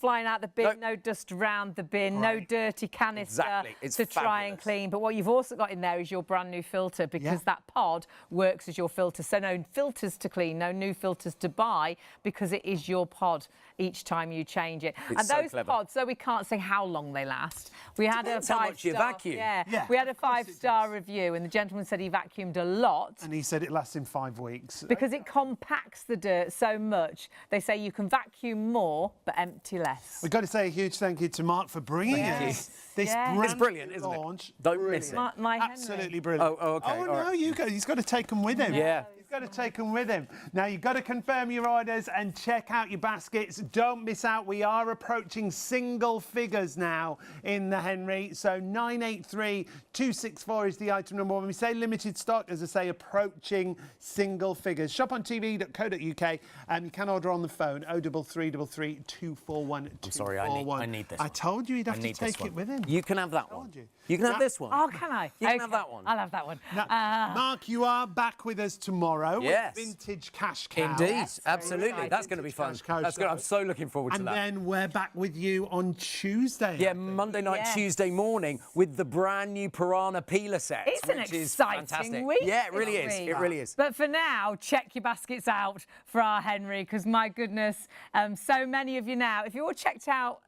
flying out the bin, Nope. no dust around the bin, no dirty canister Exactly. It's to try and fabulous. clean. But what you've also got in there is your brand new filter, because that pod works as your filter. So no filters to clean, no new filters to buy, because it is your pod each time you change it. It's and so those clever. pods, so we can't say how long they last. We had Depends a how much you 5-star vacuum. Yeah, we had a 5-star review, and the gentleman said he vacuumed a lot. And he said it lasts in 5 weeks. Because it compacts the dirt so much. They say you can vacuum more, but empty less. We've got to say a huge thank you to Mark for bringing us this brand It's brilliant, new isn't it? launch. Don't miss it. My Henry. Absolutely brilliant. Oh, okay, Oh, all no, right. he's got to take them with him. Yeah. He's got to take them with him. Now, you've got to confirm your orders and check out your baskets. Don't miss out. We are approaching single figures now in the Henry. So 983264 is the item number 1. When we say limited stock, as I say, approaching single figures. Shopontv.co.uk. You can order on the phone, 0333 241 I'm sorry, I need this I one. told you he'd have I to need this take it one. with him. You can have that one. you. You can have Now- this one. Oh, can I? You can have that one. I'll have that one. Now, Mark, you are back with us tomorrow Yes. with Vintage Cash Cow. Indeed, absolutely. excited. That's going to be fun. Cash Cow That's good. show. I'm so looking forward to And that. then we're back with you on Tuesday. I Yeah, think. Monday night, Yes. Tuesday morning with the brand new Piranha Peeler set. It's an which is exciting fantastic. week. Yeah, it really this is. week. It really is. But for now, check your baskets out for our Henry, because my goodness, so many of you now, if you're all checked out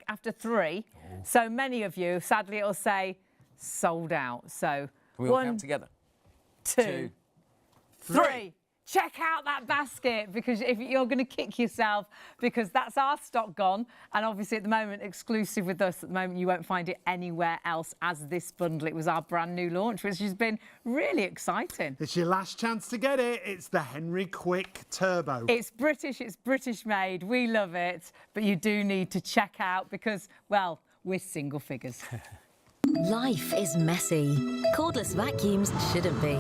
after 3, so many of you, sadly it'll say sold out. So Can we all 1, count together? 2, 3. Check out that basket, because if you're going to kick yourself, because that's our stock gone, and obviously at the moment exclusive with us. At the moment you won't find it anywhere else as this bundle. It was our brand new launch, which has been really exciting. It's your last chance to get it. It's the Henry Quick Turbo. It's British made. We love it, but you do need to check out, because, well, we're single figures. Life is messy. Cordless vacuums shouldn't be.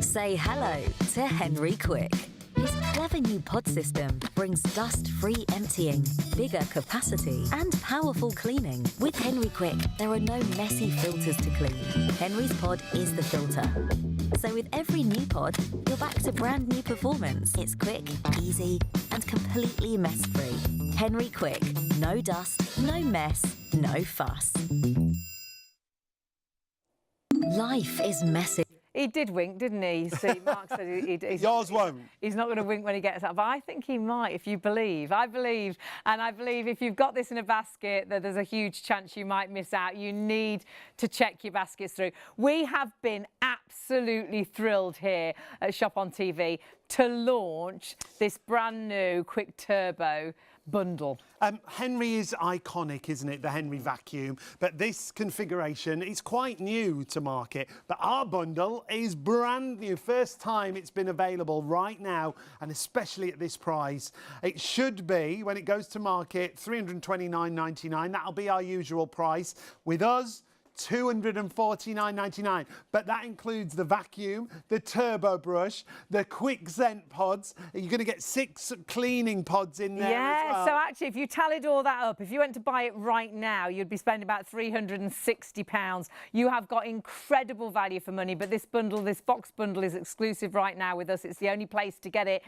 Say hello to Henry Quick. His clever new pod system brings dust-free emptying, bigger capacity, and powerful cleaning. With Henry Quick, there are no messy filters to clean. Henry's pod is the filter. So with every new pod, you're back to brand new performance. It's quick, easy, and completely mess-free. Henry Quick. No dust, no mess, no fuss. Life is messy. He did wink, didn't he? See, Mark said he's Yours won't. He's not going to wink when he gets up, but I think he might if you believe. I believe, and I believe if you've got this in a basket, that there's a huge chance you might miss out. You need to check your baskets through. We have been absolutely thrilled here at Shop on TV to launch this brand new Quick Turbo bundle. Henry is iconic, isn't it? The Henry vacuum. But this configuration is quite new to market. But our bundle is brand new. First time it's been available right now, and especially at this price. It should be, when it goes to market, $329.99. That'll be our usual price. With us, $249.99, but that includes the vacuum, the turbo brush, the quick scent pods. You're going to get 6 cleaning pods in there as well. So actually, if you tallied all that up, if you went to buy it right now, you'd be spending about £360. You have got incredible value for money, but this bundle, this box bundle, is exclusive right now with us. It's the only place to get it,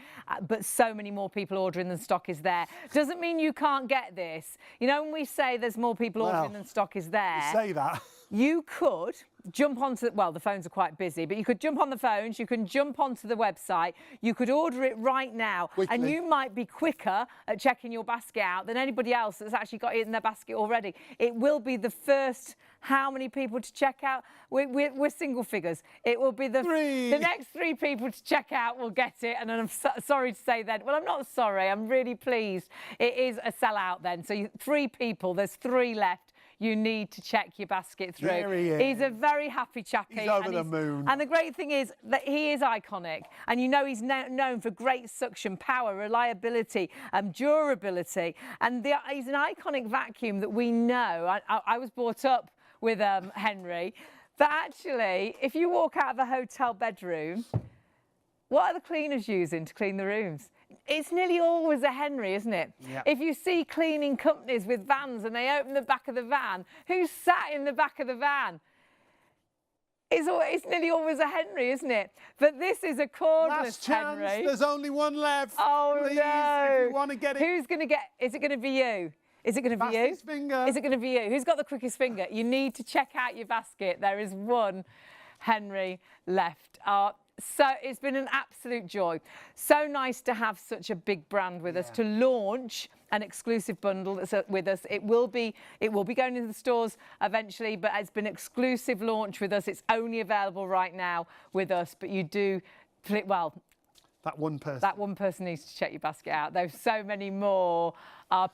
but so many more people ordering than stock is there. Doesn't mean you can't get this. You know, when we say there's more people ordering than stock is there, You say that. You could jump onto, well, the phones are quite busy, but you could jump on the phones, you can jump onto the website, you could order it right now, quickly. And you might be quicker at checking your basket out than anybody else that's actually got it in their basket already. It will be the first, how many people to check out? We're single figures. It will be the next 3 people to check out will get it, and I'm sorry to say that. Well, I'm not sorry, I'm really pleased. It is a sellout then, so 3 people, there's 3 left. You need to check your basket through. There he is. He's a very happy chappy. He's over the moon. And the great thing is that he is iconic. And you know he's known for great suction power, reliability, durability. And he's an iconic vacuum that we know. I was brought up with Henry. But actually, if you walk out of a hotel bedroom, what are the cleaners using to clean the rooms? It's nearly always a Henry, isn't it? Yeah. If you see cleaning companies with vans and they open the back of the van, who's sat in the back of the van? It's nearly always a Henry, isn't it? But this is a cordless Last chance. Henry. There's only one left. Oh, Please, no. if you want to get it. Who's going to get, is it going to be you? Is it going to be you? Fastest finger. Is it going to be you? Who's got the quickest finger? You need to check out your basket. There is one Henry left. So it's been an absolute joy. So nice to have such a big brand with us, to launch an exclusive bundle that's with us. It will be going into the stores eventually, but it's been exclusive launch with us. It's only available right now with us, but you do, well, that one person. That one person needs to check your basket out. There's so many more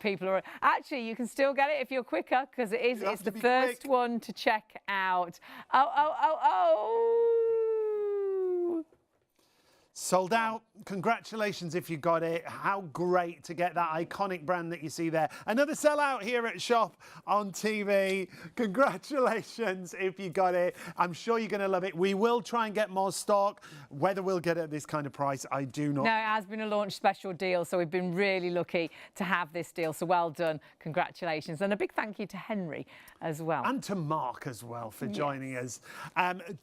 people are. Actually, you can still get it if you're quicker, because it's the first one to check out. Oh. Sold out. Congratulations if you got it. How great to get that iconic brand that you see there. Another sellout here at Shop on TV. Congratulations if you got it. I'm sure you're going to love it. We will try and get more stock. Whether we'll get it at this kind of price, I do not. No, it has been a launch special deal, so we've been really lucky to have this deal. So well done. Congratulations. And a big thank you to Henry as well. And to Mark as well for joining us.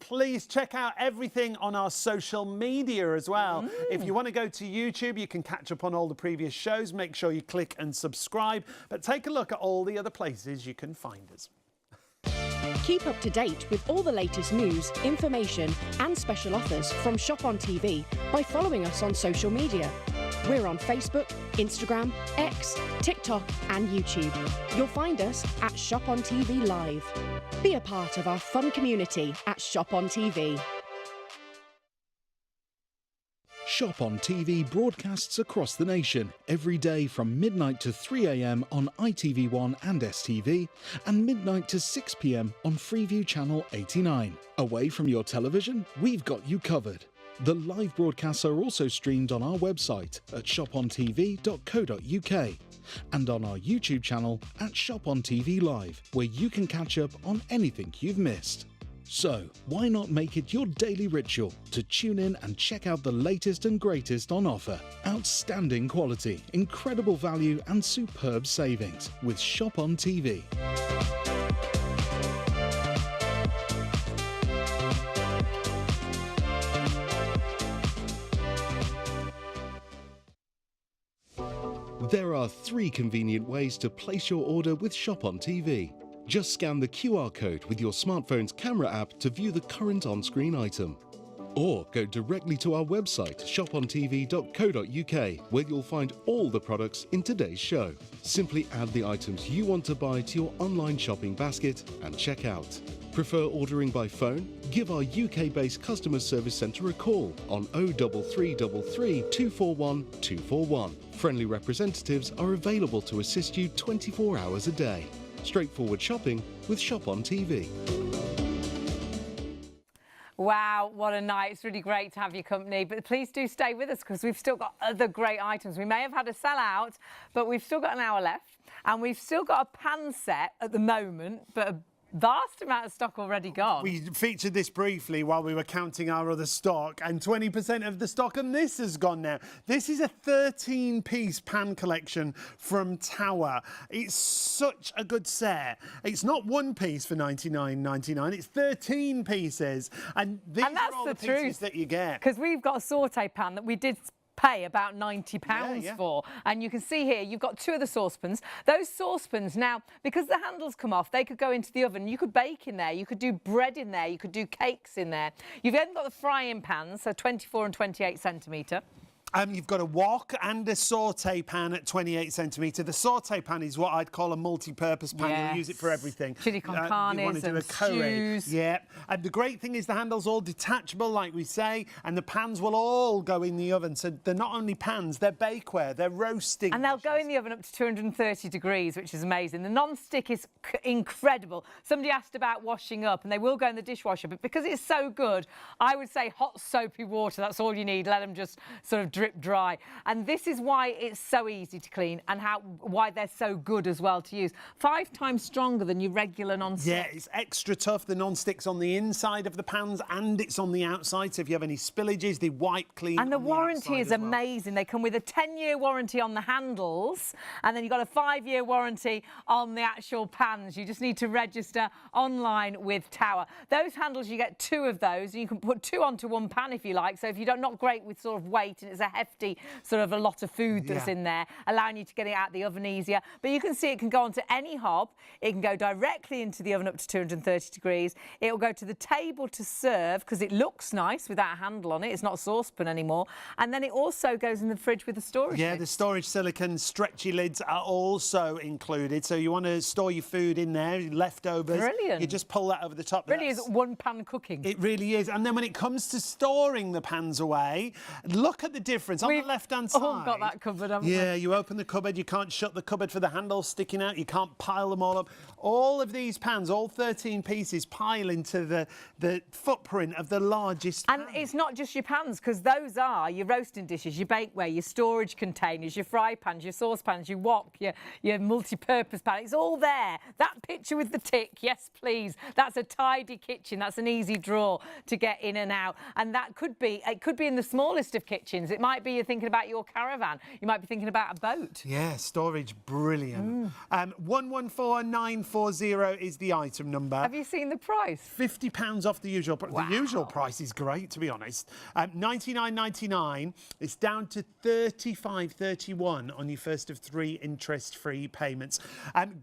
Please check out everything on our social media as well. If you want to go to YouTube, you can catch up on all the previous shows. Make sure you click and subscribe, but take a look at all the other places you can find us. Keep up to date with all the latest news, information and special offers from Shop on TV by following us on social media. We're on Facebook, Instagram, X, TikTok and YouTube. You'll find us at Shop on TV Live. Be a part of our fun community at Shop on TV. Shop on TV broadcasts across the nation every day from midnight to 3 a.m. on ITV1 and STV and midnight to 6 p.m. on Freeview Channel 89. Away from your television, we've got you covered. The live broadcasts are also streamed on our website at shopontv.co.uk and on our YouTube channel at Shop on TV Live, where you can catch up on anything you've missed. So, why not make it your daily ritual to tune in and check out the latest and greatest on offer? Outstanding quality, incredible value and superb savings with Shop on TV. There are 3 convenient ways to place your order with Shop on TV. Just scan the QR code with your smartphone's camera app to view the current on-screen item. Or go directly to our website, shopontv.co.uk, where you'll find all the products in today's show. Simply add the items you want to buy to your online shopping basket and check out. Prefer ordering by phone? Give our UK-based customer service centre a call on 03333 241 241. Friendly representatives are available to assist you 24 hours a day. Straightforward shopping with Shop on TV. Wow, what a night. It's really great to have your company. But please do stay with us because we've still got other great items. We may have had a sellout, but we've still got an hour left. And we've still got a pan set at the moment, but a vast amount of stock already gone. We featured this briefly while we were counting our other stock, and 20% of the stock on this has gone now. This is a 13-piece pan collection from Tower. It's such a good set. It's not one piece for £99.99, it's 13 pieces. And these are all the pieces that you get. Because we've got a saute pan that we did pay about £90 for, and you can see here you've got 2 of the saucepans. Those saucepans now, because the handles come off, they could go into the oven. You could bake in there, you could do bread in there, you could do cakes in there. You've then got the frying pans, so 24 and 28 centimetre. You've got a wok and a saute pan at 28 centimetre. The saute pan is what I'd call a multi-purpose pan. Yes. You'll use it for everything. Chili con carnes you want to do a curry. Yeah. And the great thing is the handle's all detachable, like we say, and the pans will all go in the oven. So they're not only pans, they're bakeware, they're roasting. And they'll go in the oven up to 230 degrees, which is amazing. The non-stick is incredible. Somebody asked about washing up, and they will go in the dishwasher, but because it's so good, I would say hot soapy water, that's all you need. Let them just sort of drip dry. And this is why it's so easy to clean and why they're so good as well to use. 5 times stronger than your regular non-stick. Yeah, it's extra tough. The non-stick's on the inside of the pans and it's on the outside. So if you have any spillages, they wipe clean. And the warranty is amazing. They come with a 10-year warranty on the handles, and then you've got a 5-year warranty on the actual pans. You just need to register online with Tower. Those handles, you get 2 of those, and you can put 2 onto one pan if you like. So if you're not great with sort of weight and it's a hefty sort of a lot of food that's in there, allowing you to get it out of the oven easier. But you can see it can go onto any hob. It can go directly into the oven up to 230 degrees. It will go to the table to serve because it looks nice without a handle on it. It's not a saucepan anymore. And then it also goes in the fridge with the storage Yeah, lid. the storage silicone stretchy lids are also included. So you want to store your food in there, leftovers. Brilliant. You just pull that over the top. Really is one pan cooking. It really is. And then when it comes to storing the pans away, look at the difference. On the left-hand side. Oh, got that cupboard, haven't we? Yeah, you open the cupboard, you can't shut the cupboard for the handle sticking out, you can't pile them all up. All of these pans, all 13 pieces, pile into the footprint of the largest pan. And it's not just your pans, because those are your roasting dishes, your bakeware, your storage containers, your fry pans, your saucepans, your wok, your multi-purpose pan. It's all there. That picture with the tick, yes, please. That's a tidy kitchen. That's an easy drawer to get in and out. And that could be, it could be in the smallest of kitchens. It might be you're thinking about your caravan. You might be thinking about a boat. Yeah, storage, brilliant. 114940 is the item number. Have you seen the price? £50 off the usual price. Wow. The usual price is great, to be honest. $99.99. It's down to $35.31 on your first of 3 interest-free payments.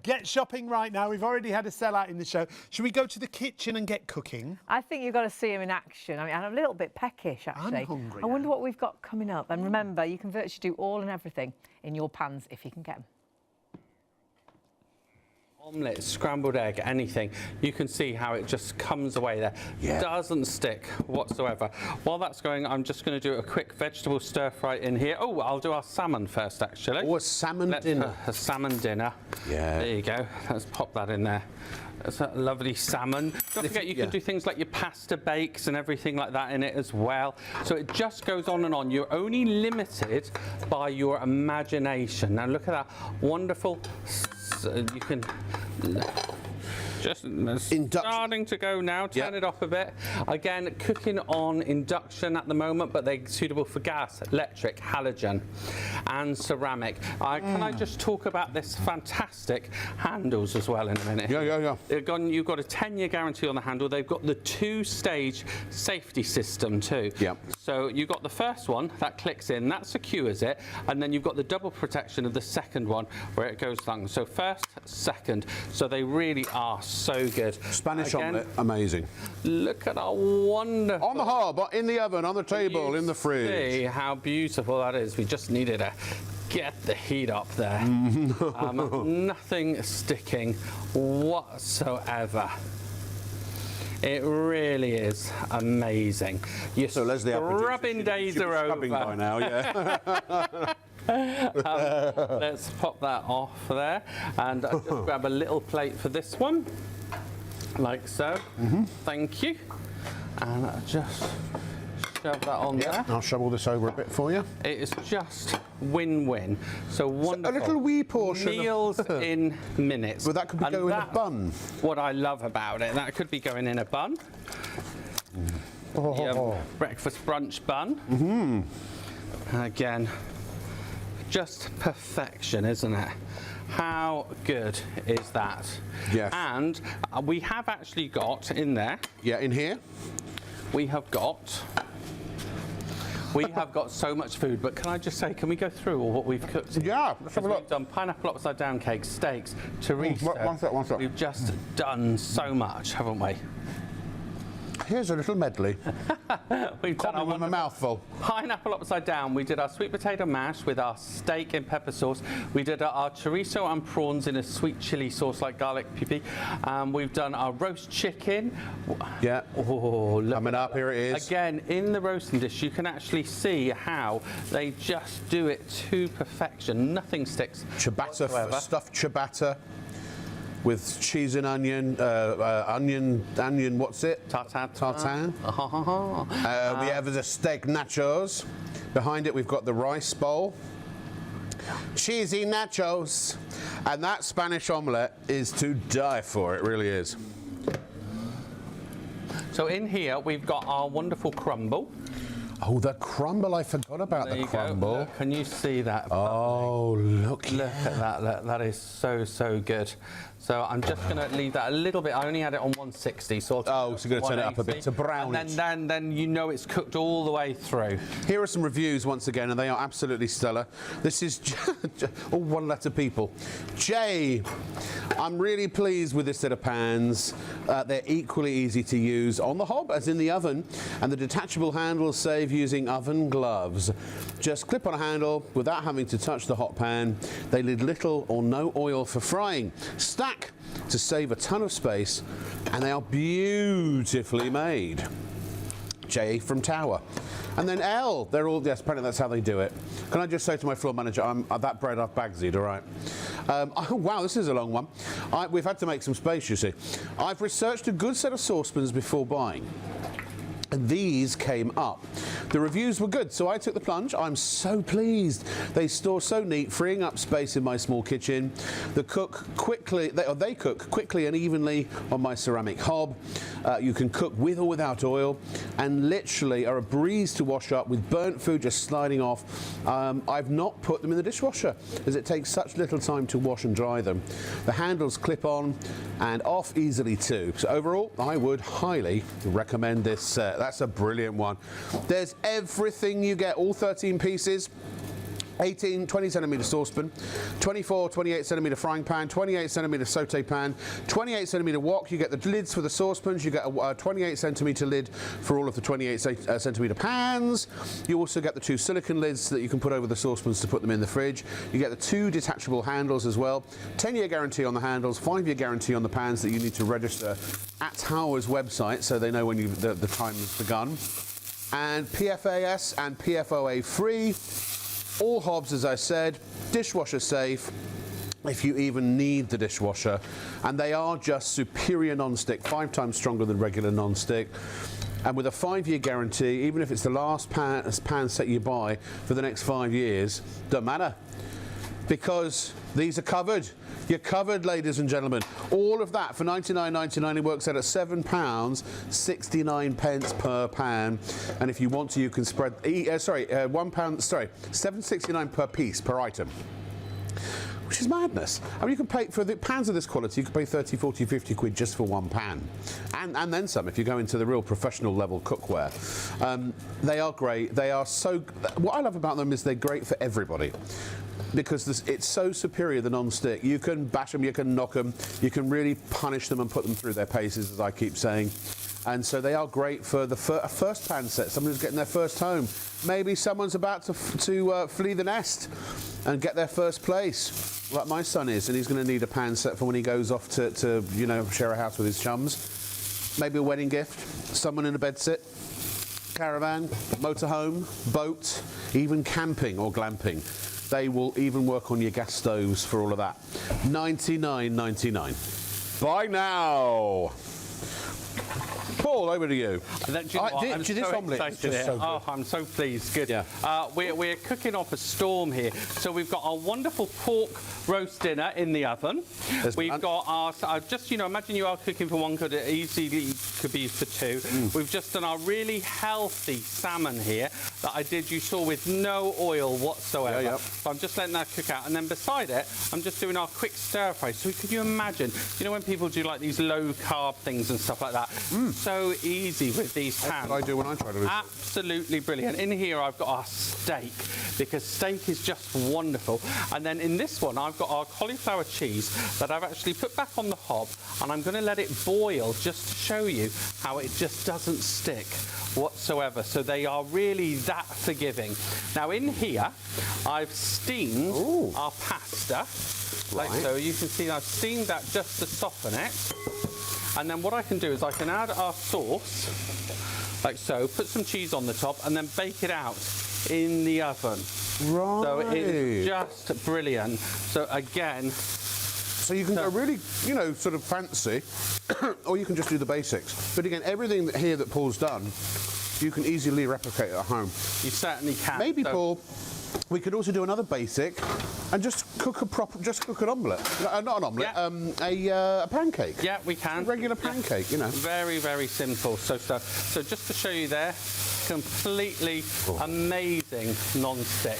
Get shopping right now. We've already had a sellout in the show. Should we go to the kitchen and get cooking? I think you've got to see him in action. I mean, I'm a little bit peckish, actually. I'm hungry I wonder now. what we've got coming up. And remember, you can virtually do all and everything in your pans if you can get them. Omelette, scrambled egg, anything. You can see how it just comes away there. Yeah. Doesn't stick whatsoever. While that's going, I'm just going to do a quick vegetable stir fry in here. Oh, I'll do our salmon first, actually. Oh, a salmon dinner. A salmon dinner. Yeah. There you go. Let's pop that in there. That's a lovely salmon. Don't forget, you can do things like your pasta bakes and everything like that in it as well. So it just goes on and on. You're only limited by your imagination. Now look at that wonderful. You can. Just starting to go now. Turn it off a bit. Again, cooking on induction at the moment, but they're suitable for gas, electric, halogen, and ceramic. Can I just talk about this fantastic handles as well in a minute? Yeah. You've got a 10-year guarantee on the handle. They've got the 2-stage safety system too. Yep. So you've got the first one that clicks in, that secures it, and then you've got the double protection of the second one where it goes down. So first, second. So they really are so good. Spanish omelette, amazing. Look at our wonderful... On the hob, in the oven, on the table, in the fridge. See how beautiful that is. We just needed to get the heat up there. Nothing sticking whatsoever. It really is amazing. Your so Leslie, scrubbing days are over. By now, yeah. Let's pop that off there, and I'll just grab a little plate for this one, like so. Thank you. And I'll just shove that on there. I'll shovel this over a bit for you. It is just win-win. So wonderful. A little wee portion. Meals in minutes. Well, that could be going in a bun. What I love about it. That could be going in a bun. Breakfast brunch bun. Again, just perfection, isn't it? How good is that? Yes. And we have actually got in there. Yeah, in here. We have got so much food, but can I just say, can we go through all what we've cooked? Yeah, let's have a look. We've done pineapple upside down cake, steaks, chorizo. One sec. We've just done so much, haven't we? Here's a little medley. We've done our with my mouth full. Pineapple upside down. We did our sweet potato mash with our steak in pepper sauce. We did our chorizo and prawns in a sweet chili sauce like garlic pipi. We've done our roast chicken. Yeah. Oh, look. Coming up, here it is. Again, in the roasting dish, you can actually see how they just do it to perfection. Nothing sticks. Ciabatta, stuffed ciabatta. With cheese and onion, what's it? Tartare. We have the steak nachos. Behind it, we've got the rice bowl. Cheesy nachos. And that Spanish omelette is to die for, it really is. So in here, we've got our wonderful crumble. Oh, the crumble, I forgot about the crumble. Look, can you see that? Oh, look. Look at that. Look, that is so good. So I'm just going to leave that a little bit. I only had it on 160, so I'll so you're going to turn it up a bit to brown it. And then you know it's cooked all the way through. Here are some reviews once again, and they are absolutely stellar. This is all one-letter people. Jay, I'm really pleased with this set of pans. They're equally easy to use on the hob as in the oven, and the detachable handles save using oven gloves. Just clip on a handle without having to touch the hot pan. They need little or no oil for frying. Stack to save a ton of space, and they are beautifully made. J from Tower. And then L, they're all, yes, apparently that's how they do it. Can I just say to my floor manager, that bread I've bagsied, all right? Oh, wow, this is a long one. We've had to make some space, you see. I've researched a good set of saucepans before buying. And these came up. The reviews were good, so I took the plunge. I'm so pleased. They store so neat, freeing up space in my small kitchen. They cook quickly and evenly on my ceramic hob. You can cook with or without oil, and literally are a breeze to wash up with burnt food just sliding off. I've not put them in the dishwasher, as it takes such little time to wash and dry them. The handles clip on and off easily too. So overall, I would highly recommend this set. That's a brilliant one. There's everything you get, all 13 pieces. 20 centimetre saucepan, 28 centimetre frying pan, 28 centimetre saute pan, 28 centimetre wok. You get the lids for the saucepans. You get a 28 centimetre lid for all of the 28 centimetre pans. You also get the 2 silicone lids that you can put over the saucepans to put them in the fridge. You get the 2 detachable handles as well. 10-year guarantee on the handles, 5-year guarantee on the pans that you need to register at Tower's website so they know when the time has begun. And PFAS and PFOA free. All hobs, as I said, dishwasher safe, if you even need the dishwasher. And they are just superior non-stick, 5 times stronger than regular non-stick. And with a 5-year guarantee, even if it's the last pan set you buy for the next 5 years, don't matter. because these are covered. You're covered, ladies and gentlemen. All of that for £99.99. It works out at £7.69 per pan. And if you want to, you can spread. £7.69 per piece per item. Which is madness. I mean, you can pay for the pans of this quality, you can pay 30, 40, 50 quid just for one pan. And then some if you go into the real professional level cookware. They are great. They are so... What I love about them is they're great for everybody. Because it's so superior, the non-stick. You can bash them, you can knock them, you can really punish them and put them through their paces, as I keep saying. And so they are great for the first pan set, someone who's getting their first home. Maybe someone's about to flee the nest and get their first place, like my son is, and he's going to need a pan set for when he goes off to you know, share a house with his chums. Maybe a wedding gift, someone in a bedsit, caravan, motorhome, boat, even camping or glamping. They will even work on your gas stoves for all of that. £99.99. Buy now. Paul, over to you. I'm so excited here. Oh, I'm so pleased. Good. Yeah. We're cooking off a storm here. So we've got our wonderful pork roast dinner in the oven. We've got our, just, you know, imagine you are cooking for one, could easily could be for two. We've just done our really healthy salmon here that I did, you saw, with no oil whatsoever. Yeah, yeah. So I'm just letting that cook out. And then beside it, I'm just doing our quick stir fry. So could you imagine, you know, when people do like these low carb things and stuff like that? So easy with these pans. That's what I do when I try to do Absolutely brilliant. In here I've got our steak, because steak is just wonderful. And then in this one I've got our cauliflower cheese that I've actually put back on the hob, and I'm going to let it boil just to show you how it just doesn't stick whatsoever. So they are really that forgiving. Now in here I've steamed our pasta, like so. You can see I've steamed that just to soften it. And then what I can do is I can add our sauce, like so, put some cheese on the top, and then bake it out in the oven. Right. So it's just brilliant. So again... So you can go really, you know, sort of fancy, or you can just do the basics. But again, everything here that Paul's done, you can easily replicate at home. You certainly can. Maybe, so, Paul, we could also do another basic and just cook an omelette. Not an omelette, a pancake. Yeah, we can. A regular pancake, you know. Very, very simple. So just to show you there, completely amazing non-stick.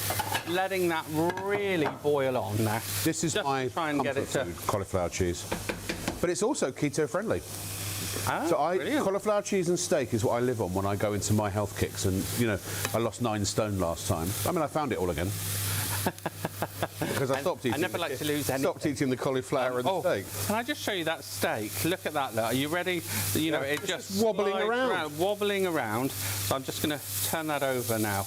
Letting that really boil on now. This is just my try and get it to cauliflower cheese. But it's also keto friendly. Oh, so brilliant. Cauliflower cheese and steak is what I live on when I go into my health kicks, and you know, I lost 9 stone last time. I mean, I found it all again. Because I stopped eating. I never like to lose anything. Stopped eating the cauliflower and steak. Can I just show you that steak? Look at that. Look. Are you ready? You know, it just wobbling around. Wobbling around. So I'm just going to turn that over now.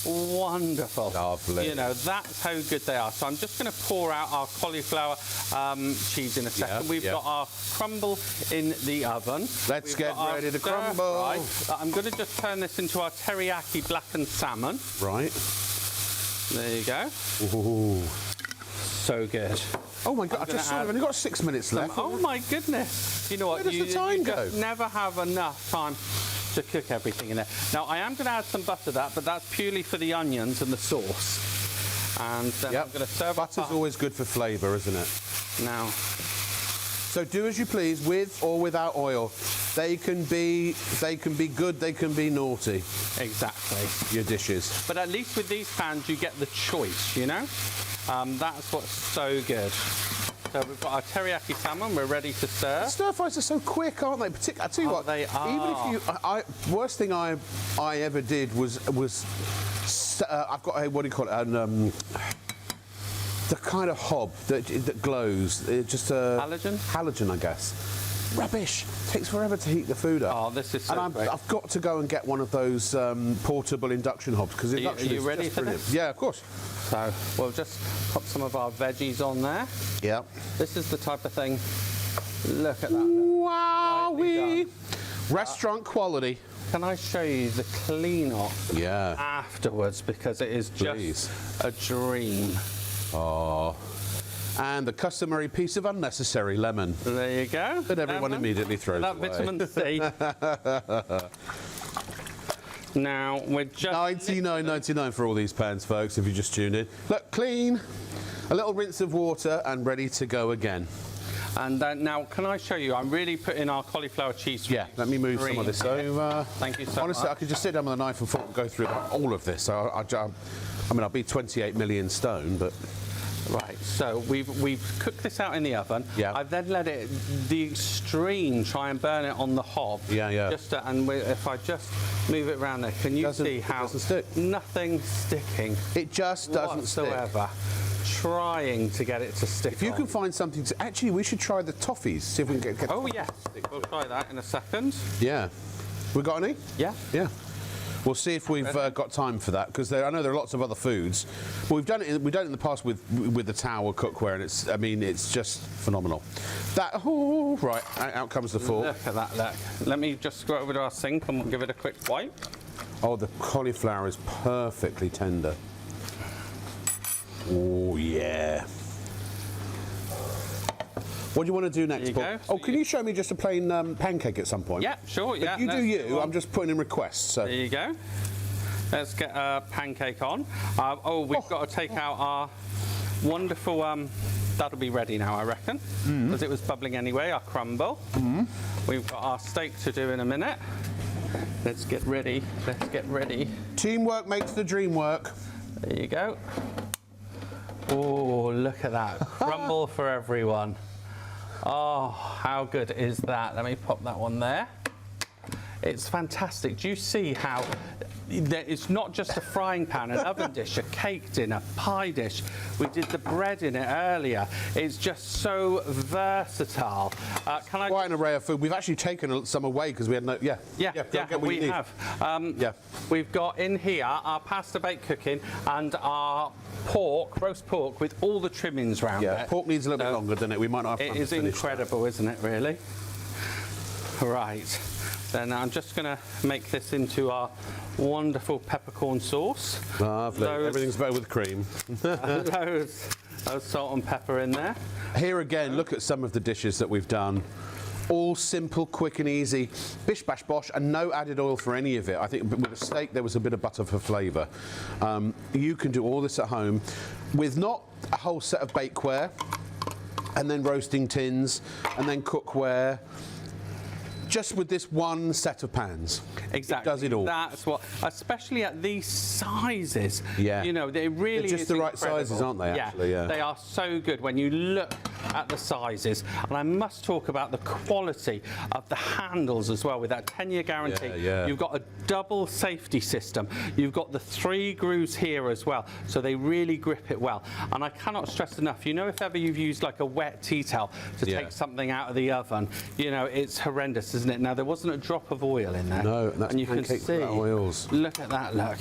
Wonderful. Lovely. You know, that's how good they are. So I'm just going to pour out our cauliflower cheese in a second. We've got our crumble in the oven. Let's get ready to crumble. I'm going to just turn this into our teriyaki blackened salmon. Right. There you go. Ooh. So good. Oh my God, I've only got 6 minutes left. Oh my goodness. You know what? Where does the time go? Just never have enough time to cook everything in there. Now, I am going to add some butter to that, but that's purely for the onions and the sauce. And then I'm going to serve Butter's always good for flavour, isn't it? Now. So do as you please, with or without oil. They can be good, they can be naughty. Exactly. Your dishes. But at least with these pans, you get the choice, you know? That's what's so good. So we've got our teriyaki salmon, we're ready to serve. Stir fries are so quick, aren't they? I tell you what, they are. Even if you, worst thing I ever did was I've got a, what do you call it? The kind of hob that glows. Just a halogen, I guess. Rubbish. Takes forever to heat the food up. Oh, this is so great. I've got to go and get one of those portable induction hobs, because induction is ready just for brilliant. this? Yeah, of course. So we'll just pop some of our veggies on there. Yeah. This is the type of thing. Look at that. Wowee! Restaurant quality. Can I show you the clean-up afterwards, because it is just a dream. Oh. And the customary piece of unnecessary lemon. There you go. That everyone immediately throws away. Vitamin C. Now, we're just... £99.99 for all these pans, folks, if you just tuned in. Look, clean. A little rinse of water and ready to go again. And now, can I show you? I'm really putting our cauliflower cheese. Yeah, let me move some of this over. Thank you so Honestly, much. I could just sit down with a knife and fork and go through all of this. I mean, I'll be 28 million stone, but... Right, so we've cooked this out in the oven. Yeah. I've then let it, the extreme, try and burn it on the hob. Yeah, yeah. If I just move it around there, can you see how it doesn't stick. Nothing sticking? It just doesn't whatsoever. Trying to get it to stick. If you can find something to... Actually, we should try the toffees, see if we can get Oh, yes. We'll try that in a second. Yeah. We got any? Yeah. Yeah. We'll see if we've got time for that, because I know there are lots of other foods. But we've done it in the past with the tower cookware, and it's, I mean, it's just phenomenal. Right, out comes the fork. Look at that, look. Let me just go over to our sink and we'll give it a quick wipe. Oh, the cauliflower is perfectly tender. Oh, yeah. What do you want to do next, Paul? Oh, can you show me just a plain pancake at some point? Yeah, sure. Yeah. If you do you, I'm just putting in requests. So. There you go. Let's get a pancake on. We've got to take out our wonderful... that'll be ready now, I reckon, because it was bubbling anyway, our crumble. We've got our steak to do in a minute. Let's get ready. Let's get ready. Teamwork makes the dream work. There you go. Oh, look at that. Crumble for everyone. Oh, how good is that? Let me pop that one there. It's fantastic. Do you see how it's not just a frying pan, an oven dish, a cake dinner, pie dish. We did the bread in it earlier. It's just so versatile. Quite an array of food. We've actually taken some away because we had no... Yeah, we have. We've got in here our pasta bake cooking and our pork, roast pork, with all the trimmings round it. Pork needs a little bit longer, doesn't it? We might not have time to finish. It is incredible, isn't it, really? Right. Then I'm just going to make this into our wonderful peppercorn sauce. Lovely. Everything's better with cream. Loads of salt and pepper in there. Here again, look at some of the dishes that we've done. All simple, quick and easy. Bish, bash, bosh, and no added oil for any of it. I think with a steak, there was a bit of butter for flavour. You can do all this at home with not a whole set of bakeware, and then roasting tins, and then cookware. Just with this one set of pans. Exactly. It does it all. That's what, especially at these sizes. Yeah. You know, they really They're just the right sizes, aren't they, actually? Yeah. They are so good when you look at the sizes. And I must talk about the quality of the handles as well with that 10-year guarantee. Yeah. You've got a double safety system. You've got the 3 grooves here as well. So they really grip it well. And I cannot stress enough, you know, if ever you've used like a wet tea towel to take something out of the oven, you know, it's horrendous, isn't it? Now, there wasn't a drop of oil in there. No, that's and you can see, oils. Look at that, look.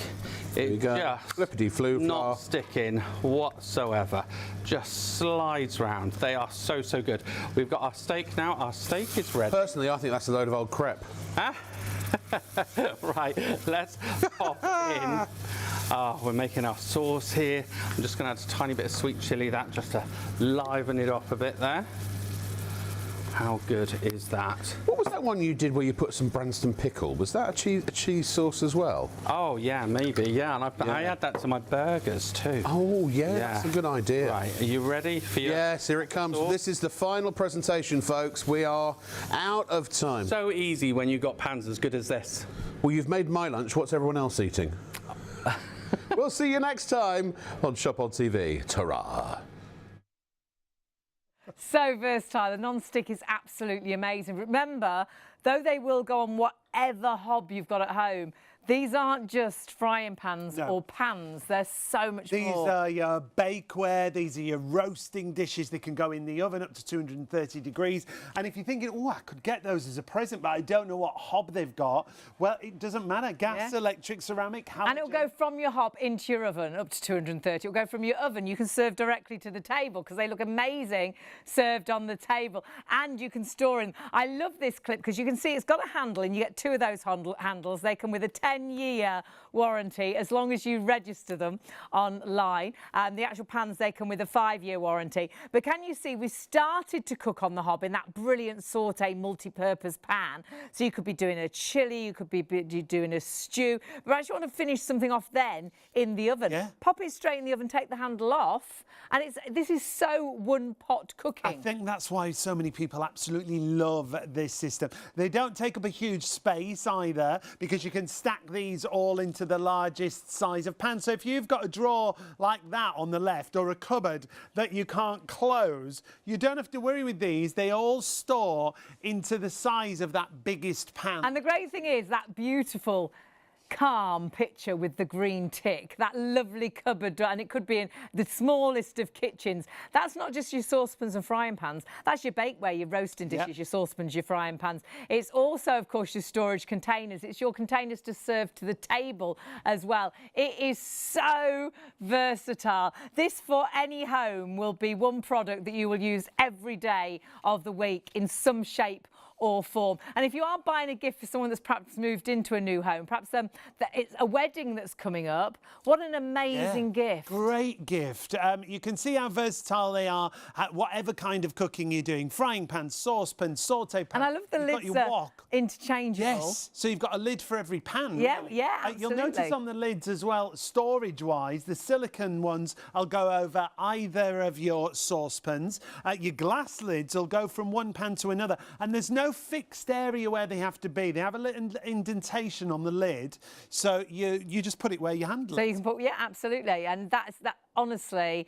It just flippity flue not sticking whatsoever. Just slides round. They are so, so good. We've got our steak now. Our steak is ready. Personally, I think that's a load of old crepe. Huh? Right, let's pop in. We're making our sauce here. I'm just going to add a tiny bit of sweet chilli, that just to liven it up a bit there. How good is that? What was that one you did where you put some Branston pickle? Was that a cheese sauce as well? Oh, yeah, maybe, yeah. And I add that to my burgers too. Oh, yeah, that's a good idea. Right, are you ready for your... Yes, here it comes. Sauce? This is the final presentation, folks. We are out of time. So easy when you've got pans as good as this. Well, you've made my lunch. What's everyone else eating? We'll see you next time on Shop on TV. Ta-ra. So versatile. The non-stick is absolutely amazing. Remember, though they will go on whatever hob you've got at home, these aren't just frying pans or pans. They're so much more. These are your bakeware. These are your roasting dishes. They can go in the oven up to 230 degrees. And if you're thinking, oh, I could get those as a present, but I don't know what hob they've got, well, it doesn't matter. Gas, electric, ceramic, halogen. And it'll go from your hob into your oven up to 230. It'll go from your oven. You can serve directly to the table because they look amazing served on the table. And you can store in. I love this clip because you can see it's got a handle and you get 2 of those handles. They come with a 10 10-year warranty as long as you register them online. The actual pans, they come with a 5-year warranty. But can you see, we started to cook on the hob in that brilliant saute multi-purpose pan. So you could be doing a chili, you could be doing a stew. But I actually want to finish something off then in the oven. Yeah. Pop it straight in the oven, take the handle off, and this is so one-pot cooking. I think that's why so many people absolutely love this system. They don't take up a huge space either, because you can stack these all into the largest size of pan. So if you've got a drawer like that on the left, or a cupboard that you can't close, you don't have to worry with these. They all store into the size of that biggest pan. And the great thing is that beautiful calm picture with the green tick, that lovely cupboard, and it could be in the smallest of kitchens. That's not just your saucepans and frying pans, that's your bakeware, your roasting dishes, your saucepans, your frying pans. It's also, of course, your storage containers. It's your containers to serve to the table as well. It is so versatile. This, for any home, will be one product that you will use every day of the week in some shape or form. And if you are buying a gift for someone that's perhaps moved into a new home, perhaps it's a wedding that's coming up, what an amazing gift. Great gift. You can see how versatile they are at whatever kind of cooking you're doing. Frying pans, saucepans, saute pans. And I love the lids are interchangeable. Yes, so you've got a lid for every pan. Yeah, really. yeah, absolutely. You'll notice on the lids as well, storage-wise, the silicone ones will go over either of your saucepans. Your glass lids will go from one pan to another, and there's no fixed area where they have to be. They have a little indentation on the lid, so you just put it where you handle it. So you can put, yeah, absolutely. And that honestly,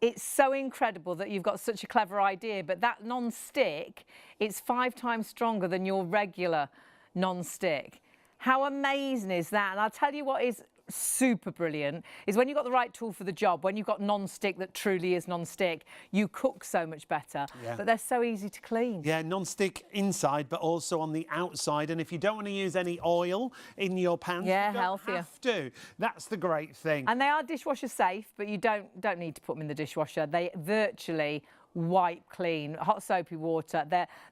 it's so incredible that you've got such a clever idea, but that non-stick, it's 5 times stronger than your regular non-stick. How amazing is that? And I'll tell you what is super brilliant is when you've got the right tool for the job, when you've got non-stick that truly is non-stick, you cook so much better. Yeah. But they're so easy to clean. Yeah, non-stick inside, but also on the outside. And if you don't want to use any oil in your pans, you don't healthier. have to. That's the great thing. And they are dishwasher safe, but you don't need to put them in the dishwasher. They virtually wipe clean, hot soapy water.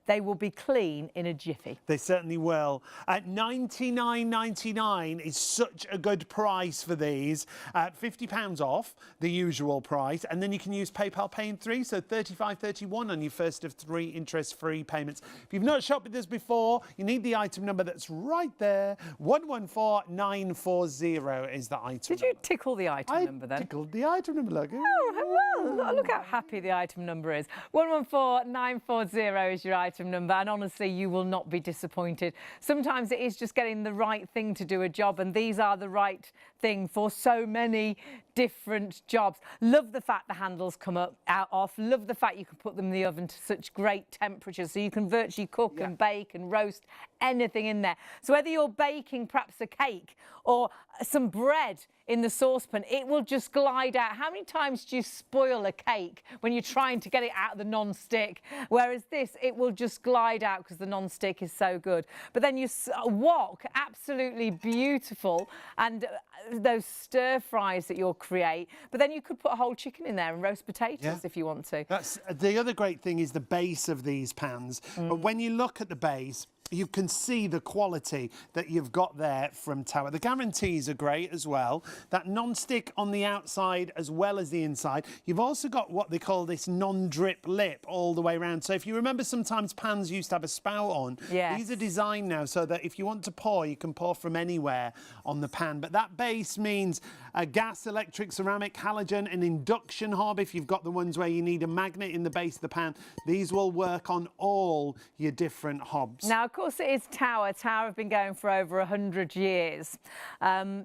They will be clean in a jiffy. They certainly will. At $99.99 is such a good price for these. £50 off the usual price, and then you can use PayPal Pay in 3, so $35.31 on your first of 3 interest-free payments. If you've not shopped with us before, you need the item number that's right there. 114940 is the item. Did you tickle the item number then? I tickled the item number, look. Oh, well, look how happy the item number is. 114940 is your item number, and honestly, you will not be disappointed. Sometimes it is just getting the right thing to do a job, and these are the right thing for so many different jobs. Love the fact the handles come off. Love the fact you can put them in the oven to such great temperatures, so you can virtually cook and bake and roast anything in there. So whether you're baking perhaps a cake or some bread in the saucepan, it will just glide out. How many times do you spoil a cake when you're trying to get it out of the non-stick? Whereas this, it will just glide out because the non-stick is so good. But then you wok, absolutely beautiful, and those stir fries that you'll create. But then you could put a whole chicken in there and roast potatoes if you want to. That's the other great thing is the base of these pans. But when you look at the base, you can see the quality that you've got there from Tower. The guarantees are great as well. That non-stick on the outside as well as the inside. You've also got what they call this non-drip lip all the way around. So if you remember, sometimes pans used to have a spout on. These are designed now so that if you want to pour, you can pour from anywhere on the pan. But that base means a gas, electric, ceramic, halogen, an induction hob. If you've got the ones where you need a magnet in the base of the pan, these will work on all your different hobs. Now, of course, it is Tower. Tower have been going for over 100 years.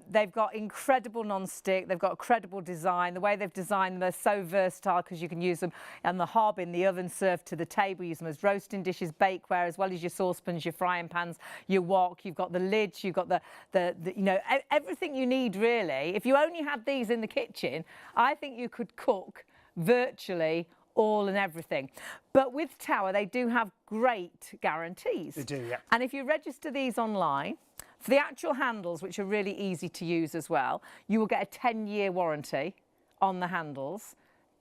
They've got incredible non-stick. They've got a credible design. The way they've designed them, they're so versatile because you can use them on the hob, in the oven, served to the table, use them as roasting dishes, bakeware, as well as your saucepans, your frying pans, your wok. You've got the lids, you've got the you know, everything you need, really. If you only had these in the kitchen, I think you could cook virtually all and everything. But with Tower, they do have great guarantees. They do, yeah. And if you register these online, for the actual handles, which are really easy to use as well, you will get a 10-year warranty on the handles.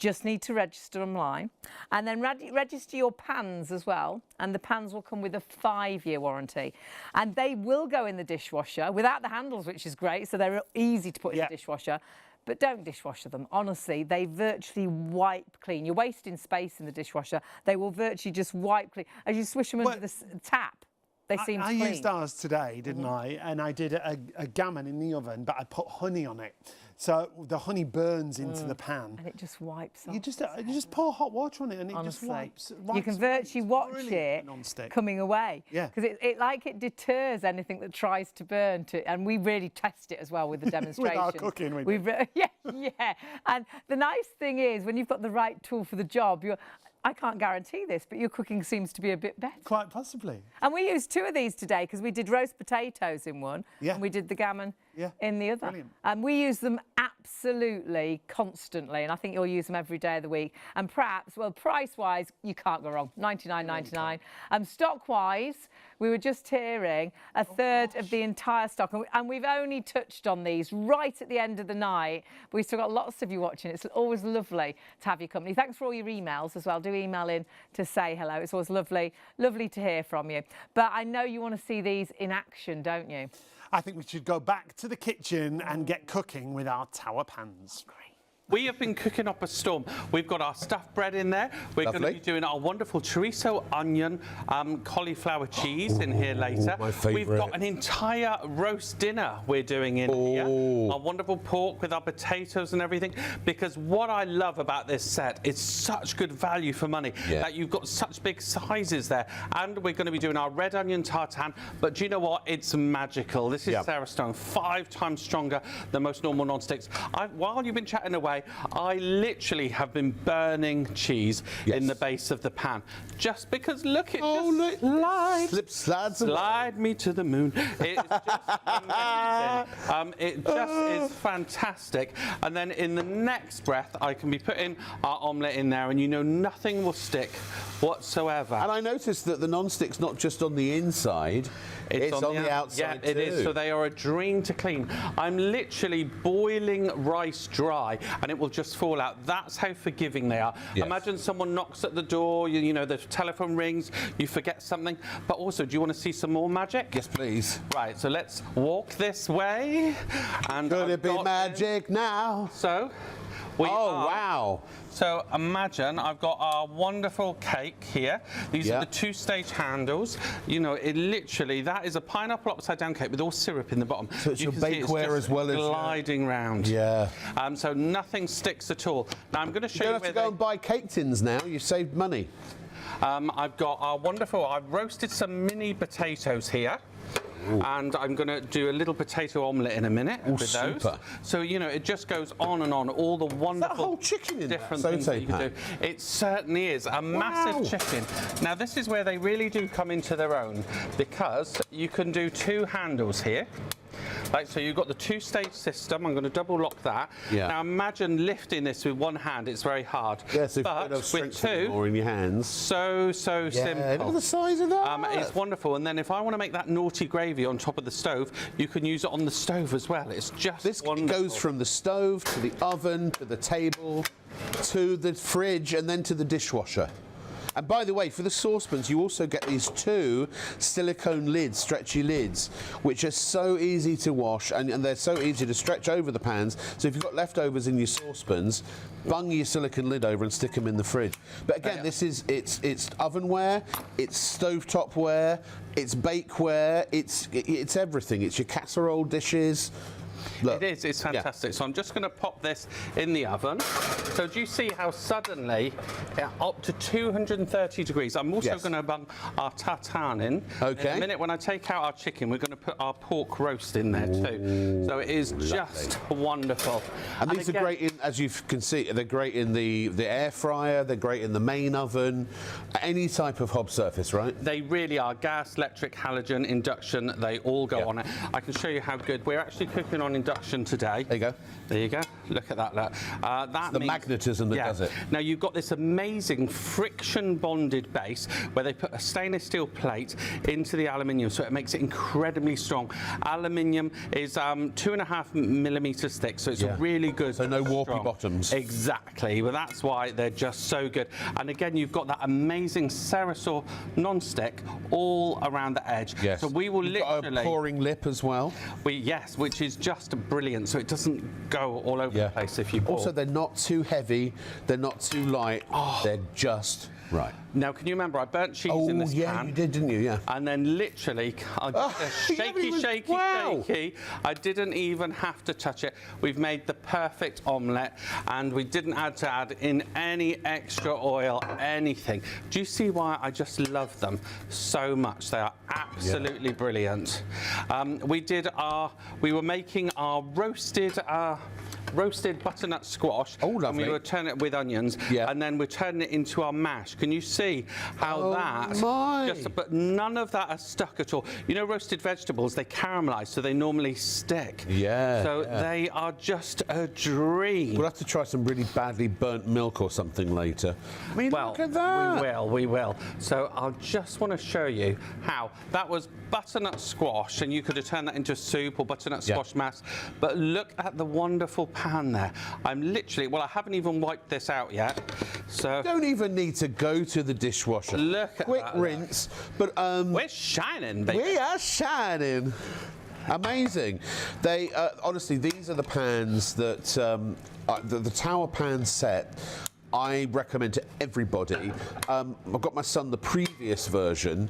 just need to register online, and then register your pans as well, and the pans will come with a 5-year warranty, and they will go in the dishwasher without the handles, which is great, so they're easy to put in the dishwasher. But don't dishwasher them. Honestly, they virtually wipe clean. You're wasting space in the dishwasher. They will virtually just wipe clean. As you swish them under the tap, they seem clean. I used ours today, didn't I? And I did a gammon in the oven, but I put honey on it. So the honey burns into the pan. And it just wipes off. You just pour hot water on it and it just wipes. You can virtually watch it coming away. Yeah. Because it deters anything that tries to burn. And we really test it as well with the demonstration. With our cooking, we do. Yeah. And the nice thing is, when you've got the right tool for the job, I can't guarantee this, but your cooking seems to be a bit better. Quite possibly. And we used 2 of these today because we did roast potatoes in one and we did the gammon in the other. Brilliant. And we use them absolutely constantly, and I think you'll use them every day of the week. And perhaps, well, price-wise, you can't go wrong. $99.99. Stock-wise, we were just hearing a third of the entire stock, and we've only touched on these right at the end of the night. But we've still got lots of you watching. It's always lovely to have your company. Thanks for all your emails as well. Do email in to say hello. It's always lovely to hear from you. But I know you want to see these in action, don't you? I think we should go back to the kitchen and get cooking with our tower pans. Great. We have been cooking up a storm. We've got our stuffed bread in there. We're going to be doing our wonderful chorizo, onion, cauliflower cheese in here later. My favourite. We've got an entire roast dinner we're doing in here. Our wonderful pork with our potatoes and everything. Because what I love about this set is such good value for money. That you've got such big sizes there. And we're going to be doing our red onion tartane. But do you know what? It's magical. This is Sarah Stone, 5 times stronger than most normal non-sticks. While you've been chatting away, I literally have been burning cheese in the base of the pan, just because look, it slide me to the moon. It's just amazing. It just is fantastic. And then in the next breath, I can be putting our omelette in there, and you know nothing will stick whatsoever. And I noticed that the non-stick's not just on the inside, it's on the outside too. It is, so they are a dream to clean. I'm literally boiling rice dry and it will just fall out. That's how forgiving they are. Imagine someone knocks at the door, you know, the telephone rings, you forget something. But also, do you want to see some more magic? Yes, please. Right, so let's walk this way. And could it be magic now? So, wow. So imagine I've got our wonderful cake here. These are the 2-stage handles. You know, it literally, that is a pineapple upside down cake with all syrup in the bottom. So it's your bakeware as well as gliding round. So nothing sticks at all. Now I'm going to show you. You don't have to go and buy cake tins now. You've saved money. I've got our wonderful. I've roasted some mini potatoes here. And I'm going to do a little potato omelette in a minute with those. So, you know, it just goes on and on, all the wonderful whole chicken in different things that you can do. It certainly is a massive chicken. Now, this is where they really do come into their own, because you can do 2 handles here. Right, so you've got the 2-stage system. I'm going to double lock that. Now imagine lifting this with one hand. It's very hard. Yes, but with 2, more in your hands. So simple. Look at the size of that. It's wonderful. And then if I want to make that naughty gravy on top of the stove, you can use it on the stove as well. It's just wonderful. This goes from the stove to the oven to the table to the fridge and then to the dishwasher. And by the way, for the saucepans, you also get these 2 silicone lids, stretchy lids, which are so easy to wash and they're so easy to stretch over the pans. So if you've got leftovers in your saucepans, bung your silicone lid over and stick them in the fridge. But again, this is it's ovenware, it's stovetopware, it's bakeware, it's everything. It's your casserole dishes. Look. It is, it's fantastic. So I'm just going to pop this in the oven. So do you see how suddenly, up to 230 degrees, I'm also going to bung our tartane in. In a minute, when I take out our chicken, we're going to put our pork roast in there too. So it is just wonderful. And these are great in, as you can see, they're great in the air fryer, they're great in the main oven, any type of hob surface, right? They really are. Gas, electric, halogen, induction, they all go on it. I can show you how good. We're actually cooking on induction today. There you go. There you go. Look at that. Look. That The means, magnetism that does it. Now you've got this amazing friction bonded base where they put a stainless steel plate into the aluminium, so it makes it incredibly strong. Aluminium is 2.5 millimeters thick, so it's a really good. So no warpy strong. bottoms. Exactly. Well, that's why they're just so good. And again, you've got that amazing Ceresor non-stick all around the edge. Yes. So we will You've got literally. a pouring lip as well. Yes, which is just brilliant. So it doesn't go all over the place if you pour. Also, they're not too heavy, they're not too light, they're just right. Now, can you remember I burnt cheese in this pan? You did, didn't you? Yeah. And then literally, I did a shaky. I didn't even have to touch it. We've made the perfect omelette, and we didn't add in any extra oil, anything. Do you see why I just love them so much? They are absolutely brilliant. We were making our roasted butternut squash. Oh, lovely. And we were turning it with onions. Yeah. And then we're turning it into our mash. Can you see how but none of that is stuck at all. You know, roasted vegetables, they caramelize, so they normally stick. Yeah. So they are just a dream. We'll have to try some really badly burnt milk or something later. I mean, Well, look at that. we will. So I'll just want to show you how that was butternut squash, and you could have turned that into soup or butternut squash mash. But look at the wonderful pan there. I'm literally, well, I haven't even wiped this out yet. So Don't even need to go to the dishwasher. Look at quick that, rinse. But we're shining, baby. we are shining. Amazing. They honestly, these are the pans that the Tower Pan set. I recommend to everybody. I've got my son the previous version,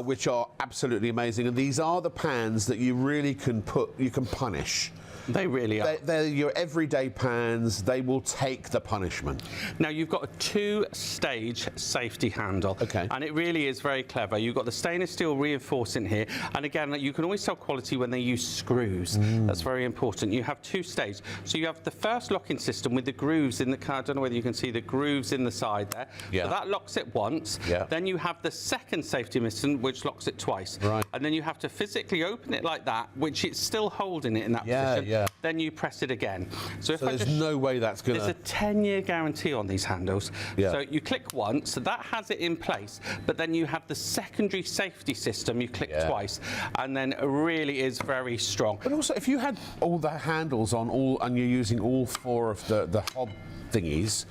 which are absolutely amazing, and these are the pans that you really can punish. They really are. They're your everyday pans. They will take the punishment. Now, you've got a 2-stage safety handle. Okay. And it really is very clever. You've got the stainless steel reinforcing here. And again, you can always tell quality when they use screws. That's very important. You have 2 stages. So you have the first locking system with the grooves in the car. I don't know whether you can see the grooves in the side there. Yeah. So that locks it once. Yeah. Then you have the second safety mechanism, which locks it twice. Right. And then you have to physically open it like that, which it's still holding it in that position. Yeah. Then you press it again. So if There's no way that's going There's a 10-year guarantee on these handles. Yeah. So you click once, so that has it in place, but then you have the secondary safety system, you click twice, and then it really is very strong. But also, if you had all the handles on and you're using all 4 of the hob thingies,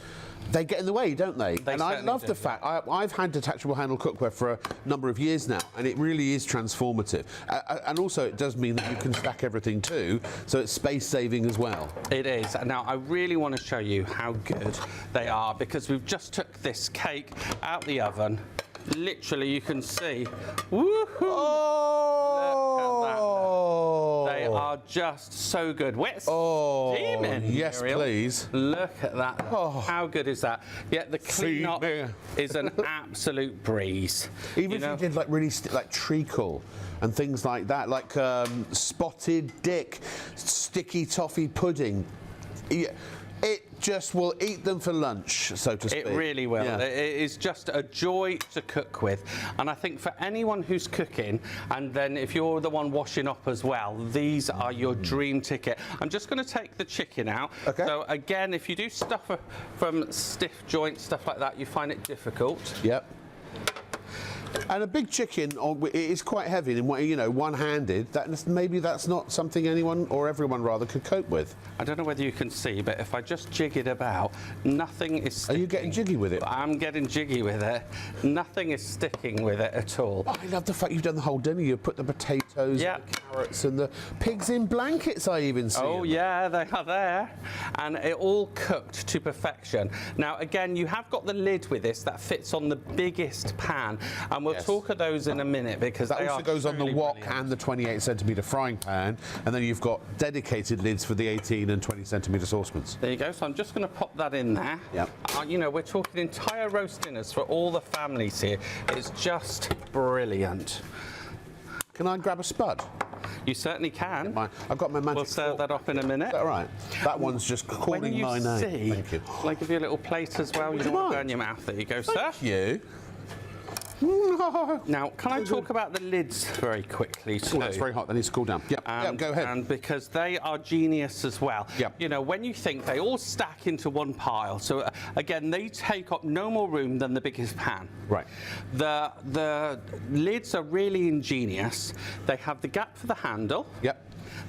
they get in the way, don't they? And I love the fact I've had detachable handle cookware for a number of years now, and it really is transformative. And also, it does mean that you can stack everything too, so it's space saving as well. It is. Now, I really want to show you how good they are, because we've just took this cake out the oven. Literally, you can see. Woohoo! They are just so good. We're steaming. Yes, Muriel. please. Look at that. How good is that? Yeah, the clean up is an absolute breeze. Even if you did like really like treacle and things like that, like spotted dick, sticky toffee pudding. It just will eat them for lunch, so to speak. It really will. Yeah. It is just a joy to cook with. And I think for anyone who's cooking, and then if you're the one washing up as well, these are your dream ticket. I'm just going to take the chicken out. Okay. So again, if you do stuff from stiff joints, stuff like that, you find it difficult. Yep. And a big chicken it is quite heavy, and one-handed. Maybe that's not something anyone or everyone rather could cope with. I don't know whether you can see, but if I just jig it about, nothing is sticking. Are you getting jiggy with it? I'm getting jiggy with it. Nothing is sticking with it at all. Oh, I love the fact you've done the whole dinner. You've put the potatoes, and the carrots, and the pigs in blankets. I even see. Oh yeah, they are there, and it all cooked to perfection. Now again, you have got the lid with this that fits on the biggest pan, and we'll talk of those in a minute, because that also goes on the wok and the 28cm frying pan, and then you've got dedicated lids for the 18 and 20cm saucepans. There you go. So I'm just going to pop that in there. Yep. We're talking entire roast dinners for all the families here. It's just brilliant. Can I grab a spud? You certainly can. I've got my magic. We'll serve that up in a minute. Is that all right? That one's just calling my name. Thank you. I'll give you a little plate as well. You don't want to burn your mouth. There you go, sir. Thank you. Now, can I talk about the lids very quickly too? Oh, that's very hot. That needs to cool down. Yep, go ahead. And because they are genius as well. Yep. You know, when you think they all stack into one pile, so again, they take up no more room than the biggest pan. Right. The lids are really ingenious. They have the gap for the handle. Yep.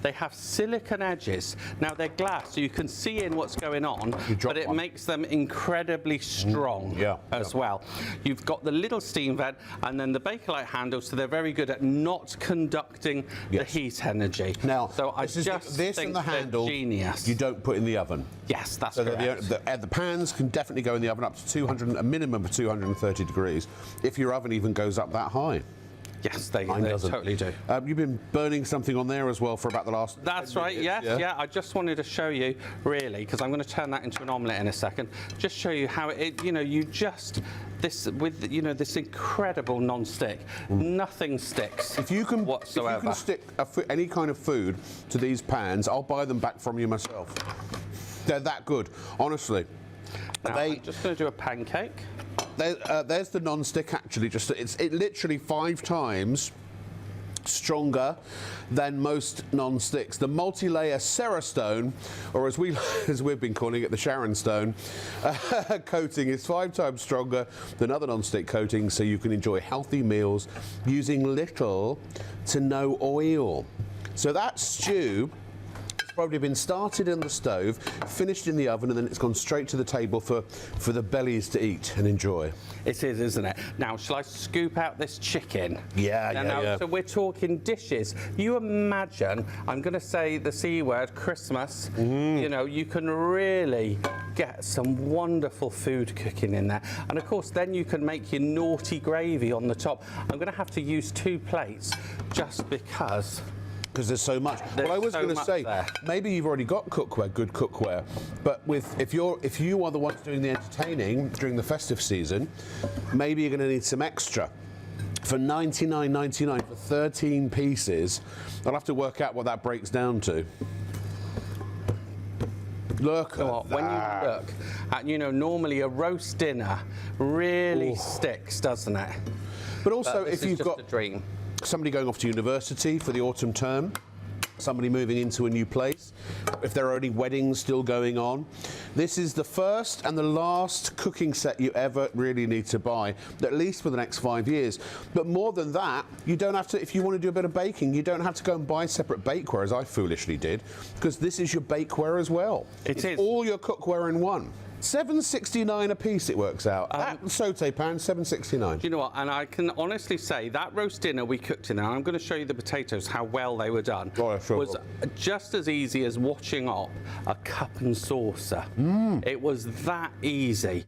They have silicone edges. Now they're glass, so you can see in what's going on, but it makes them incredibly strong as well. You've got the little steam vent and then the Bakelite handle, so they're very good at not conducting the heat energy. Now, so I just this think and the handle, genius. you don't put in the oven. Yes, that's so correct. The pans can definitely go in the oven up to 200, a minimum of 230 degrees, if your oven even goes up that high. Yes, they totally do. You've been burning something on there as well for about the last... That's right, yes, yeah. I just wanted to show you, really, because I'm going to turn that into an omelette in a second, just show you how it, you know, you just, this, with, you know, this incredible non-stick, nothing sticks if you can, whatsoever. If you can stick any kind of food to these pans, I'll buy them back from you myself. They're that good, honestly. Now, I'm just going to do a pancake. There's the non-stick actually. It's literally 5 times stronger than most non-sticks. The multi-layer Cerastone, or as we've been calling it, the Sharon Stone coating is 5 times stronger than other non-stick coatings, so you can enjoy healthy meals using little to no oil. So that stew probably been started in the stove, finished in the oven, and then it's gone straight to the table for the bellies to eat and enjoy. It is, isn't it? Now, shall I scoop out this chicken? Yeah. So we're talking dishes. You imagine, I'm going to say the C word, Christmas. You know, you can really get some wonderful food cooking in there. And of course, then you can make your naughty gravy on the top. I'm going to have to use 2 plates just because there's so much. Well, I was going to say, maybe you've already got cookware, good cookware, but if you are the ones doing the entertaining during the festive season, maybe you're going to need some extra. For $99.99 for 13 pieces, I'll have to work out what that breaks down to. Look at that. When you look at, you know, normally a roast dinner really sticks, doesn't it? But also, if you've got a dream. Somebody going off to university for the autumn term, somebody moving into a new place, if there are any weddings still going on, this is the first and the last cooking set you ever really need to buy, at least for the next 5 years. But more than that, you don't have to, if you want to do a bit of baking, you don't have to go and buy separate bakeware, as I foolishly did, because this is your bakeware as well. It's all your cookware in one. $7.69 a piece it works out. That sauté pan, $7.69. Do you know what? And I can honestly say that roast dinner we cooked in there, and I'm going to show you the potatoes, how well they were done, was just as easy as washing up a cup and saucer. It was that easy.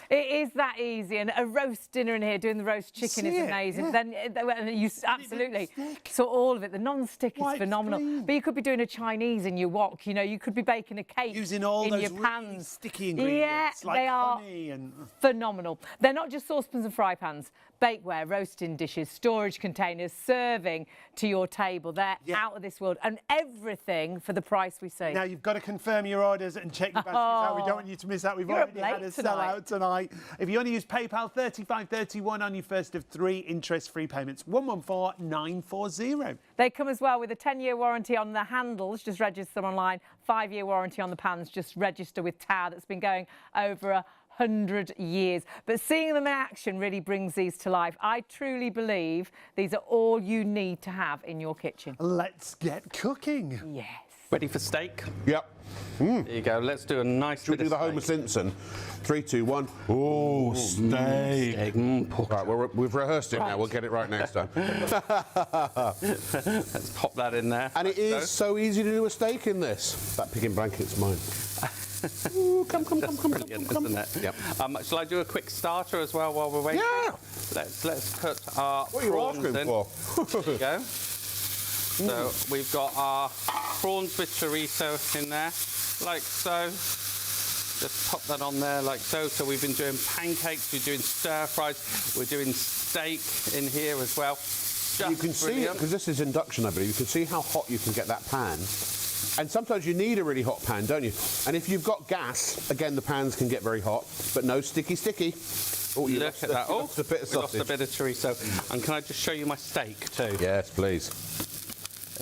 It is that easy, and a roast dinner in here doing the roast chicken is amazing. Yeah. Then you absolutely saw all of it. The non-stick is phenomenal. Clean. But you could be doing a Chinese in your wok. You know, you could be baking a cake using all in those your pans. really sticky ingredients, like they are honey and phenomenal. They're not just saucepans and fry pans. Bakeware, roasting dishes, storage containers, serving to your table. They're out of this world, and everything for the price we see. Now you've got to confirm your orders and check your baskets out. We don't want you to miss out. We've already had a sellout tonight. If you want to use PayPal, 3531 on your first of 3 interest-free payments. 114940. They come as well with a 10-year warranty on the handles. Just register them online. 5-year warranty on the pans. Just register with Tower. That's been going over 100 years. But seeing them in action really brings these to life. I truly believe these are all you need to have in your kitchen. Let's get cooking. Yes. Ready for steak? Yep. There you go. Let's do a nice Should we do the Homer Simpson? 3, 2, 1. Oh, steak. Right, we've rehearsed it now. We'll get it right next time. Let's pop that in there. And it is so easy to do a steak in this. That pig in blanket's mine. Ooh, come. Brilliant, isn't it? Yep. Shall I do a quick starter as well while we're waiting? Yeah. Let's put our what are you prawns asking in. for? There you go. So we've got our prawns with chorizo in there, like so. Just pop that on there like so. So we've been doing pancakes, we're doing stir fries, we're doing steak in here as well. You can see it, because this is induction, I believe, you can see how hot you can get that pan. And sometimes you need a really hot pan, don't you? And if you've got gas, again, the pans can get very hot, but no sticky. Oh, you Look at that. Oh, lost a bit of we lost a sausage. bit of chorizo. And can I just show you my steak too? Yes, please.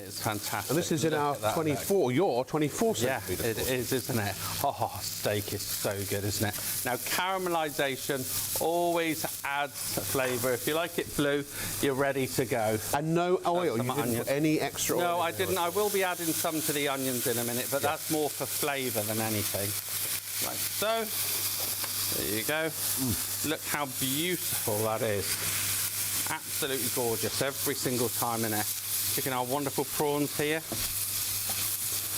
It's fantastic. And this is in Look our at that, 24, your 24 Yeah, centimetre. it is, isn't it? Oh, steak is so good, isn't it? Now, caramelisation always adds flavour. If you like it blue, you're ready to go. And no oil, some you didn't onions. put any extra oil. No, I in there. didn't. I will be adding some to the onions in a minute, but that's more for flavour than anything. Like so. There you go. Look how beautiful that is. Absolutely gorgeous every single time in it. Looking at our wonderful prawns here.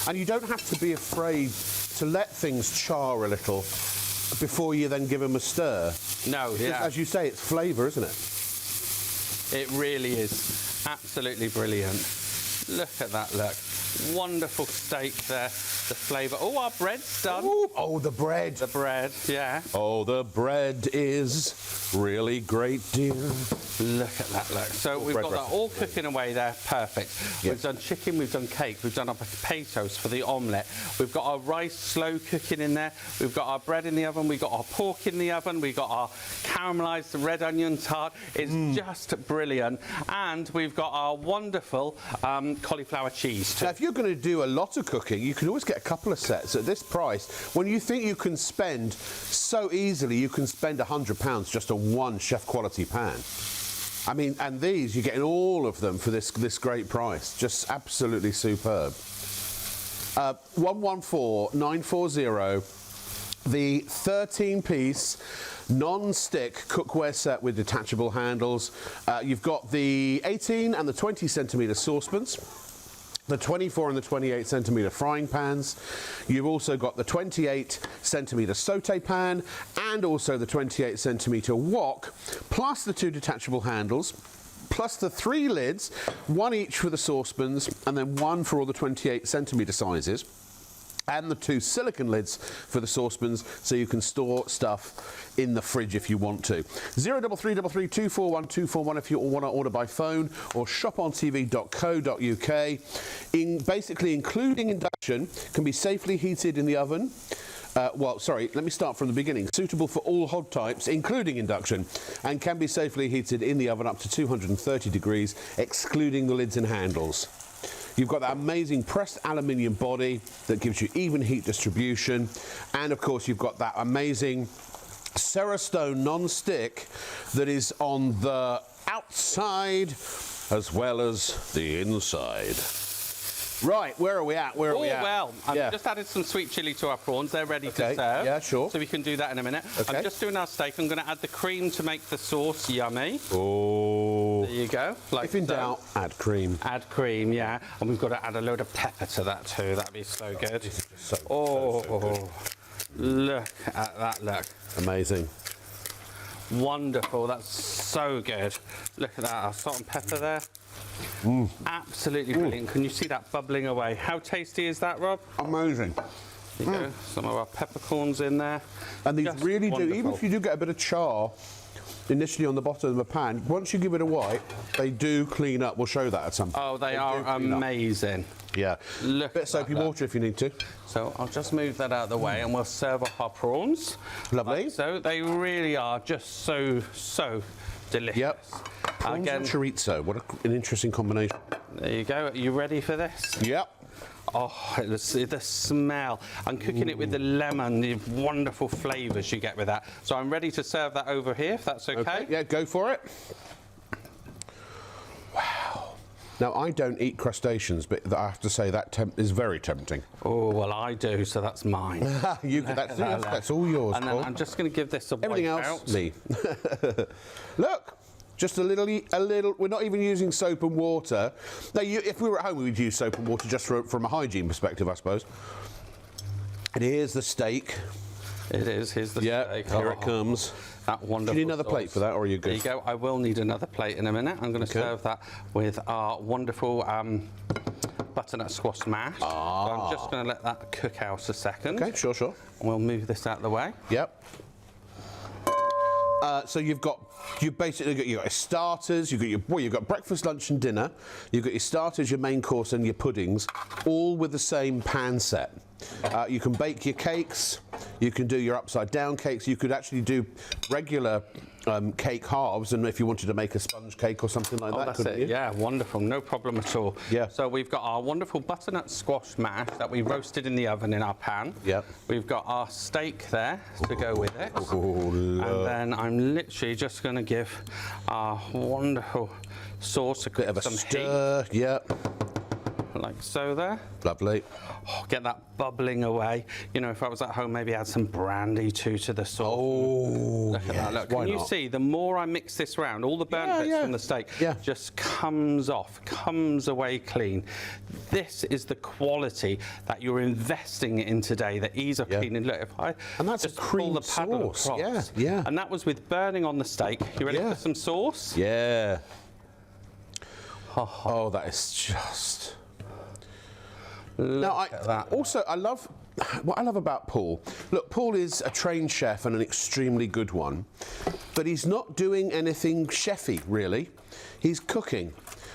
And you don't have to be afraid to let things char a little before you then give them a stir. No, yeah. As you say, it's flavour, isn't it? It really is. Absolutely brilliant. Look at that, look. Wonderful steak there. The flavour. Oh, our bread's done. Ooh, oh, the bread. The bread, yeah. Oh, the bread is really great, dear. Look at that, look. So we've bread got that recipe. all cooking away there, perfect. Yeah. We've done chicken, we've done cake, we've done our potatoes for the omelette. We've got our rice slow cooking in there. We've got our bread in the oven, we've got our pork in the oven, we've got our caramelised red onion tart. It's just brilliant. And we've got our wonderful cauliflower cheese too. Now, if you're going to do a lot of cooking, you can always get a couple of sets at this price. When you think you can spend so easily, you can spend £100 just on one chef quality pan. I mean, and these, you're getting all of them for this great price. Just absolutely superb. 114940, the 13-piece non-stick cookware set with detachable handles. You've got the 18 and the 20 centimetre saucepans, the 24 and the 28 centimetre frying pans. You've also got the 28 centimetre saute pan and also the 28 centimetre wok, plus the 2 detachable handles, plus the 3 lids, 1 each for the saucepans and then 1 for all the 28 centimetre sizes, and the 2 silicone lids for the saucepans, so you can store stuff in the fridge if you want to. 03333 241 241 if you want to order by phone, or shopontv.co.uk. Basically, including induction, can be safely heated in the oven. Well, sorry, let me start from the beginning. Suitable for all hob types, including induction, and can be safely heated in the oven up to 230 degrees, excluding the lids and handles. You've got that amazing pressed aluminium body that gives you even heat distribution. And of course, you've got that amazing Cerastone non-stick that is on the outside as well as the inside. Right, where are we at? Where are we at? Well, I've Yeah. just added some sweet chilli to our prawns. They're ready to Okay, serve. yeah, sure. So we can do that in a minute. Okay. I'm just doing our steak. I'm going to add the cream to make the sauce yummy. Oh. There you go. Like If in so. doubt, add cream. Add cream, yeah. And we've got to add a load of pepper to that too. That'd be so good. So Oh, look at that, look. amazing. Wonderful, that's so good. Look at that, our salt and pepper there. Absolutely brilliant. Can you see that bubbling away? How tasty is that, Rob? Amazing. There you go. Some of our peppercorns in there. And these Just really do, even wonderful. if you do get a bit of char initially on the bottom of the pan, once you give it a wipe, they do clean up. We'll show that at some point. Oh, they do are clean up. amazing. Yeah. Look Bit at soapy that. water if you need to. So I'll just move that out of the way and we'll serve up our prawns. Lovely. Like so they really are just so delicious. Yep. Prawns Again, and chorizo. What an interesting combination. there you go. Are you ready for this? Yep. Oh, the smell. I'm cooking it with the lemon, the wonderful flavours you get with that. So I'm ready to serve that over here, if that's okay. Yeah, go for it. Wow. Now, I don't eat crustaceans, but I have to say that is very tempting. Oh, well, I do, so that's mine. That's all yours, And then Paul. I'm just going to give this a Everything wipe else, out. me. Look, just a little. We're not even using soap and water. Now, if we were at home, we would use soap and water just from a hygiene perspective, I suppose. And here's the steak. It is. Here's the Yeah, steak. here it comes. That wonderful. Do you need another plate sauce. for that, or are you good? There you go. I will need another plate in a minute. I'm going to Okay. serve that with our wonderful butternut squash mash. So I'm just going to let that cook out a second. Okay, sure. And we'll move this out of the way. Yep. So you've basically got your starters, you've got breakfast, lunch and dinner, you've got your starters, your main course and your puddings, all with the same pan set. You can bake your cakes You can do your upside down cakes. You could actually do regular cake halves, and if you wanted to make a sponge cake or something like that, That's couldn't it. you? Yeah, wonderful. No problem at all. Yeah. So we've got our wonderful butternut squash mash that we roasted in the oven in our pan. Yep. We've got our steak there to go with it. Oh, and then I'm literally just going to give our wonderful sauce bit of a some stir. Yep. heat, like so there. Lovely. Oh, get that bubbling away. You know, if I was at home, maybe add some brandy too to the sauce. Oh, look at that. Look, why can you not? see? The more I mix this round, all the burnt bits from the steak just comes off, comes away clean. This is the quality that you're investing in today. The ease of cleaning. Look, if I and that's just a cream pull the paddle sauce. across, Yeah. and that was with burning on the steak. You ready for some sauce? Yeah. Oh, that is just. Now, I love what I love about Paul. Look, Paul is a trained chef and an extremely good one, but he's not doing anything chefy, really. He's cooking,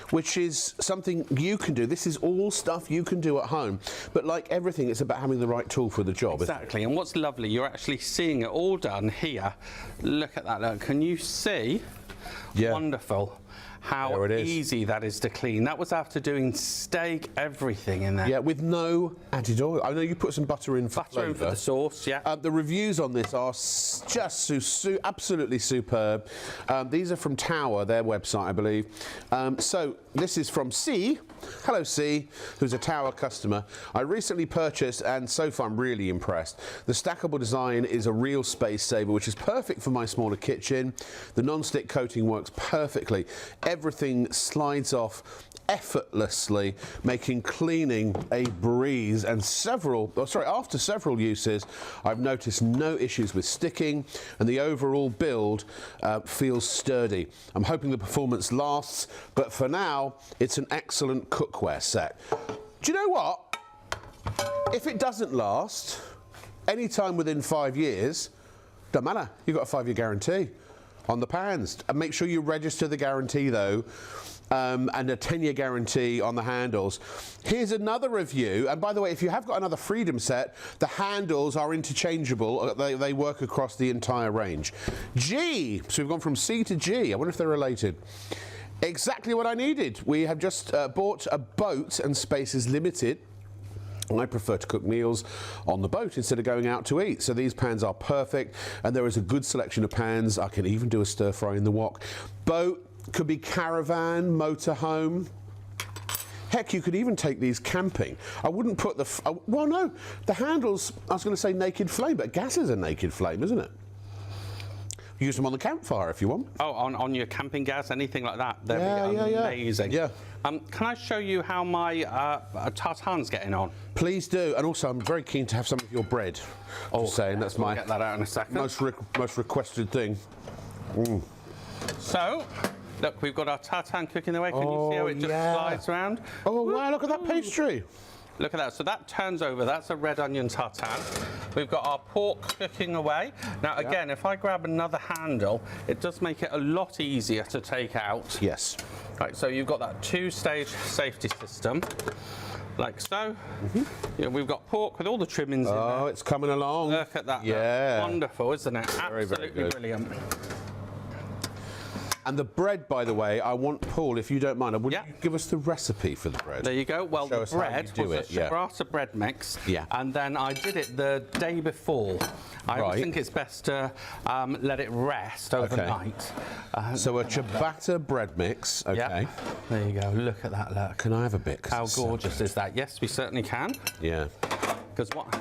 which is something you can do. This is all stuff you can do at home. But like everything, it's about having the right tool for the job. Exactly. And what's lovely, you're actually seeing it all done here. Look at that. Look, can you see? Yeah. Wonderful. How easy that is to clean. That was after doing steak, everything in there. Yeah, with no added oil. I know you put some butter in for butter in for the sauce, yeah. The reviews on this are just absolutely superb. These are from Tower, their website, I believe. So this is from C. Hello, C, who's a Tower customer. I recently purchased, and so far I'm really impressed. The stackable design is a real space saver, which is perfect for my smaller kitchen. The non-stick coating works perfectly. Everything slides off effortlessly, making cleaning a breeze. And after several uses, I've noticed no issues with sticking, and the overall build feels sturdy. I'm hoping the performance lasts, but for now, it's an excellent cookware set. Do you know what? If it doesn't last, any time within 5 years, don't matter. You've got a 5-year guarantee on the pans. And make sure you register the guarantee, though. And a 10-year guarantee on the handles. Here's another review, and by the way, if you have got another Freedom set, the handles are interchangeable. They work across the entire range. G, so we've gone from C to G. I wonder if they're related. Exactly what I needed. We have just bought a boat, and space is limited. I prefer to cook meals on the boat instead of going out to eat. So these pans are perfect, and there is a good selection of pans. I can even do a stir fry in the wok. Boat. Could be caravan, motorhome. Heck, you could even take these camping. I wouldn't put the... well, no, the handles, I was going to say naked flame, but gas is a naked flame, isn't it? Use them on the campfire if you want. Oh, on your camping gas, anything like that. They'd be amazing. Yeah. Can I show you how my tartane's getting on? Please do. And also, I'm very keen to have some of your bread. Just saying, that's my... Get that out in a second. Most requested thing. Mm. So... Look, we've got our tartane cooking away. Can you see how it just slides around? Oh, wow, look at that pastry. Look at that. So that turns over. That's a red onion tartane. We've got our pork cooking away. Now, again, if I grab another handle, it does make it a lot easier to take out. Yes. Right, so you've got that 2-stage safety system, like so. Yeah, we've got pork with all the trimmings in there. Oh, it's coming along. Look at that. Yeah. Wonderful, isn't it? Absolutely very brilliant. And the bread, by the way, I want, Paul, if you don't mind, would you give us the recipe for the bread? There you go. Well, the bread was a ciabatta bread mix, and then I did it the day before. I always think it's best to let it rest overnight. So a ciabatta bread mix, okay. There you go. Look at that, look. Can I have a bit? How gorgeous is that? Yes, we certainly can. Yeah. Because what...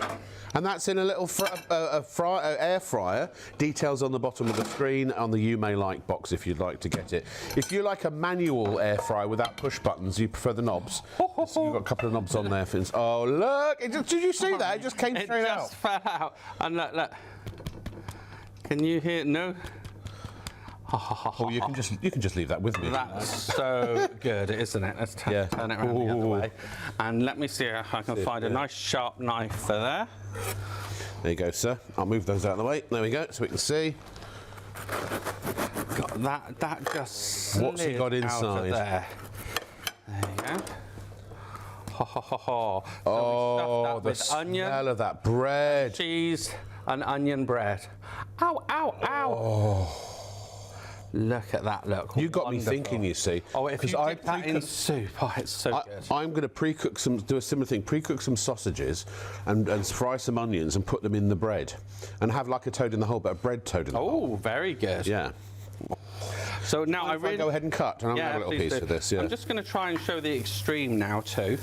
And that's in a little air fryer. Details on the bottom of the screen on the You May Like box if you'd like to get it. If you like a manual air fryer without push buttons, you prefer the knobs. So you've got a couple of knobs on there. Oh, look! Did you see that? It just came straight out. It just fell out. And look. Can you hear? No? Oh, you can just leave that with me. That's so good, isn't it? Let's turn it around the other way. And let me see if I can find a nice sharp knife for there. There you go, sir. I'll move those out of the way. There we go, so we can see. Got that just slid What's he got inside? Out of there. There you go. So oh, we stuffed that the with onion, smell of that bread. cheese, and onion bread. Ow, ow, ow. Oh. Look at that, look. You got me Wonderful. thinking, you see. Oh, if you dip that in soup, oh, it's so good. I'm going to do a similar thing, pre-cook some sausages and fry some onions and put them in the bread and have like a toad in the hole, but a bread toad in the hole. Oh, very good. Yeah. So now I really go ahead and cut, and I'm going to have a little piece of this. Yeah. I'm just going to try and show the extreme now too.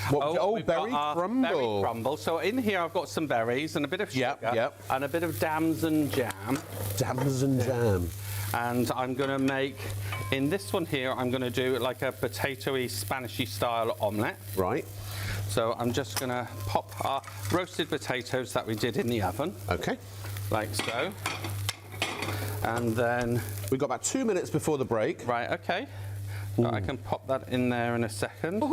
What, berry crumble. Berry crumble. So in here I've got some berries and a bit of sugar and a bit of damson jam. Damson jam. And I'm going to make, in this one here, I'm going to do like a potatoey, Spanishy style omelette. Right. So I'm just going to pop our roasted potatoes that we did in the oven. Okay. Like so. And then... We've got about 2 minutes before the break. Right, okay. So I can pop that in there in a second.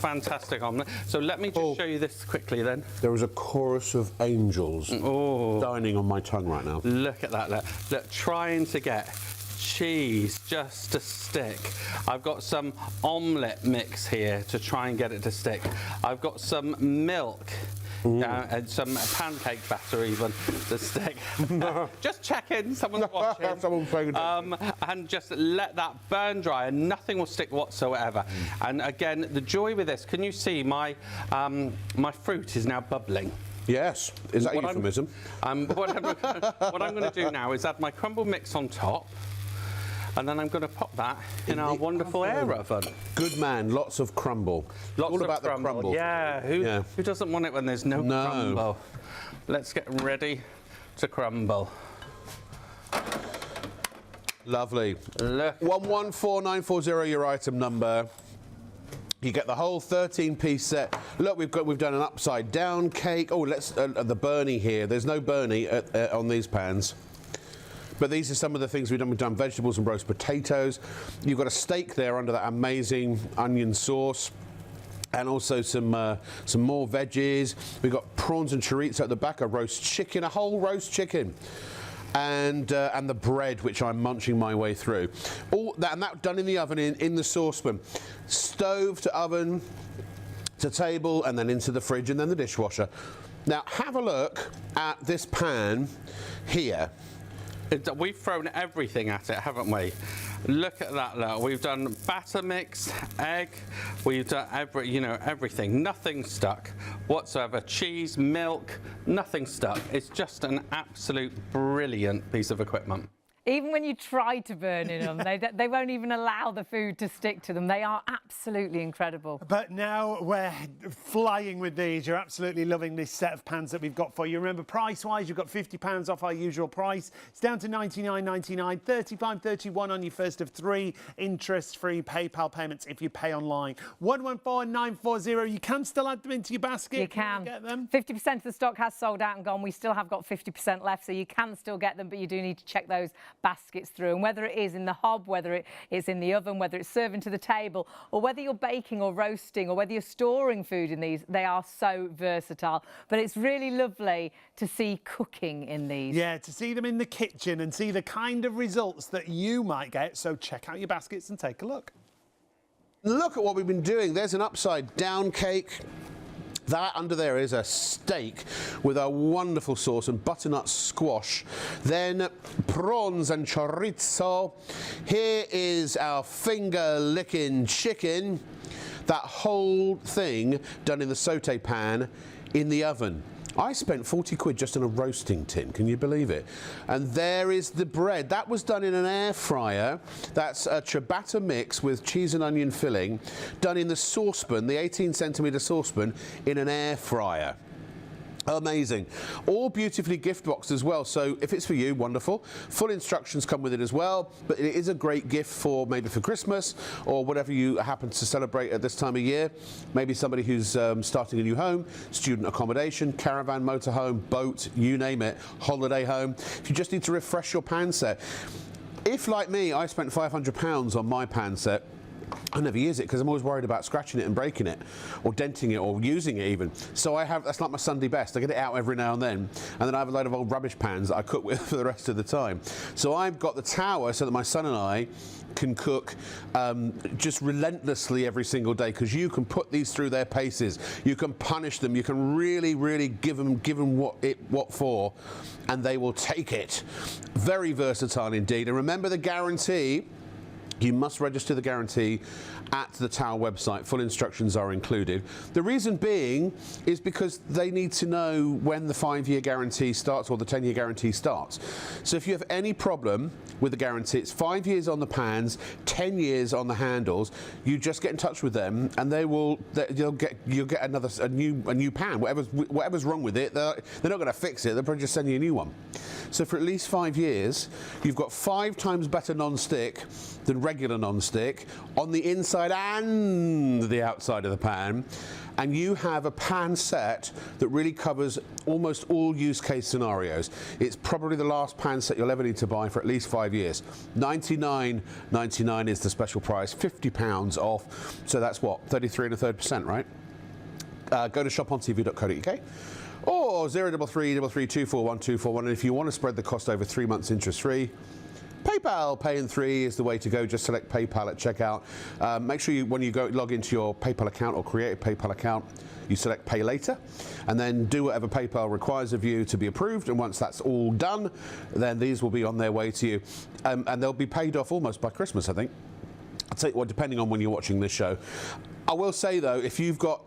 Fantastic omelette. So let me just show you this quickly then. There is a chorus of angels dining on my tongue right now. Look at that. Look, trying to get cheese just to stick. I've got some omelette mix here to try and get it to stick. I've got some milk. And some pancake batter even to stick. Just checking, someone's watching. Someone's paying attention. And just let that burn dry and nothing will stick whatsoever. And again, the joy with this, can you see my fruit is now bubbling? Yes. Is that a euphemism? What I'm going to do now is add my crumble mix on top. And then I'm going to pop that in our wonderful air oven. Good man, lots of crumble. Lots all of about crumble. the crumble. Yeah, who doesn't want it when there's no crumble? Let's get ready to crumble. Lovely. Look. 114940, your item number. You get the whole 13-piece set. Look, we've done an upside down cake. Oh, let's the Bernie here. There's no Bernie on these pans. But these are some of the things we've done. We've done vegetables and roast potatoes. You've got a steak there under that amazing onion sauce. And also some more veggies. We've got prawns and chorizo at the back, a roast chicken, a whole roast chicken. And the bread, which I'm munching my way through. All that, and that done in the oven, in the saucepan. Stove to oven, to table, and then into the fridge, and then the dishwasher. Now, have a look at this pan here. We've thrown everything at it, haven't we? Look at that, look. We've done batter mix, egg, we've done everything. Nothing stuck whatsoever. Cheese, milk, nothing stuck. It's just an absolute brilliant piece of equipment. Even when you try to burn in them, they won't even allow the food to stick to them. They are absolutely incredible. But now we're flying with these. You're absolutely loving this set of pans that we've got for you. Remember, price-wise, you've got £50 off our usual price. It's down to $99.99, $35.31 on your first of 3 interest-free PayPal payments if you pay online. 114940. You can still add them into your basket. You can. Get them. 50% of the stock has sold out and gone. We still have got 50% left, so you can still get them, but you do need to check those baskets through, and whether it is in the hob, whether it is in the oven, whether it's serving to the table, or whether you're baking or roasting, or whether you're storing food in these, they are so versatile. But it's really lovely to see cooking in these. Yeah, to see them in the kitchen and see the kind of results that you might get. So check out your baskets and take a look. Look at what we've been doing. There's an upside down cake. That under there is a steak with a wonderful sauce and butternut squash. Then prawns and chorizo. Here is our finger-licking chicken. That whole thing done in the saute pan in the oven. I spent 40 quid just on a roasting tin, can you believe it? And there is the bread. That was done in an air fryer. That's a ciabatta mix with cheese and onion filling, done in the saucepan, the 18-centimetre saucepan, in an air fryer. Amazing. All beautifully gift boxed as well, so if it's for you, wonderful. Full instructions come with it as well, but it is a great gift for maybe for Christmas or whatever you happen to celebrate at this time of year. Maybe somebody who's starting a new home, student accommodation, caravan, motorhome, boat, you name it, holiday home. If you just need to refresh your pan set. If, like me, I spent £500 on my pan set, I never use it because I'm always worried about scratching it and breaking it, or denting it, or using it even. So that's like my Sunday best. I get it out every now and then I have a load of old rubbish pans that I cook with for the rest of the time. So I've got the tower so that my son and I can cook just relentlessly every single day, because you can put these through their paces, you can punish them, you can really give them what for, and they will take it. Very versatile indeed. And remember the guarantee. You must register the guarantee at the Tower website. Full instructions are included. The reason being is because they need to know when the 5-year guarantee starts or the 10-year guarantee starts. So if you have any problem with the guarantee, it's 5 years on the pans, 10 years on the handles. You just get in touch with them, and you'll get a new pan. Whatever's wrong with it, they're not going to fix it. They'll probably just send you a new one. So for at least 5 years, you've got 5 times better non-stick than regular non-stick on the inside and the outside of the pan, and you have a pan set that really covers almost all use case scenarios. It's probably the last pan set you'll ever need to buy for at least 5 years. $99.99 is the special price, £50 off, so that's what, 33 1/3%, right? Go to shopontv.co.uk. or 033 332 41241, and if you want to spread the cost over 3 months interest-free, PayPal Pay in 3 is the way to go. Just select PayPal at checkout. Make sure when you go log into your PayPal account or create a PayPal account, you select Pay Later, and then do whatever PayPal requires of you to be approved. And once that's all done, then these will be on their way to you, and they'll be paid off almost by Christmas, I think. I'll tell you what, depending on when you're watching this show. I will say though, if you've got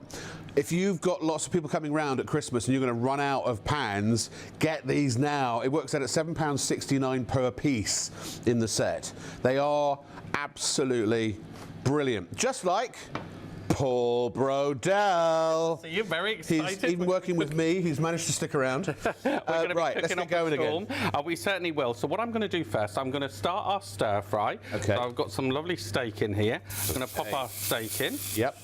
lots of people coming round at Christmas and you're going to run out of pans, get these now. It works out at £7.69 per piece in the set. They are absolutely brilliant. Just like Paul Brodell. So you're very excited. He's even working with me. He's managed to stick around. Right, let's get going again. We certainly will. So what I'm going to do first, I'm going to start our stir fry. Okay. So I've got some lovely steak in here. I'm going to pop our steak in. Yep.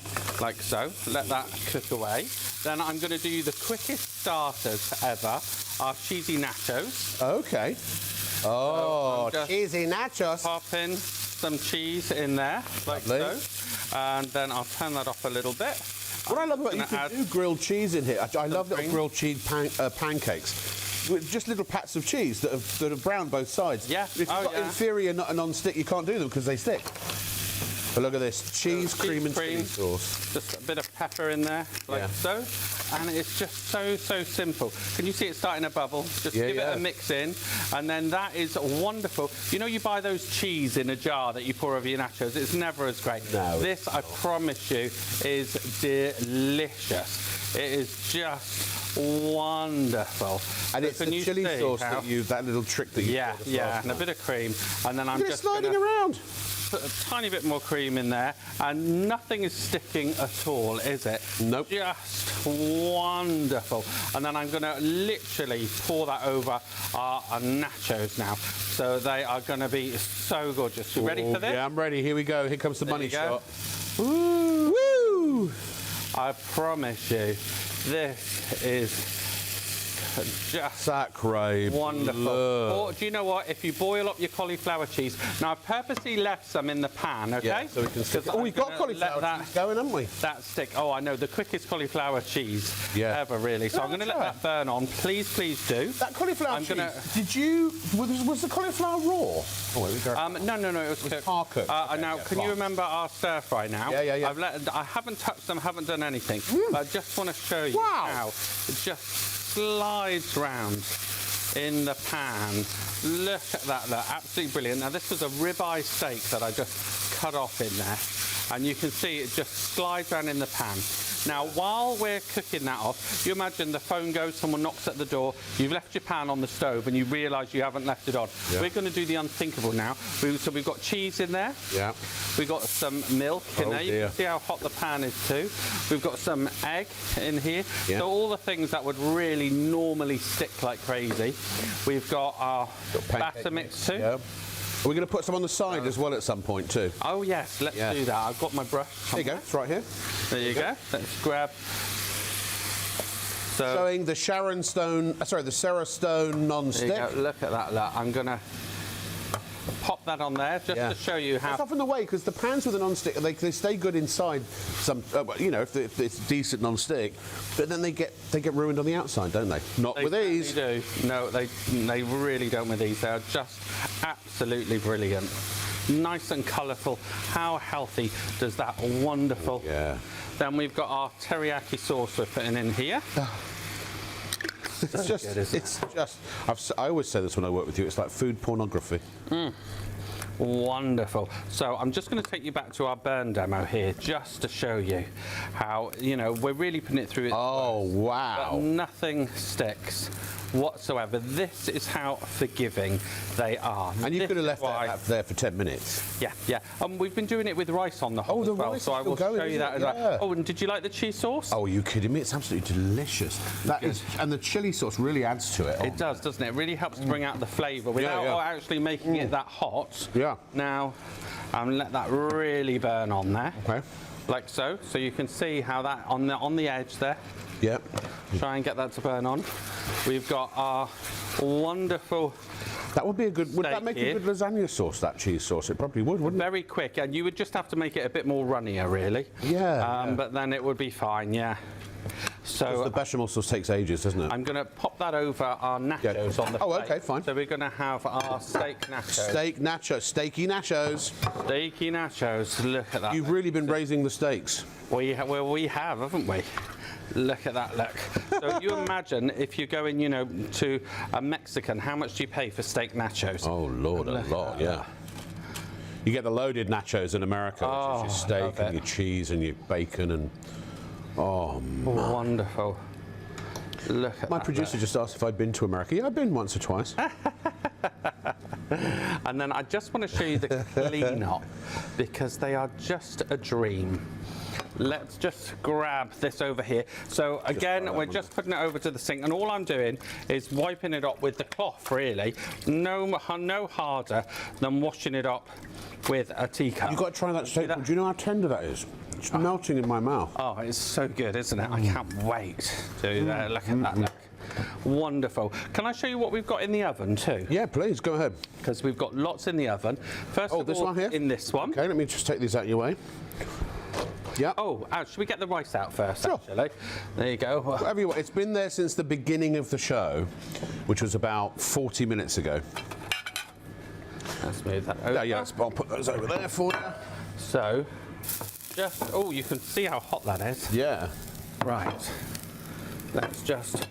Like so. Let that cook away. Then I'm going to do the quickest starters ever, our cheesy nachos. Okay. Oh, so cheesy nachos. Pop in some cheese in there, like so. And then I'll turn that off a little bit. What I love about you can do grilled cheese in here. I love little grilled cheese pancakes with just little pats of cheese that have browned both sides. Yeah. If you've got inferior non-stick, you can't do them because they stick. But look at this, cheese, cream and chili sauce. Just a bit of pepper in there, like so. And it's just so simple. Can you see it starting to bubble? Just give it a mix in, and then that is wonderful. You know, you buy those cheese in a jar that you pour over your nachos, it's never as great. No, this, I promise you, is delicious. It is just wonderful. And it's the chili sauce that little trick that you and a bit of cream, and then I'm just sliding around. Put a tiny bit more cream in there, and nothing is sticking at all, is it? Nope. Just wonderful. And then I'm going to literally pour that over our nachos now. So they are going to be so gorgeous. You ready for this? Yeah, I'm ready. Here we go. Here comes the money shot. Woo! Woo! I promise you, this is just sacre wonderful. bleu. Or do you know what? If you boil up your cauliflower cheese, now I've purposely left some in the pan, okay? Yeah, so we can stick it. Oh, we've got cauliflower cheese going, haven't we? That stick. Oh, I know, the quickest cauliflower cheese ever, really. So I'm going to let that burn on. Please, please do. That cauliflower cheese. Was the cauliflower raw? Oh, no, it was cooked. Par cooked. Now, can you remember our stir fry now? Yeah. I haven't touched them, haven't done anything. But I just want to show you how it just slides round in the pan. Look at that, absolutely brilliant. Now this was a ribeye steak that I just cut off in there, and you can see it just slides around in the pan. Now, while we're cooking that off, you imagine the phone goes, someone knocks at the door, you've left your pan on the stove and you realise you haven't left it on. We're going to do the unthinkable now. So we've got cheese in there. Yeah. We've got some milk in there. You can see how hot the pan is too. We've got some egg in here. So all the things that would really normally stick like crazy. We've got our batter mix too. Yeah. Are we going to put some on the side as well at some point too? Oh yes, let's do that. I've got my brush. There you go, it's right here. There you go. Let's grab. Showing the the Sarah Stone non-stick. Look at that. Look. I'm gonna pop that on there just to show you how. It's often the way, because the pans with a non-stick, they stay good inside some, you know, if it's decent non-stick, but then they get ruined on the outside, don't they? Not with these. They do. No, they really don't with these. They are just absolutely brilliant. Nice and colourful. How healthy does that wonderful? Yeah. Then we've got our teriyaki sauce we're putting in here. It's just. I always say this when I work with you. It's like food pornography. Wonderful. So I'm just going to take you back to our burn demo here, just to show you how, you know, we're really putting it through its Oh, worst, wow. but nothing sticks whatsoever. This is how forgiving they are. And you This could have is left why- that there for 10 minutes. Yeah, yeah. We've been doing it with rice on the hob the as well, rice so is I still will going, show you isn't that it? as well. Yeah. Oh, and did you like the cheese sauce? Oh, are you kidding me? It's absolutely delicious. That is, and the chili sauce really adds to it. It does, doesn't it? It really helps to bring out the flavour without actually making it that hot. Yeah. Now, let that really burn on there. Okay. Like so. So you can see how that on the edge there. Yep. Try and get that to burn on. We've got our wonderful. That would be a good. Would that steak make here. a good lasagna sauce? That cheese sauce? It probably would, wouldn't it? Very quick, and you would just have to make it a bit more runnier, really. Yeah. But then it would be fine. Yeah. Because So the bechamel sauce takes ages, doesn't it? I'm going to pop that over our nachos on the Oh, plate. okay, fine. So we're going to have our steak nachos. Steak nachos, steaky nachos. Steaky nachos. Look at that. You've really been raising the stakes. We have, haven't we? Look at that, look. So you imagine if you're going, you know, to a Mexican, how much do you pay for steak nachos? Oh, Lord, a lot, yeah. You get the loaded nachos in America, which is your steak and your cheese and your bacon and... Oh, man. Wonderful. Look at My that. producer just asked if I'd been to America. Yeah, I've been once or twice. And then I just want to show you the clean-up, because they are just a dream. Let's just grab this over here. So again, we're just putting it over to the sink, and all I'm doing is wiping it up with the cloth, really. No harder than washing it up with a teacup. You've got to try that steak. Do you know how tender that is? It's melting in my mouth. Oh, it's so good, isn't it? I can't wait to do that. Look at that, look. Wonderful. Can I show you what we've got in the oven too? Yeah, please, go ahead. Because we've got lots in the oven. First of this all, one here? in this one. Okay, let me just take these out of your way. Yeah. Oh, should we get the rice out first, Sure. actually? There you go. Whatever you want. It's been there since the beginning of the show, which was about 40 minutes ago. Let's move that over. Yeah, I'll put those over there for you. So, oh, you can see how hot that is. Yeah. Right. Let's just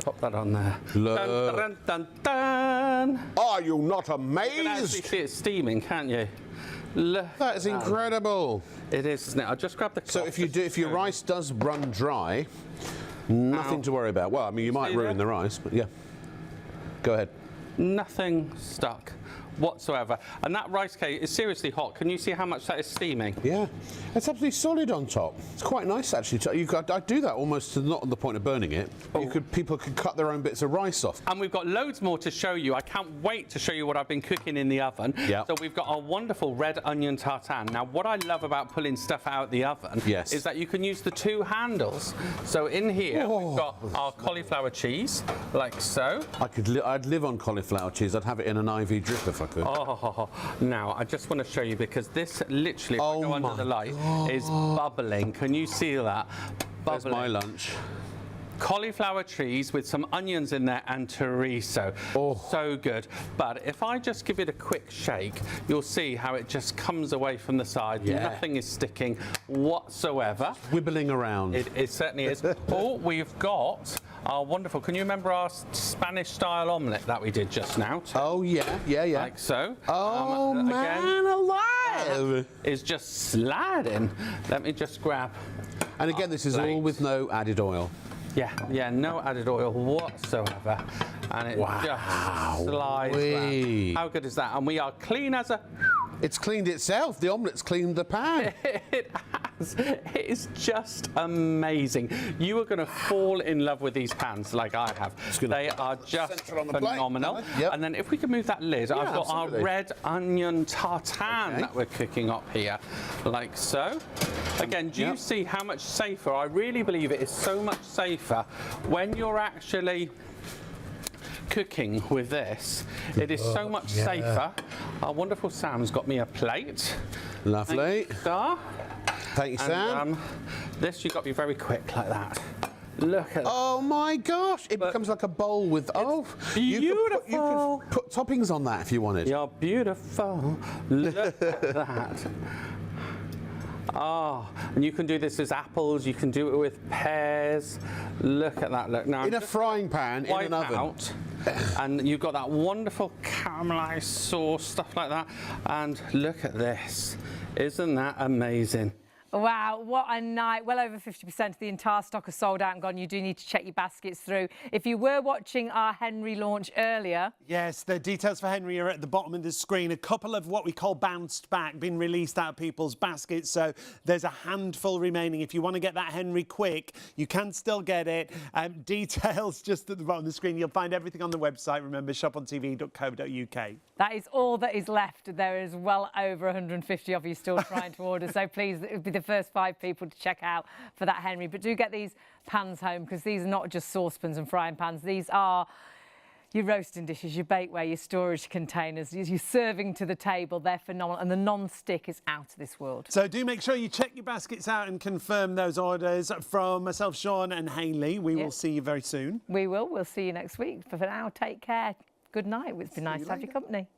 pop that on there. Look. Dun, dun, dun, dun. Are you not You can actually amazed? see it steaming, can't you? Look. That is incredible. It is, isn't it? I'll just grab the So cloth. if your rice does run dry, nothing to worry about. Well, I mean, you might see ruin that? the rice, but yeah. Go ahead. Nothing stuck whatsoever. And that rice cake is seriously hot. Can you see how much that is steaming? Yeah, it's absolutely solid on top. It's quite nice actually. I'd do that almost to not on the point of burning it. People could cut their own bits of rice off. And we've got loads more to show you. I can't wait to show you what I've been cooking in the oven. Yeah. So we've got our wonderful red onion tartane. Now, what I love about pulling stuff out of the oven is that you can use the two handles. So in here, we've got our cauliflower cheese, like so. I'd live on cauliflower cheese. I'd have it in an IV drip if I could. Oh, now I just want to show you, because this literally, if I go under the light, is bubbling. Can you see that? Bubbling. There's my lunch. Cauliflower cheese with some onions in there and chorizo. So good. But if I just give it a quick shake, you'll see how it just comes away from the side. Nothing is sticking whatsoever. Wibbling around. It certainly is. Oh, we've got our wonderful, can you remember our Spanish style omelette that we did just now? Oh yeah. Like so. Oh man alive! Is just sliding. Let me just grab. And again, this is all with no added oil. Yeah, no added oil whatsoever. And it just slides round. How good is that? And we are clean as a... It's cleaned itself. The omelette's cleaned the pan. It has. It is just amazing. You are going to fall in love with these pans like I have. They are just phenomenal. Yep. And then if we can move that lid, I've got absolutely. our red onion tartane that we're cooking up here, like so. Again, do you see how much safer? I really believe it is so much safer when you're actually cooking with this. It is so much safer. Our wonderful Sam's got me a plate. Lovely. Thank you, Star. Thank you, Sam. And, this you've got to be very quick like that. Look at that. Oh my gosh! It becomes like a bowl with. beautiful. You could put toppings on that if you wanted. You're beautiful. Look at that. Oh, and you can do this as apples. You can do it with pears. Look at that. Look now. In a frying pan, in an oven. Out, and you've got that wonderful caramelized sauce, stuff like that. And look at this. Isn't that amazing? Wow, what a night. Well over 50% of the entire stock are sold out and gone. You do need to check your baskets through. If you were watching our Henry launch earlier... Yes, the details for Henry are at the bottom of the screen. A couple of what we call bounced back, been released out of people's baskets, so there's a handful remaining. If you want to get that Henry quick, you can still get it. Details just at the bottom of the screen. You'll find everything on the website. Remember, shopontv.co.uk. That is all that is left. There is well over 150 of you still trying to order, so please, it would be the first 5 people to check out for that Henry. But do get these pans home, because these are not just saucepans and frying pans. These are your roasting dishes, your bakeware, your storage containers, your serving to the table. They're phenomenal, and the non-stick is out of this world. So do make sure you check your baskets out and confirm those orders. From myself, Sean and Hayley, we will see you very soon. We will. We'll see you next week. For now, take care. Good night. It's been nice to have your company.